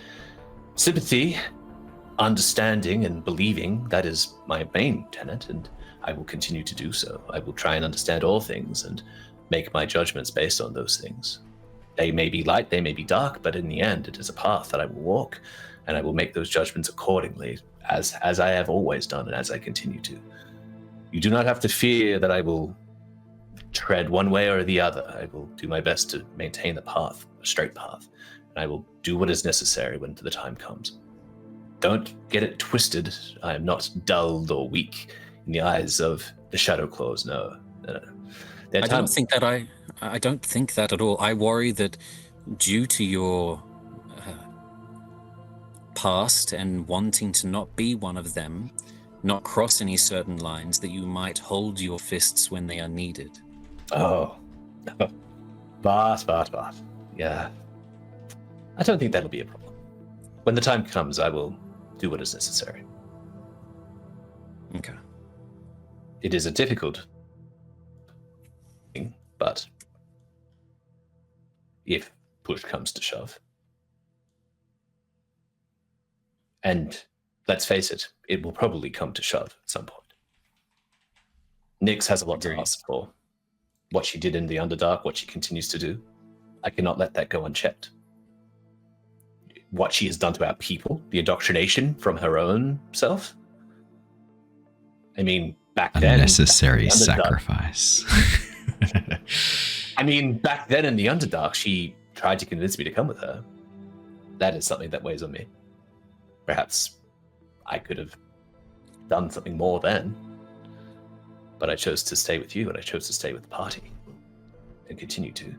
[SPEAKER 2] sympathy, understanding, and believing, that is my main tenet, and I will continue to do so. I will try and understand all things and make my judgments based on those things. They may be light, they may be dark, but in the end, it is a path that I will walk, and I will make those judgments accordingly, as I have always done and as I continue to. You do not have to fear that I will tread one way or the other. I will do my best to maintain the path, a straight path, and I will do what is necessary when the time comes. Don't get it twisted. I am not dulled or weak in the eyes of the Shadow Claws. No.
[SPEAKER 13] I don't think that at all. I worry that due to your past and wanting to not be one of them, not cross any certain lines, that you might hold your fists when they are needed.
[SPEAKER 2] Oh. Bart. Yeah. I don't think that'll be a problem. When the time comes, I will do what is necessary.
[SPEAKER 13] Okay.
[SPEAKER 2] It is a difficult thing, but if push comes to shove, and let's face it, it will probably come to shove at some point. Nyx has a lot to ask for. What she did in the Underdark, what she continues to do, I cannot let that go unchecked. What she has done to our people, the indoctrination from her own self. I mean, back then...
[SPEAKER 1] Unnecessary sacrifice.
[SPEAKER 2] I mean, back then in the Underdark, she tried to convince me to come with her. That is something that weighs on me. Perhaps I could have done something more then. But I chose to stay with you, and I chose to stay with the party. And continue to.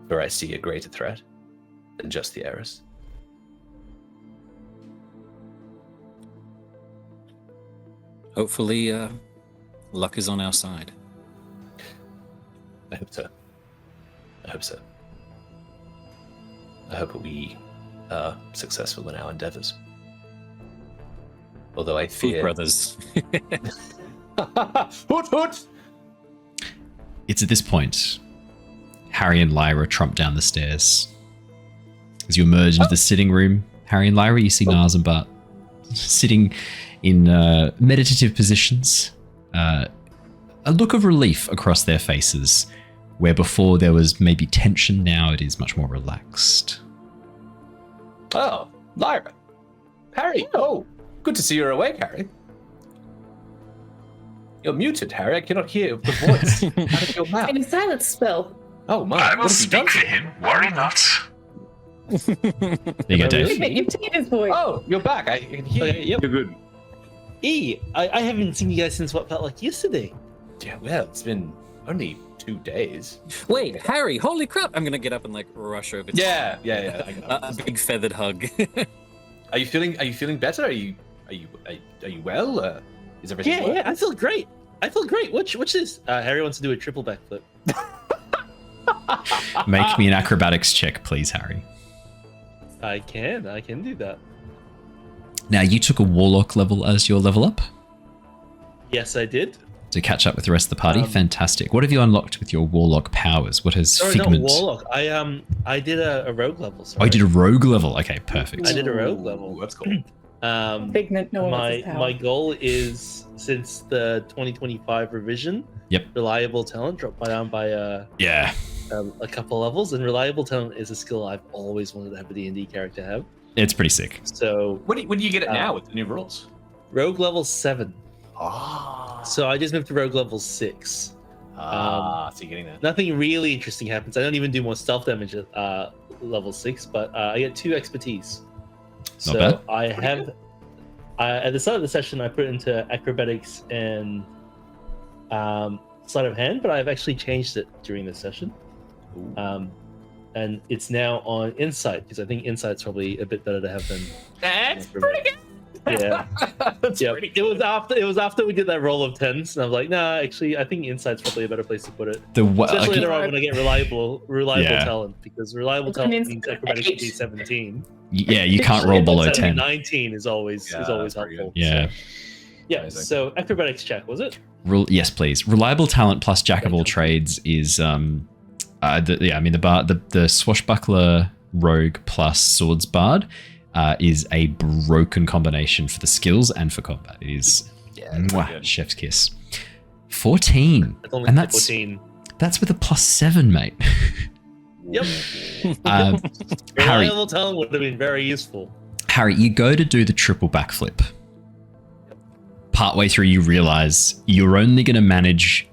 [SPEAKER 2] For I see a greater threat than just the heiress.
[SPEAKER 13] Hopefully, luck is on our side.
[SPEAKER 2] I hope so. I hope we are successful in our endeavors. Although I fear...
[SPEAKER 13] Food brothers.
[SPEAKER 2] Hoot hoot!
[SPEAKER 1] It's at this point, Harry and Lyra tromp down the stairs. As you emerge into the sitting room, Harry and Lyra, you see Niles and Bart sitting in meditative positions. A look of relief across their faces, where before there was maybe tension, now it is much more relaxed.
[SPEAKER 2] Oh, Lyra. Harry, oh, good to see you're awake, Harry. You're muted, Harry. I cannot hear the voice out of your mouth.
[SPEAKER 3] In a silence spell.
[SPEAKER 2] Oh, my.
[SPEAKER 9] I will speak for him. Worry not.
[SPEAKER 1] There you go, Dave.
[SPEAKER 3] You've taken his voice.
[SPEAKER 2] Oh, you're back. I can hear you.
[SPEAKER 8] Yep.
[SPEAKER 11] You're good.
[SPEAKER 8] Hey, I haven't seen you guys since what felt like yesterday.
[SPEAKER 2] Yeah, well, it's been only 2 days.
[SPEAKER 13] Wait, Harry! Holy crap! I'm gonna get up and like rush over.
[SPEAKER 2] Yeah.
[SPEAKER 13] A big feathered hug.
[SPEAKER 2] Are you feeling better? Are you well? Is everything?
[SPEAKER 8] Yeah, I feel great. Watch this. Harry wants to do a triple backflip.
[SPEAKER 1] Make me an acrobatics check, please, Harry.
[SPEAKER 8] I can do that.
[SPEAKER 1] Now, you took a warlock level as your level up
[SPEAKER 8] Yes, I did.
[SPEAKER 1] to catch up with the rest of the party. Fantastic. What have you unlocked with your warlock powers? What has
[SPEAKER 8] Sorry,
[SPEAKER 1] Figment?
[SPEAKER 8] not warlock. I did a rogue level. Sorry.
[SPEAKER 1] Oh, you did a rogue level. Okay, perfect.
[SPEAKER 8] I did a rogue level.
[SPEAKER 2] That's cool.
[SPEAKER 3] Figment, no one else's power.
[SPEAKER 8] My goal is, since the 2025 revision,
[SPEAKER 1] Yep.
[SPEAKER 8] reliable talent dropped down by a couple levels, and reliable talent is a skill I've always wanted to have a D&D character have.
[SPEAKER 1] It's pretty sick.
[SPEAKER 8] So
[SPEAKER 2] When do you get it now with the new rules?
[SPEAKER 8] rogue level 7.
[SPEAKER 2] Ah.
[SPEAKER 8] So I just moved to rogue level 6.
[SPEAKER 2] So you're getting that.
[SPEAKER 8] Nothing really interesting happens. I don't even do more stealth damage at level 6, but I get 2 expertise. So
[SPEAKER 1] bad.
[SPEAKER 8] I have at the start of the session I put it into acrobatics and sleight of hand, but I've actually changed it during the session. And it's now on insight, because I think insight's probably a bit better to have than
[SPEAKER 2] That's pretty good.
[SPEAKER 8] Yeah. It was after we did that roll of 10s, and I'm like, nah, actually, I think insight's probably a better place to put it. Especially later on when I get reliable talent, because reliable talent means acrobatics should be 17.
[SPEAKER 1] Yeah, you can't roll below 10.
[SPEAKER 8] 19 is always helpful.
[SPEAKER 1] Yeah.
[SPEAKER 8] So acrobatics check, was it?
[SPEAKER 1] Yes, please. Reliable talent plus jack of all trades is the swashbuckler rogue plus swords bard is a broken combination for the skills and for combat. It is chef's kiss. 14. And that's
[SPEAKER 8] 14.
[SPEAKER 1] That's with a +7, mate.
[SPEAKER 8] Yep.
[SPEAKER 1] Harry,
[SPEAKER 8] reliable talent would have been very useful.
[SPEAKER 1] Harry, you go to do the triple backflip. Partway through, you realize you're only going to manage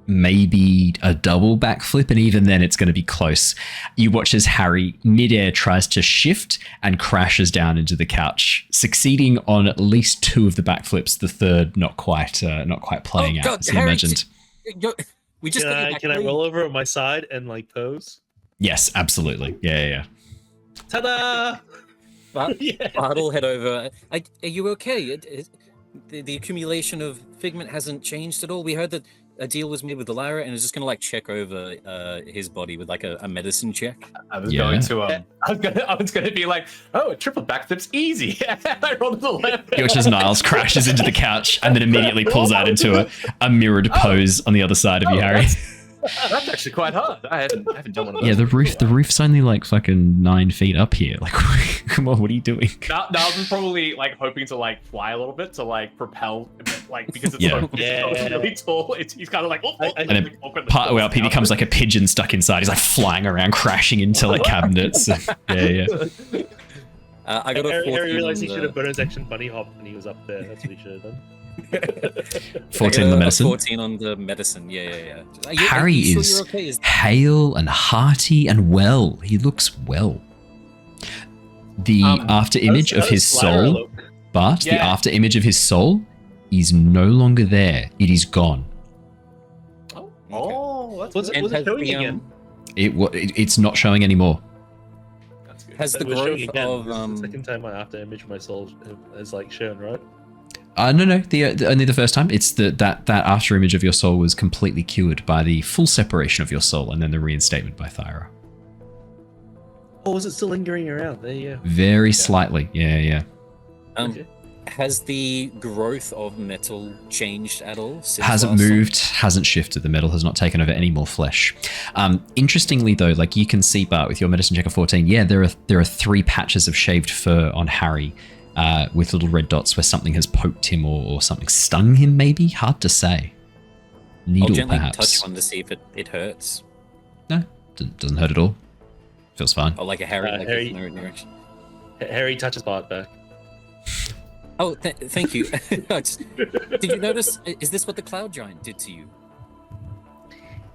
[SPEAKER 1] maybe a double backflip, and even then it's going to be close. You watch as Harry midair tries to shift and crashes down into the couch, succeeding on at least 2 of the backflips, the third not quite playing out as he imagined.
[SPEAKER 6] We just
[SPEAKER 8] can I roll over on my side and like pose?
[SPEAKER 1] Yes, absolutely. Yeah.
[SPEAKER 8] Ta-da!
[SPEAKER 13] Bart'll head over. Are you okay? The accumulation of figment hasn't changed at all. We heard that a deal was made with the Lyra, and is just gonna check over his body with a medicine check.
[SPEAKER 2] I was going to be like, oh, a triple backflip's easy. I rolled to the left.
[SPEAKER 1] He watches Niles crashes into the couch and then immediately pulls out into a mirrored pose on the other side of you, Harry.
[SPEAKER 2] That's actually quite hard. I haven't done one of those.
[SPEAKER 1] Yeah, the roof's only like fucking 9 feet up here. Like, come on, what are you doing?
[SPEAKER 2] Niles is probably hoping to fly a little bit to propel a bit, because it's really tall. He's kind of like,
[SPEAKER 1] and then part way up, he becomes like a pigeon stuck inside. He's like flying around, crashing into cabinets. Yeah.
[SPEAKER 13] I got a 14.
[SPEAKER 8] Harry realized he should have bonus action bunny hop when he was up there. That's what he should have done.
[SPEAKER 1] 14 on the medicine.
[SPEAKER 13] 14 on the medicine. Yeah.
[SPEAKER 1] Harry is hale and hearty and well. He looks well. The after image of his soul, the after image of his soul is no longer there. It is gone.
[SPEAKER 8] Was it showing again?
[SPEAKER 1] It's not showing anymore.
[SPEAKER 13] Has the growth of
[SPEAKER 8] the second time my after image of my soul is shown, right?
[SPEAKER 1] No. Only the first time. It's that after image of your soul was completely cured by the full separation of your soul and then the reinstatement by Thyra.
[SPEAKER 8] Or was it still lingering around? There you go.
[SPEAKER 1] Very slightly. Yeah.
[SPEAKER 13] Has the growth of metal changed at all?
[SPEAKER 1] Hasn't moved, hasn't shifted. The metal has not taken over any more flesh. Interestingly, though, you can see, Bart, with your medicine check of 14, there are 3 patches of shaved fur on Harry. With little red dots where something has poked him or something stung him, maybe? Hard to say. Needle,
[SPEAKER 13] I'll gently
[SPEAKER 1] perhaps.
[SPEAKER 13] touch one to see if it hurts.
[SPEAKER 1] No, doesn't hurt at all. Feels fine.
[SPEAKER 13] Oh, like a Harry.
[SPEAKER 8] Harry touches Bart back.
[SPEAKER 13] Oh, thank you. Did you notice? Is this what the Cloud Giant did to you?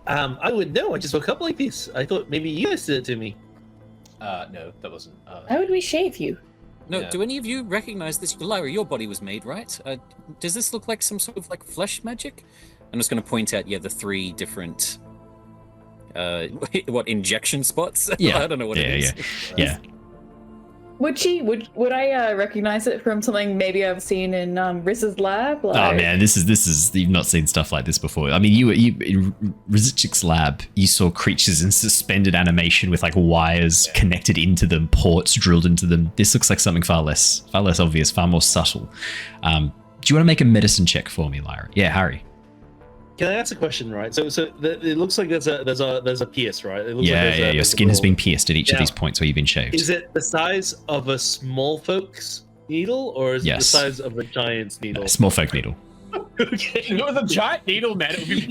[SPEAKER 8] I would know. I just woke up like this. I thought maybe you guys did it to me.
[SPEAKER 2] No, that wasn't.
[SPEAKER 3] How would we shave you?
[SPEAKER 13] No, do any of you recognize this? Lyra, your body was made, right? Does this look like some sort of flesh magic? I'm just going to point out, the 3 different, injection spots?
[SPEAKER 1] Yeah.
[SPEAKER 13] I don't know what it is.
[SPEAKER 1] Yeah.
[SPEAKER 3] Would I recognize it from something maybe I've seen in Riz's lab?
[SPEAKER 1] Oh man, this is you've not seen stuff like this before. I mean, you in Rizic's lab, you saw creatures in suspended animation with wires connected into them, ports drilled into them. This looks like something far less obvious, far more subtle. Do you want to make a medicine check for me, Lyra? Yeah, Harry.
[SPEAKER 8] Can I ask a question, right? So it looks like there's a pierce, right? It looks
[SPEAKER 1] your skin has been pierced at each of these points where you've been shaved.
[SPEAKER 8] Is it the size of a small folk's needle, or is it the size of a giant's needle?
[SPEAKER 1] Small folk needle.
[SPEAKER 2] Okay, if it was a giant needle, man, it would be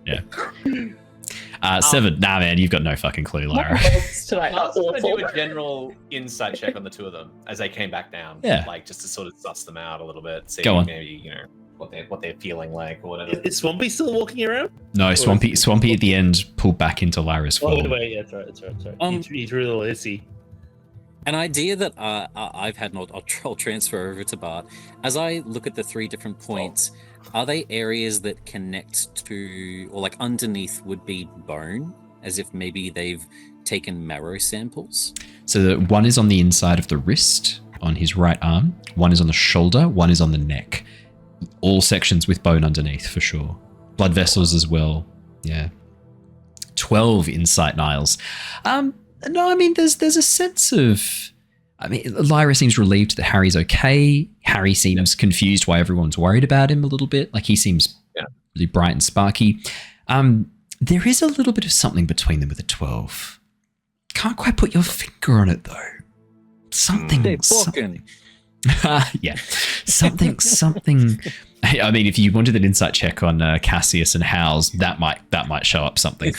[SPEAKER 1] Yeah. 7. Nah, man, you've got no fucking clue, Lyra.
[SPEAKER 2] I was going to do a general insight check on the 2 of them as they came back down.
[SPEAKER 1] Yeah.
[SPEAKER 2] Just to sort of suss them out a little bit. See
[SPEAKER 1] Go on.
[SPEAKER 2] Maybe, what they're feeling like or whatever.
[SPEAKER 8] Is Swampy still walking around?
[SPEAKER 1] No, Swampy at the end pulled back into Lyra's form.
[SPEAKER 8] Oh, wait, yeah, that's right. He's really little hissy.
[SPEAKER 13] An idea that I've had, and I'll transfer over to Bart. As I look at the 3 different points, are they areas that connect to, or underneath would be bone, as if maybe they've taken marrow samples?
[SPEAKER 1] So one is on the inside of the wrist, on his right arm. One is on the shoulder. One is on the neck. All sections with bone underneath, for sure. Blood vessels as well. Yeah. 12 insight, Niles. No, I mean, there's a sense of... I mean, Lyra seems relieved that Harry's okay. Harry seems confused why everyone's worried about him a little bit. Like, he seems really bright and sparky. There is a little bit of something between them with a 12. Can't quite put your finger on it, though. Something. Yeah. Something. I mean, if you wanted an insight check on Cassius and Howes, that might show up something.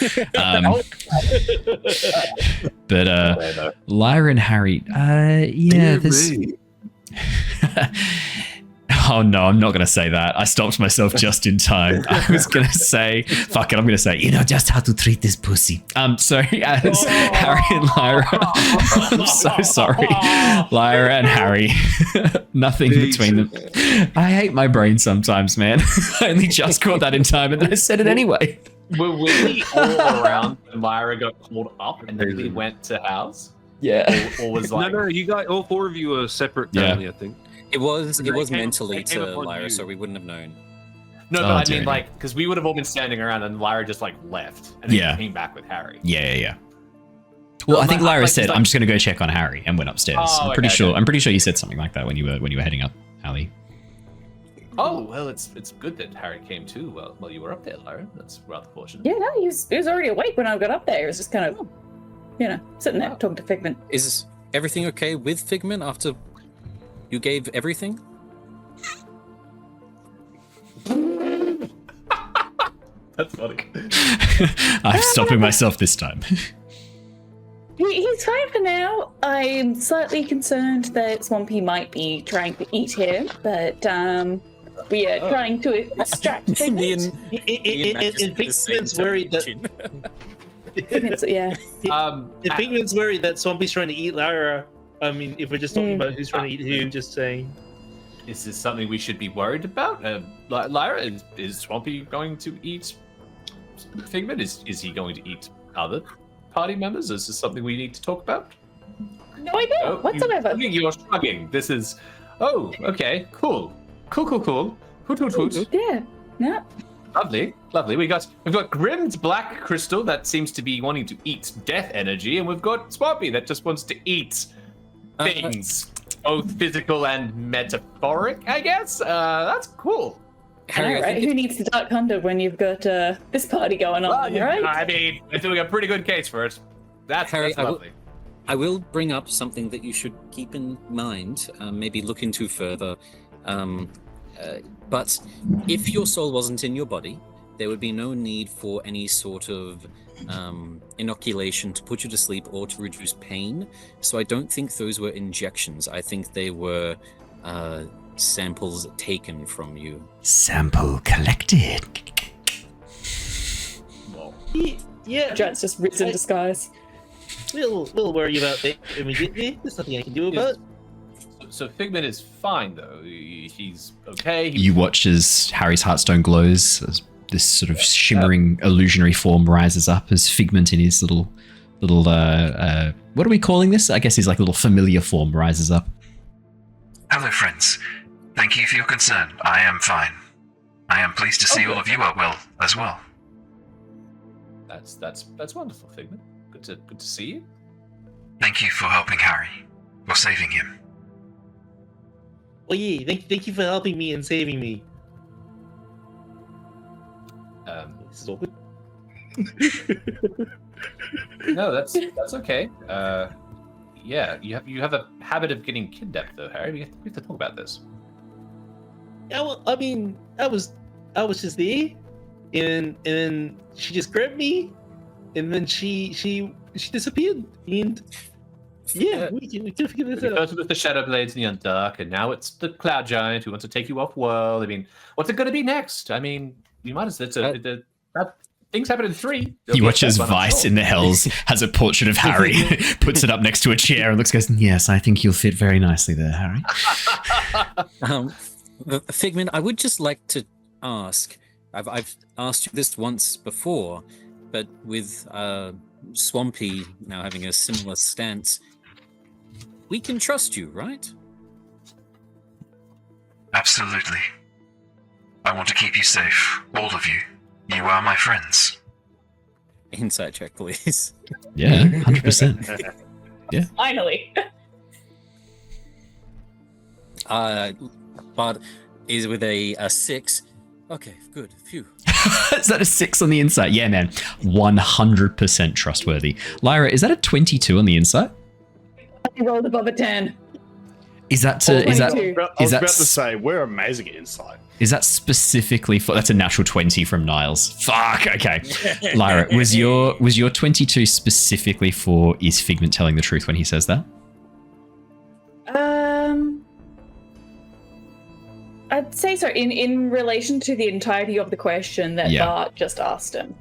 [SPEAKER 1] But Lyra and Harry, yeah, there's... Oh no, I'm not going to say that. I stopped myself just in time. I was going to say, fuck it, I'm going to say, you know just how to treat this pussy. So as Harry and Lyra, I'm so sorry. Lyra and Harry, nothing between them. I hate my brain sometimes, man. I only just caught that in time and then I said it anyway.
[SPEAKER 2] Were we all around and Lyra got called up and then we went to house?
[SPEAKER 1] Yeah.
[SPEAKER 2] Or was like...
[SPEAKER 11] No, you got all four of you are separate family, I think.
[SPEAKER 13] It was mentally to Lyra, so we wouldn't have known.
[SPEAKER 2] No, but I mean, like, because we would have all been standing around and Lyra just, like, left and then came back with Harry.
[SPEAKER 1] Yeah. Well, I think Lyra said, "I'm just going to go check on Harry," and went upstairs. I'm pretty sure you said something like that when you were heading up, Ali.
[SPEAKER 2] Oh well, it's good that Harry came too. While you were up there, Lyra. That's rather fortunate.
[SPEAKER 3] Yeah, no, he was already awake when I got up there. He was just kind of, sitting there talking to Figment.
[SPEAKER 13] Is everything okay with Figment after you gave everything?
[SPEAKER 2] That's funny.
[SPEAKER 1] I'm stopping myself this time.
[SPEAKER 3] He's fine for now. I'm slightly concerned that Swampy might be trying to eat him, but we are trying to extract Figment.
[SPEAKER 8] If Figment's worried that... If Figment's worried that Swampy's trying to eat Lyra, I mean, if we're just talking about who's trying to eat who, just saying...
[SPEAKER 2] Is this something we should be worried about? Lyra, is Swampy going to eat Figment? Is he going to eat other party members? Is this something we need to talk about?
[SPEAKER 3] No idea whatsoever.
[SPEAKER 2] You're shrugging. This is... Oh, okay. Cool. Hoot.
[SPEAKER 3] Yeah.
[SPEAKER 2] Lovely. We've got Grim's black crystal that seems to be wanting to eat death energy, and we've got Swampy that just wants to eat things, both physical and metaphoric, I guess. That's cool.
[SPEAKER 3] Harry, right? Who needs the Dark Hunter when you've got this party going on, right?
[SPEAKER 2] I mean, they're doing a pretty good case for it. That's lovely.
[SPEAKER 13] I will bring up something that you should keep in mind, maybe look into further. But if your soul wasn't in your body, there would be no need for any sort of inoculation to put you to sleep or to reduce pain. So I don't think those were injections. I think they were samples taken from you.
[SPEAKER 12] Sample collected.
[SPEAKER 3] Yeah, Jet's just ripped in disguise.
[SPEAKER 8] We'll worry about that immediately. There's nothing I can do about it.
[SPEAKER 2] So Figment is fine though. He's okay.
[SPEAKER 1] You watch as Harry's heartstone glows, as this sort of shimmering illusionary form rises up as Figment in his little what are we calling this? I guess his like little familiar form rises up.
[SPEAKER 9] Hello, friends. Thank you for your concern. I am fine. I am pleased to see all of you are well as well.
[SPEAKER 2] That's wonderful, Figment. Good to see you.
[SPEAKER 9] Thank you for helping Harry. For saving him.
[SPEAKER 8] Well, yeah, thank you for helping me and saving me. This is awkward.
[SPEAKER 2] No, that's okay. Yeah, you have a habit of getting kidnapped, though, Harry. We have to talk about this.
[SPEAKER 8] Yeah, well, I mean, I was just there, and then she just grabbed me, and then she disappeared, and yeah, we can figure this out.
[SPEAKER 2] First it was the Shadow Blades in the Underdark, and now it's the Cloud Giant who wants to take you off world. I mean, what's it going to be next? I mean, you might as well. Things happen in 3.
[SPEAKER 1] You watch as Vice in the Hells has a portrait of Harry, puts it up next to a chair and looks, goes, "Yes, I think you'll fit very nicely there, Harry."
[SPEAKER 13] Figment, I would just like to ask. I've asked you this once before, but with Swampy now having a similar stance. We can trust you, right?
[SPEAKER 9] Absolutely. I want to keep you safe, all of you. You are my friends.
[SPEAKER 13] Insight check, please.
[SPEAKER 1] Yeah, 100%. Yeah.
[SPEAKER 3] Finally.
[SPEAKER 13] But is with a 6. Okay, good. Phew.
[SPEAKER 1] Is that a 6 on the insight? Yeah, man. 100% trustworthy. Lyra, is that a 22 on the insight?
[SPEAKER 3] I rolled above a 10.
[SPEAKER 1] Is that
[SPEAKER 4] I was
[SPEAKER 1] about
[SPEAKER 4] to say we're amazing at insight.
[SPEAKER 1] Is that specifically for? That's a natural 20 from Niles. Fuck. Okay, Lyra, was your 22 specifically for? Is Figment telling the truth when he says that?
[SPEAKER 3] I'd say so. In relation to the entirety of the question that Bart just asked him.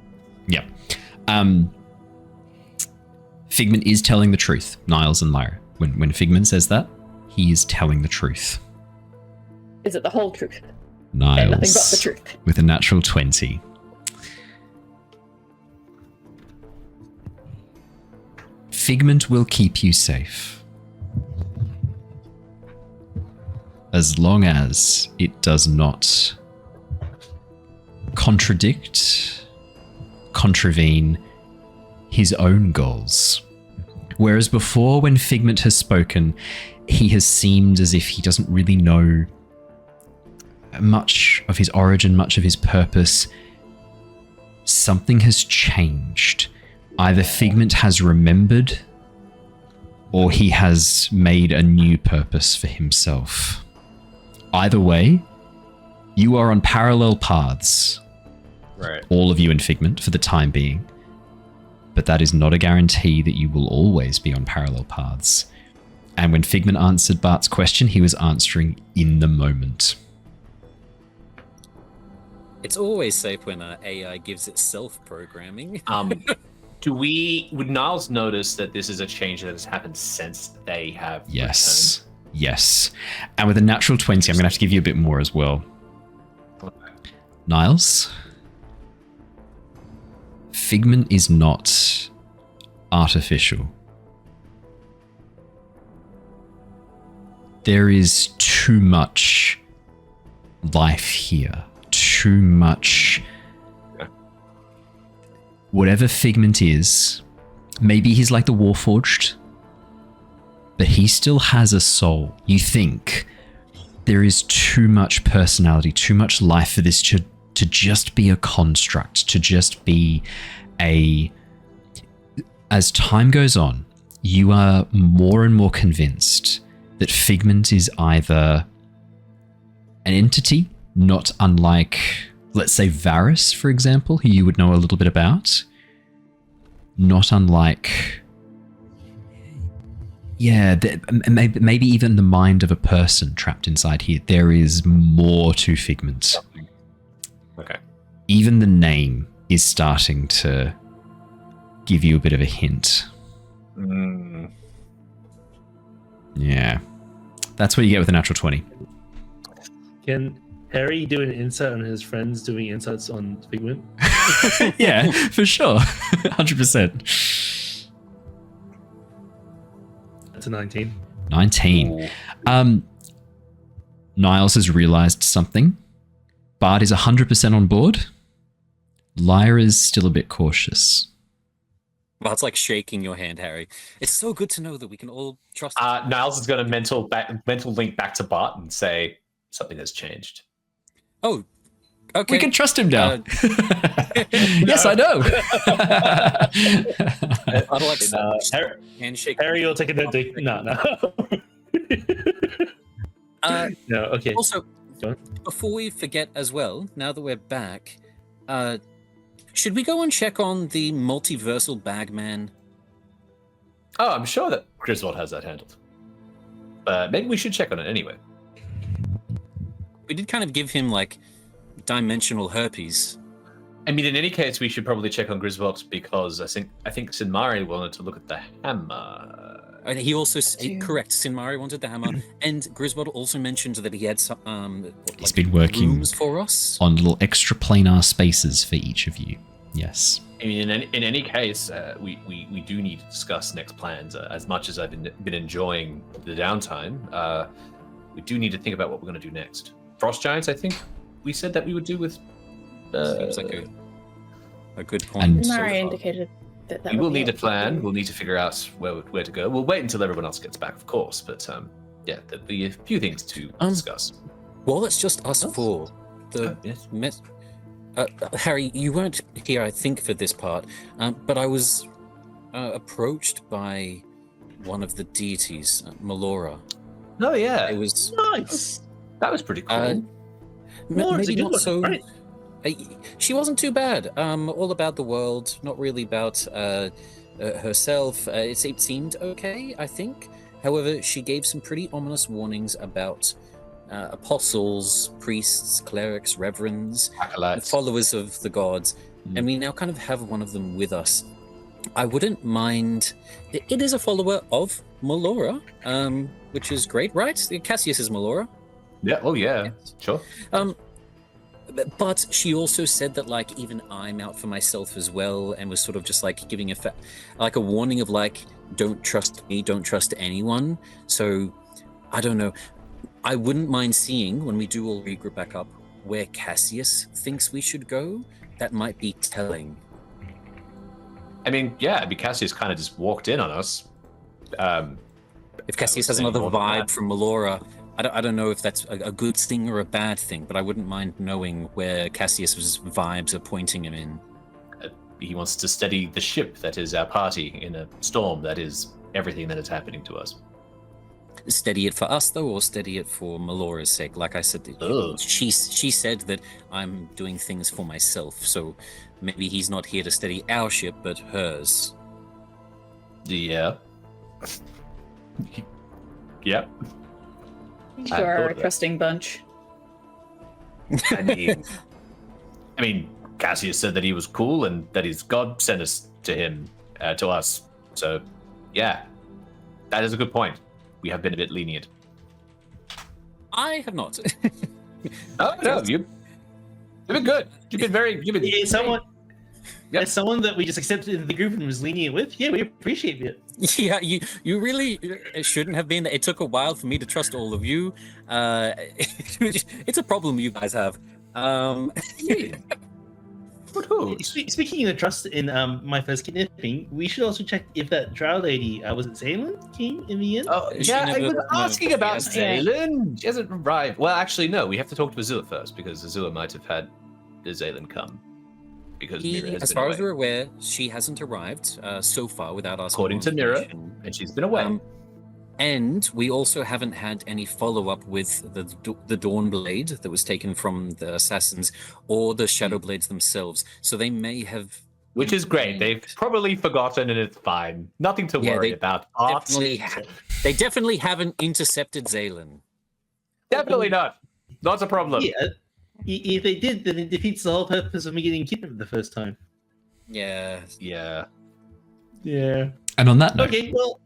[SPEAKER 1] Yeah. Figment is telling the truth. Niles and Lyra. When Figment says that, he is telling the truth.
[SPEAKER 3] Is it the whole truth?
[SPEAKER 1] Niles,
[SPEAKER 3] nothing but the truth.
[SPEAKER 1] With a natural 20. Figment will keep you safe. As long as it does not contravene his own goals. Whereas before, when Figment has spoken, he has seemed as if he doesn't really know much of his origin, much of his purpose. Something has changed. Either Figment has remembered, or he has made a new purpose for himself. Either way, you are on parallel paths.
[SPEAKER 2] Right.
[SPEAKER 1] All of you in Figment for the time being. But that is not a guarantee that you will always be on parallel paths. And when Figment answered Bart's question, he was answering in the moment.
[SPEAKER 13] It's always safe when AI gives itself programming.
[SPEAKER 2] Would Niles notice that this is a change that has happened since they have
[SPEAKER 1] Yes. Yes. And with a natural 20, I'm going to have to give you a bit more as well. Niles? Figment is not artificial. There is too much life here. Too much. Whatever Figment is, maybe he's like the Warforged, but he still has a soul. You think there is too much personality, too much life for this to just be a construct, to just be a... As time goes on, you are more and more convinced that Figment is either an entity, not unlike, let's say, Varys, for example, who you would know a little bit about. Not unlike... Yeah, maybe even the mind of a person trapped inside here. There is more to Figment.
[SPEAKER 2] Okay.
[SPEAKER 1] Even the name is starting to give you a bit of a hint. Yeah. That's what you get with a natural 20.
[SPEAKER 8] Can Harry do an insight on his friends doing insights on Figment?
[SPEAKER 1] Yeah, for sure. 100%.
[SPEAKER 8] That's a 19.
[SPEAKER 1] 19. Niles has realized something. Bart is 100% on board. Lyra's still a bit cautious.
[SPEAKER 13] Bart's like shaking your hand, Harry. It's so good to know that we can all trust.
[SPEAKER 2] Niles is going to mental link back to Bart and say something has changed.
[SPEAKER 13] Oh, okay.
[SPEAKER 1] We can trust him now. Yes, I know.
[SPEAKER 8] I'd like
[SPEAKER 13] handshake.
[SPEAKER 8] Harry, you'll take a note. No. No, okay.
[SPEAKER 13] Also, before we forget as well, now that we're back, should we go and check on the multiversal bagman?
[SPEAKER 2] Oh, I'm sure that Griswold has that handled. But maybe we should check on it anyway.
[SPEAKER 13] We did kind of give him, like, dimensional herpes.
[SPEAKER 2] I mean, in any case, we should probably check on Griswold because I think Sinmari wanted to look at the hammer.
[SPEAKER 13] And he also, correct, Sinmari wanted the hammer, and Griswold also mentioned that he had some,
[SPEAKER 1] He's been working
[SPEAKER 13] rooms for us
[SPEAKER 1] on little extra planar spaces for each of you. Yes.
[SPEAKER 2] I mean, in any case, we do need to discuss next plans. As much as I've been enjoying the downtime, we do need to think about what we're going to do next. Frost Giants, I think we said that we would do with.
[SPEAKER 13] Seems like a good point.
[SPEAKER 3] Mari indicated that
[SPEAKER 2] we will need a plan. We'll need to figure out where to go. We'll wait until everyone else gets back, of course. But yeah, there'll be a few things to discuss.
[SPEAKER 13] Well, it's just us four.
[SPEAKER 2] Yes.
[SPEAKER 13] Harry, you weren't here, I think, for this part, but I was approached by one of the deities, Meloran.
[SPEAKER 2] Oh yeah,
[SPEAKER 13] it was
[SPEAKER 8] nice.
[SPEAKER 2] That was pretty cool.
[SPEAKER 13] Maybe not so. Right? She wasn't too bad. All about the world, not really about herself. It seemed okay, I think. However, she gave some pretty ominous warnings about apostles, priests, clerics, reverends, followers of the gods, and we now kind of have one of them with us. I wouldn't mind. It is a follower of Meloran, which is great, right? Cassius is Meloran.
[SPEAKER 2] Yeah. Oh yeah. Sure.
[SPEAKER 13] But she also said that, like, even I'm out for myself as well, and was sort of just like giving a warning of like, don't trust me, don't trust anyone. So I don't know. I wouldn't mind seeing, when we do all regroup back up, where Cassius thinks we should go. That might be telling.
[SPEAKER 2] I mean, yeah, Cassius kind of just walked in on us.
[SPEAKER 13] If Cassius has another vibe from Meloran, I don't know if that's a good thing or a bad thing, but I wouldn't mind knowing where Cassius's vibes are pointing him in.
[SPEAKER 2] He wants to steady the ship that is our party in a storm that is everything that is happening to us.
[SPEAKER 13] Steady it for us, though, or steady it for Melora's sake? Like I said, she said that I'm doing things for myself, so maybe he's not here to steady our ship, but hers.
[SPEAKER 2] Yeah. Yep.
[SPEAKER 3] You are a trusting bunch.
[SPEAKER 2] I mean, Cassius said that he was cool and that his god sent us to him, to us. So, yeah, that is a good point. We have been a bit lenient.
[SPEAKER 13] I have not.
[SPEAKER 2] No, you've been good. You've been very.
[SPEAKER 8] Yeah, as someone that we just accepted in the group and was lenient with. Yeah, we appreciate it.
[SPEAKER 13] Yeah, you really shouldn't have been. It took a while for me to trust all of you. It's a problem you guys have.
[SPEAKER 8] Speaking of trust in my first kidnapping, we should also check if that drow lady, was it Zaylin, came in the end?
[SPEAKER 2] Oh, yeah, I was asking about Zaylin. She hasn't arrived. Well, actually, no. We have to talk to Azula first, because Azula might have had the Zaylin come. Because Mira has
[SPEAKER 13] as
[SPEAKER 2] been
[SPEAKER 13] far
[SPEAKER 2] away.
[SPEAKER 13] as we're aware, she hasn't arrived so far without us.
[SPEAKER 2] According to Mira, and she's been away.
[SPEAKER 13] And we also haven't had any follow-up with the Dawnblade that was taken from the assassins or the Shadowblades themselves. So they may have...
[SPEAKER 2] Which is great. They've probably forgotten and it's fine. Nothing to worry about.
[SPEAKER 13] They definitely haven't intercepted Zaylin.
[SPEAKER 2] Definitely not. Not a problem.
[SPEAKER 8] Yeah. If they did, then it defeats the whole purpose of me getting kidnapped the first time.
[SPEAKER 13] Yeah.
[SPEAKER 2] Yeah.
[SPEAKER 8] Yeah.
[SPEAKER 1] And on that note,
[SPEAKER 8] okay, well,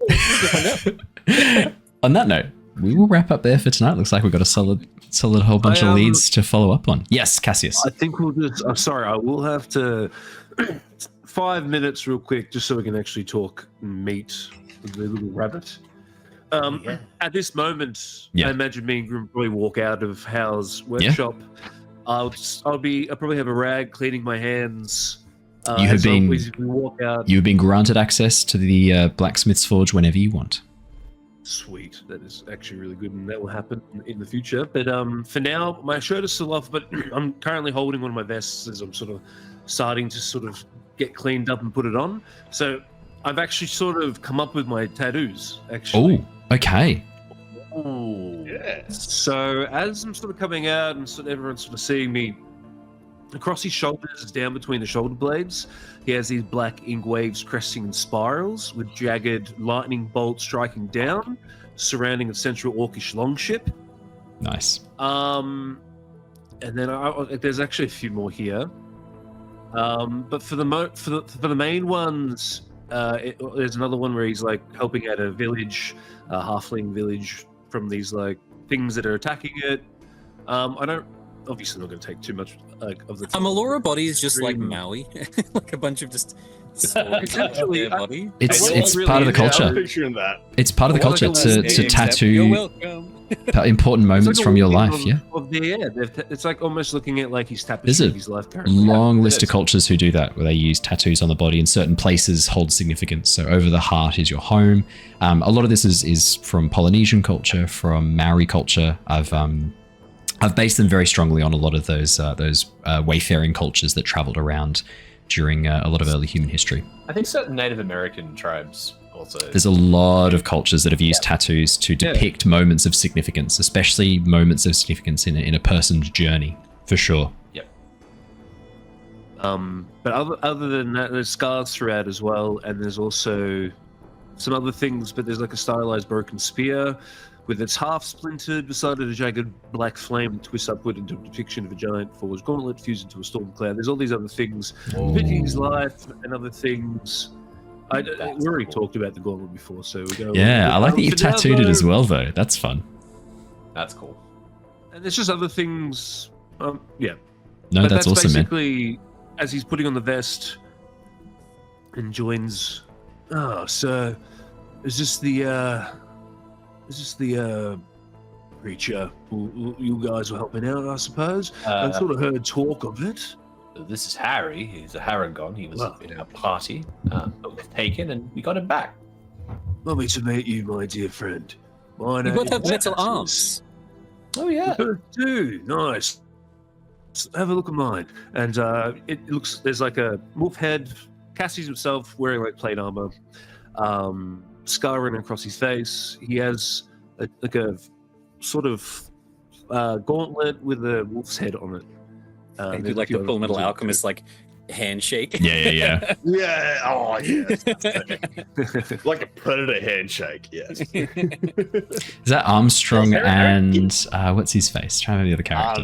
[SPEAKER 1] on that note, we will wrap up there for tonight. Looks like we've got a solid whole bunch of leads to follow up on. Yes, Cassius.
[SPEAKER 11] I think we'll just. I'm sorry, I will have to 5 minutes real quick, just so we can actually talk and meet the little rabbit. At this moment, I imagine me and Grim probably walk out of Hal's workshop. I'll probably have a rag cleaning my hands.
[SPEAKER 1] You have been granted access to the blacksmith's forge whenever you want.
[SPEAKER 11] Sweet, that is actually really good, and that will happen in the future. But for now, my shirt is still off, but I'm currently holding one of my vests as I'm sort of starting to sort of get cleaned up and put it on. So I've actually sort of come up with my tattoos. Actually.
[SPEAKER 1] Oh, okay.
[SPEAKER 11] Oh, yeah. So as I'm sort of coming out and sort of everyone's sort of seeing me, across his shoulders, down between the shoulder blades, he has these black ink waves cresting in spirals with jagged lightning bolts striking down, surrounding a central orcish longship.
[SPEAKER 1] Nice.
[SPEAKER 11] And then there's actually a few more here. But for the main ones, there's another one where he's like helping out a village, a halfling village, from these like things that are attacking it. I don't obviously not going to take too much of the
[SPEAKER 13] A
[SPEAKER 11] time.
[SPEAKER 13] Melora body is just like
[SPEAKER 11] Dream.
[SPEAKER 13] Maui, like a bunch of just stories about their body.
[SPEAKER 1] It's part of the culture.
[SPEAKER 4] I'm picturing that.
[SPEAKER 1] It's part of the culture to
[SPEAKER 13] You're
[SPEAKER 1] tattoo
[SPEAKER 13] welcome.
[SPEAKER 1] important moments from your life. Yeah.
[SPEAKER 11] It's like almost looking at like his
[SPEAKER 1] There's
[SPEAKER 11] tapestry
[SPEAKER 1] a
[SPEAKER 11] of his life currently.
[SPEAKER 1] long
[SPEAKER 11] Yeah,
[SPEAKER 1] list
[SPEAKER 11] it
[SPEAKER 1] of
[SPEAKER 11] is.
[SPEAKER 1] cultures who do that, where they use tattoos on the body in certain places hold significance. So over the heart is your home. A lot of this is from Polynesian culture, from Maori culture. I've based them very strongly on a lot of those wayfaring cultures that traveled around during a lot of early human history.
[SPEAKER 2] I think certain Native American tribes also.
[SPEAKER 1] There's a lot of cultures that have used tattoos to depict moments of significance, especially moments of significance in a person's journey, for sure.
[SPEAKER 2] Yep.
[SPEAKER 11] But other than that, there's scars throughout as well, and there's also some other things. But there's like a stylized broken spear with its half splintered beside it, a jagged black flame that twists upward into a depiction of a giant forged gauntlet fused into a storm cloud. There's all these other things depicting his life and other things. We already talked about the gauntlet before, so we go.
[SPEAKER 1] Yeah, I like that you've tattooed it as well, though. That's fun.
[SPEAKER 2] That's cool.
[SPEAKER 11] And there's just other things. Yeah.
[SPEAKER 1] No,
[SPEAKER 11] But
[SPEAKER 1] that's awesome, man.
[SPEAKER 11] basically, as he's putting on the vest and joins. Oh, so is this the creature who you guys were helping out? I suppose. I sort of heard talk of it.
[SPEAKER 2] This is Harry. He's a Haragon. He was in our party, but was taken, and we got him back.
[SPEAKER 11] Lovely to meet you, my dear friend. My
[SPEAKER 13] You
[SPEAKER 11] name
[SPEAKER 13] both have
[SPEAKER 11] is
[SPEAKER 13] metal
[SPEAKER 11] Cassius.
[SPEAKER 13] arms.
[SPEAKER 2] Oh yeah.
[SPEAKER 11] You do. Nice. Have a look at mine. And it looks, there's like a wolf head, Cassius himself wearing like plate armor, scarring across his face. He has a sort of gauntlet with a wolf's head on it.
[SPEAKER 13] They do like the Full Metal Alchemist like handshake.
[SPEAKER 1] Yeah.
[SPEAKER 4] Yeah. Oh, yes. Like a predator handshake. Yes.
[SPEAKER 1] Is that Armstrong and what's his face? Trying to remember the other character.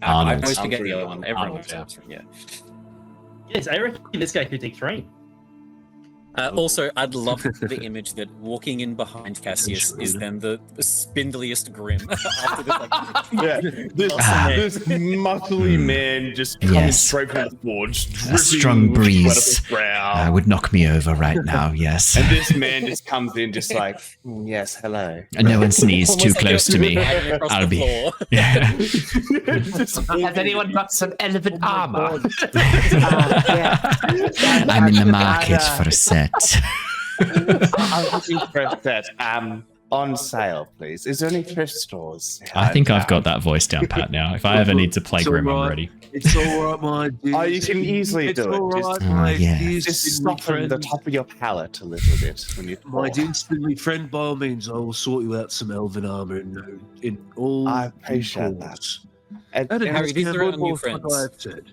[SPEAKER 13] I
[SPEAKER 1] Arnold.
[SPEAKER 13] always forget the other one. Everyone
[SPEAKER 2] Arnold,
[SPEAKER 13] knows. Yeah.
[SPEAKER 8] Yes, I reckon this guy could take train.
[SPEAKER 13] Also, I'd love the image that walking in behind Cassius is then the spindliest Grim. After this, like,
[SPEAKER 4] this muscly man just comes
[SPEAKER 12] Yes.
[SPEAKER 4] straight from the forge.
[SPEAKER 12] A strong
[SPEAKER 4] dripping with sweat
[SPEAKER 12] breeze
[SPEAKER 4] off his brow.
[SPEAKER 12] would knock me over right now, yes.
[SPEAKER 4] And this man just comes in just like, yes, hello.
[SPEAKER 12] And no one sneeze too
[SPEAKER 13] almost like
[SPEAKER 12] close
[SPEAKER 13] a-
[SPEAKER 12] to me.
[SPEAKER 13] hanging across
[SPEAKER 12] I'll
[SPEAKER 13] the
[SPEAKER 12] be.
[SPEAKER 13] floor.
[SPEAKER 12] Yeah.
[SPEAKER 2] Has anyone got some elephant armor?
[SPEAKER 12] I'm in the market for a set.
[SPEAKER 4] I'm looking for a set. On sale, please. Is there any thrift stores?
[SPEAKER 1] I think I've got that voice down pat now. If I ever need to play
[SPEAKER 11] It's
[SPEAKER 1] Grim, I'm
[SPEAKER 11] alright.
[SPEAKER 1] ready.
[SPEAKER 11] It's all right, my dear.
[SPEAKER 4] Oh, you can easily
[SPEAKER 11] It's
[SPEAKER 4] do it.
[SPEAKER 11] all
[SPEAKER 4] Just-
[SPEAKER 11] right, my
[SPEAKER 12] yeah.
[SPEAKER 11] dear
[SPEAKER 4] Just
[SPEAKER 11] spindly
[SPEAKER 4] soften the
[SPEAKER 11] friend.
[SPEAKER 4] top of your palate a little bit when you
[SPEAKER 11] My
[SPEAKER 4] talk.
[SPEAKER 11] dear spindly friend, by all means, I will sort you out some elven armor in all.
[SPEAKER 4] I appreciate that.
[SPEAKER 11] course.
[SPEAKER 4] And,
[SPEAKER 11] And
[SPEAKER 4] and
[SPEAKER 13] Harry,
[SPEAKER 4] it's,
[SPEAKER 13] these are our new
[SPEAKER 11] like
[SPEAKER 13] friends.
[SPEAKER 11] I've said.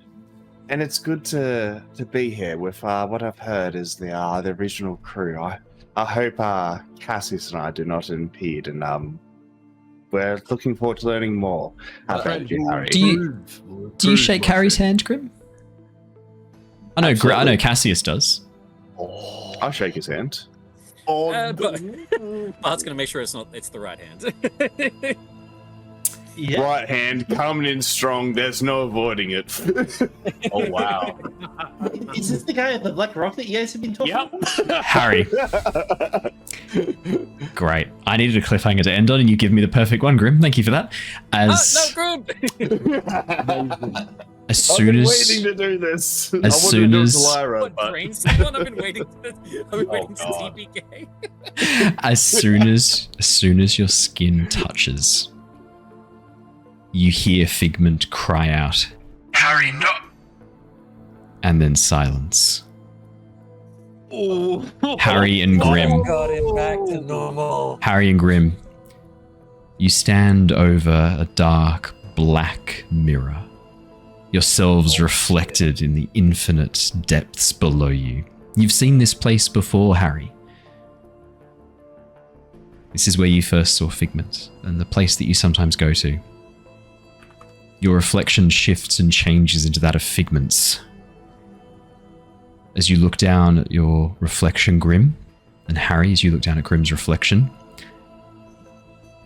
[SPEAKER 4] and it's good to be here with what I've heard is the original crew. I hope Cassius and I do not impede, and we're looking forward to learning more about you, Harry.
[SPEAKER 1] Do you shake Harry's hand, Grim? I know Cassius does.
[SPEAKER 4] I'll shake his hand.
[SPEAKER 13] But Bart's gonna make sure it's the right hand.
[SPEAKER 8] Yeah.
[SPEAKER 4] Right hand coming in strong. There's no avoiding it.
[SPEAKER 2] Oh wow.
[SPEAKER 8] Is this the guy at the Black Rock that you guys have been talking about?
[SPEAKER 1] Harry. Great. I needed a cliffhanger to end on, and you give me the perfect one, Grim. Thank you for that. As
[SPEAKER 13] no, Grim!
[SPEAKER 1] as soon as
[SPEAKER 4] waiting to do this.
[SPEAKER 1] as soon as
[SPEAKER 4] Lyra,
[SPEAKER 13] What brain cell? I've been waiting to
[SPEAKER 2] God.
[SPEAKER 13] TPK.
[SPEAKER 1] as soon as your skin touches, you hear Figment cry out,
[SPEAKER 9] Harry, no!
[SPEAKER 1] and then silence.
[SPEAKER 11] Oh.
[SPEAKER 1] Harry and Grim.
[SPEAKER 14] Got him back to normal.
[SPEAKER 1] Harry and Grim, you stand over a dark black mirror, yourselves reflected in the infinite depths below you. You've seen this place before, Harry. This is where you first saw Figment, and the place that you sometimes go to. Your reflection shifts and changes into that of Figment's. As you look down at your reflection, Grim, and Harry, as you look down at Grim's reflection,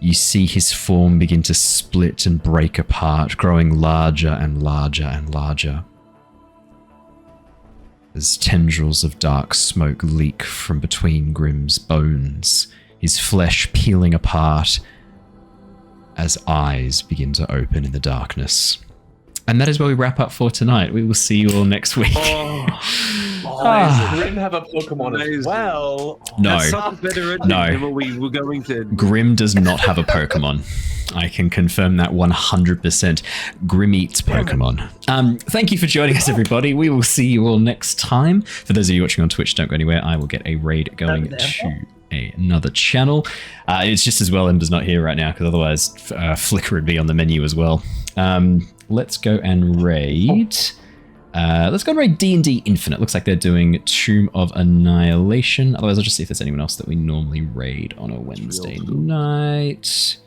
[SPEAKER 1] you see his form begin to split and break apart, growing larger and larger and larger. As tendrils of dark smoke leak from between Grim's bones, his flesh peeling apart as eyes begin to open in the darkness. And that is where we wrap up for tonight. We will see you all next week.
[SPEAKER 2] Does Grim have a Pokemon as well?
[SPEAKER 1] No.
[SPEAKER 11] That's such a better ending
[SPEAKER 1] No.
[SPEAKER 11] than what we were going to.
[SPEAKER 1] Grim does not have a Pokemon. I can confirm that 100%. Grim eats Pokemon. Thank you for joining us, everybody. We will see you all next time. For those of you watching on Twitch, don't go anywhere. I will get a raid going to another channel. It's just as well Ember's not here right now, because otherwise Flicker would be on the menu as well. Let's go and raid. Let's go and raid D&D Infinite. Looks like they're doing Tomb of Annihilation. Otherwise, I'll just see if there's anyone else that we normally raid on a Wednesday night.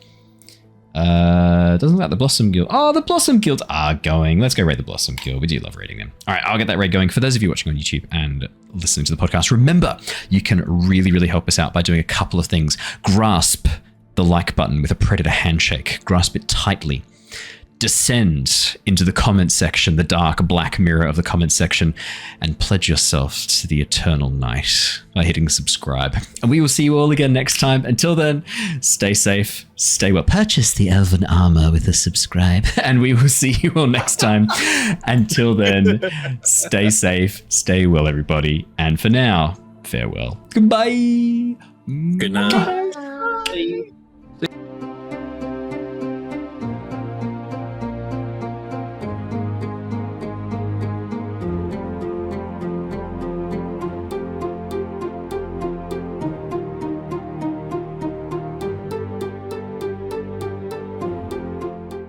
[SPEAKER 1] Doesn't look like the Blossom Guild. Oh, the Blossom Guild are going. Let's go raid the Blossom Guild. We do love raiding them. All right, I'll get that raid going. For those of you watching on YouTube and listening to the podcast, remember, you can really, really help us out by doing a couple of things. Grasp the like button with a Predator handshake. Grasp it tightly. Descend into the comment section, the dark black mirror of the comment section, and pledge yourself to the eternal night by hitting subscribe. And we will see you all again next time. Until then, stay safe, stay well.
[SPEAKER 12] Purchase the elven armor with a subscribe.
[SPEAKER 1] And we will see you all next time. Until then, stay safe, stay well, everybody. And for now, farewell. Goodbye.
[SPEAKER 13] Good night.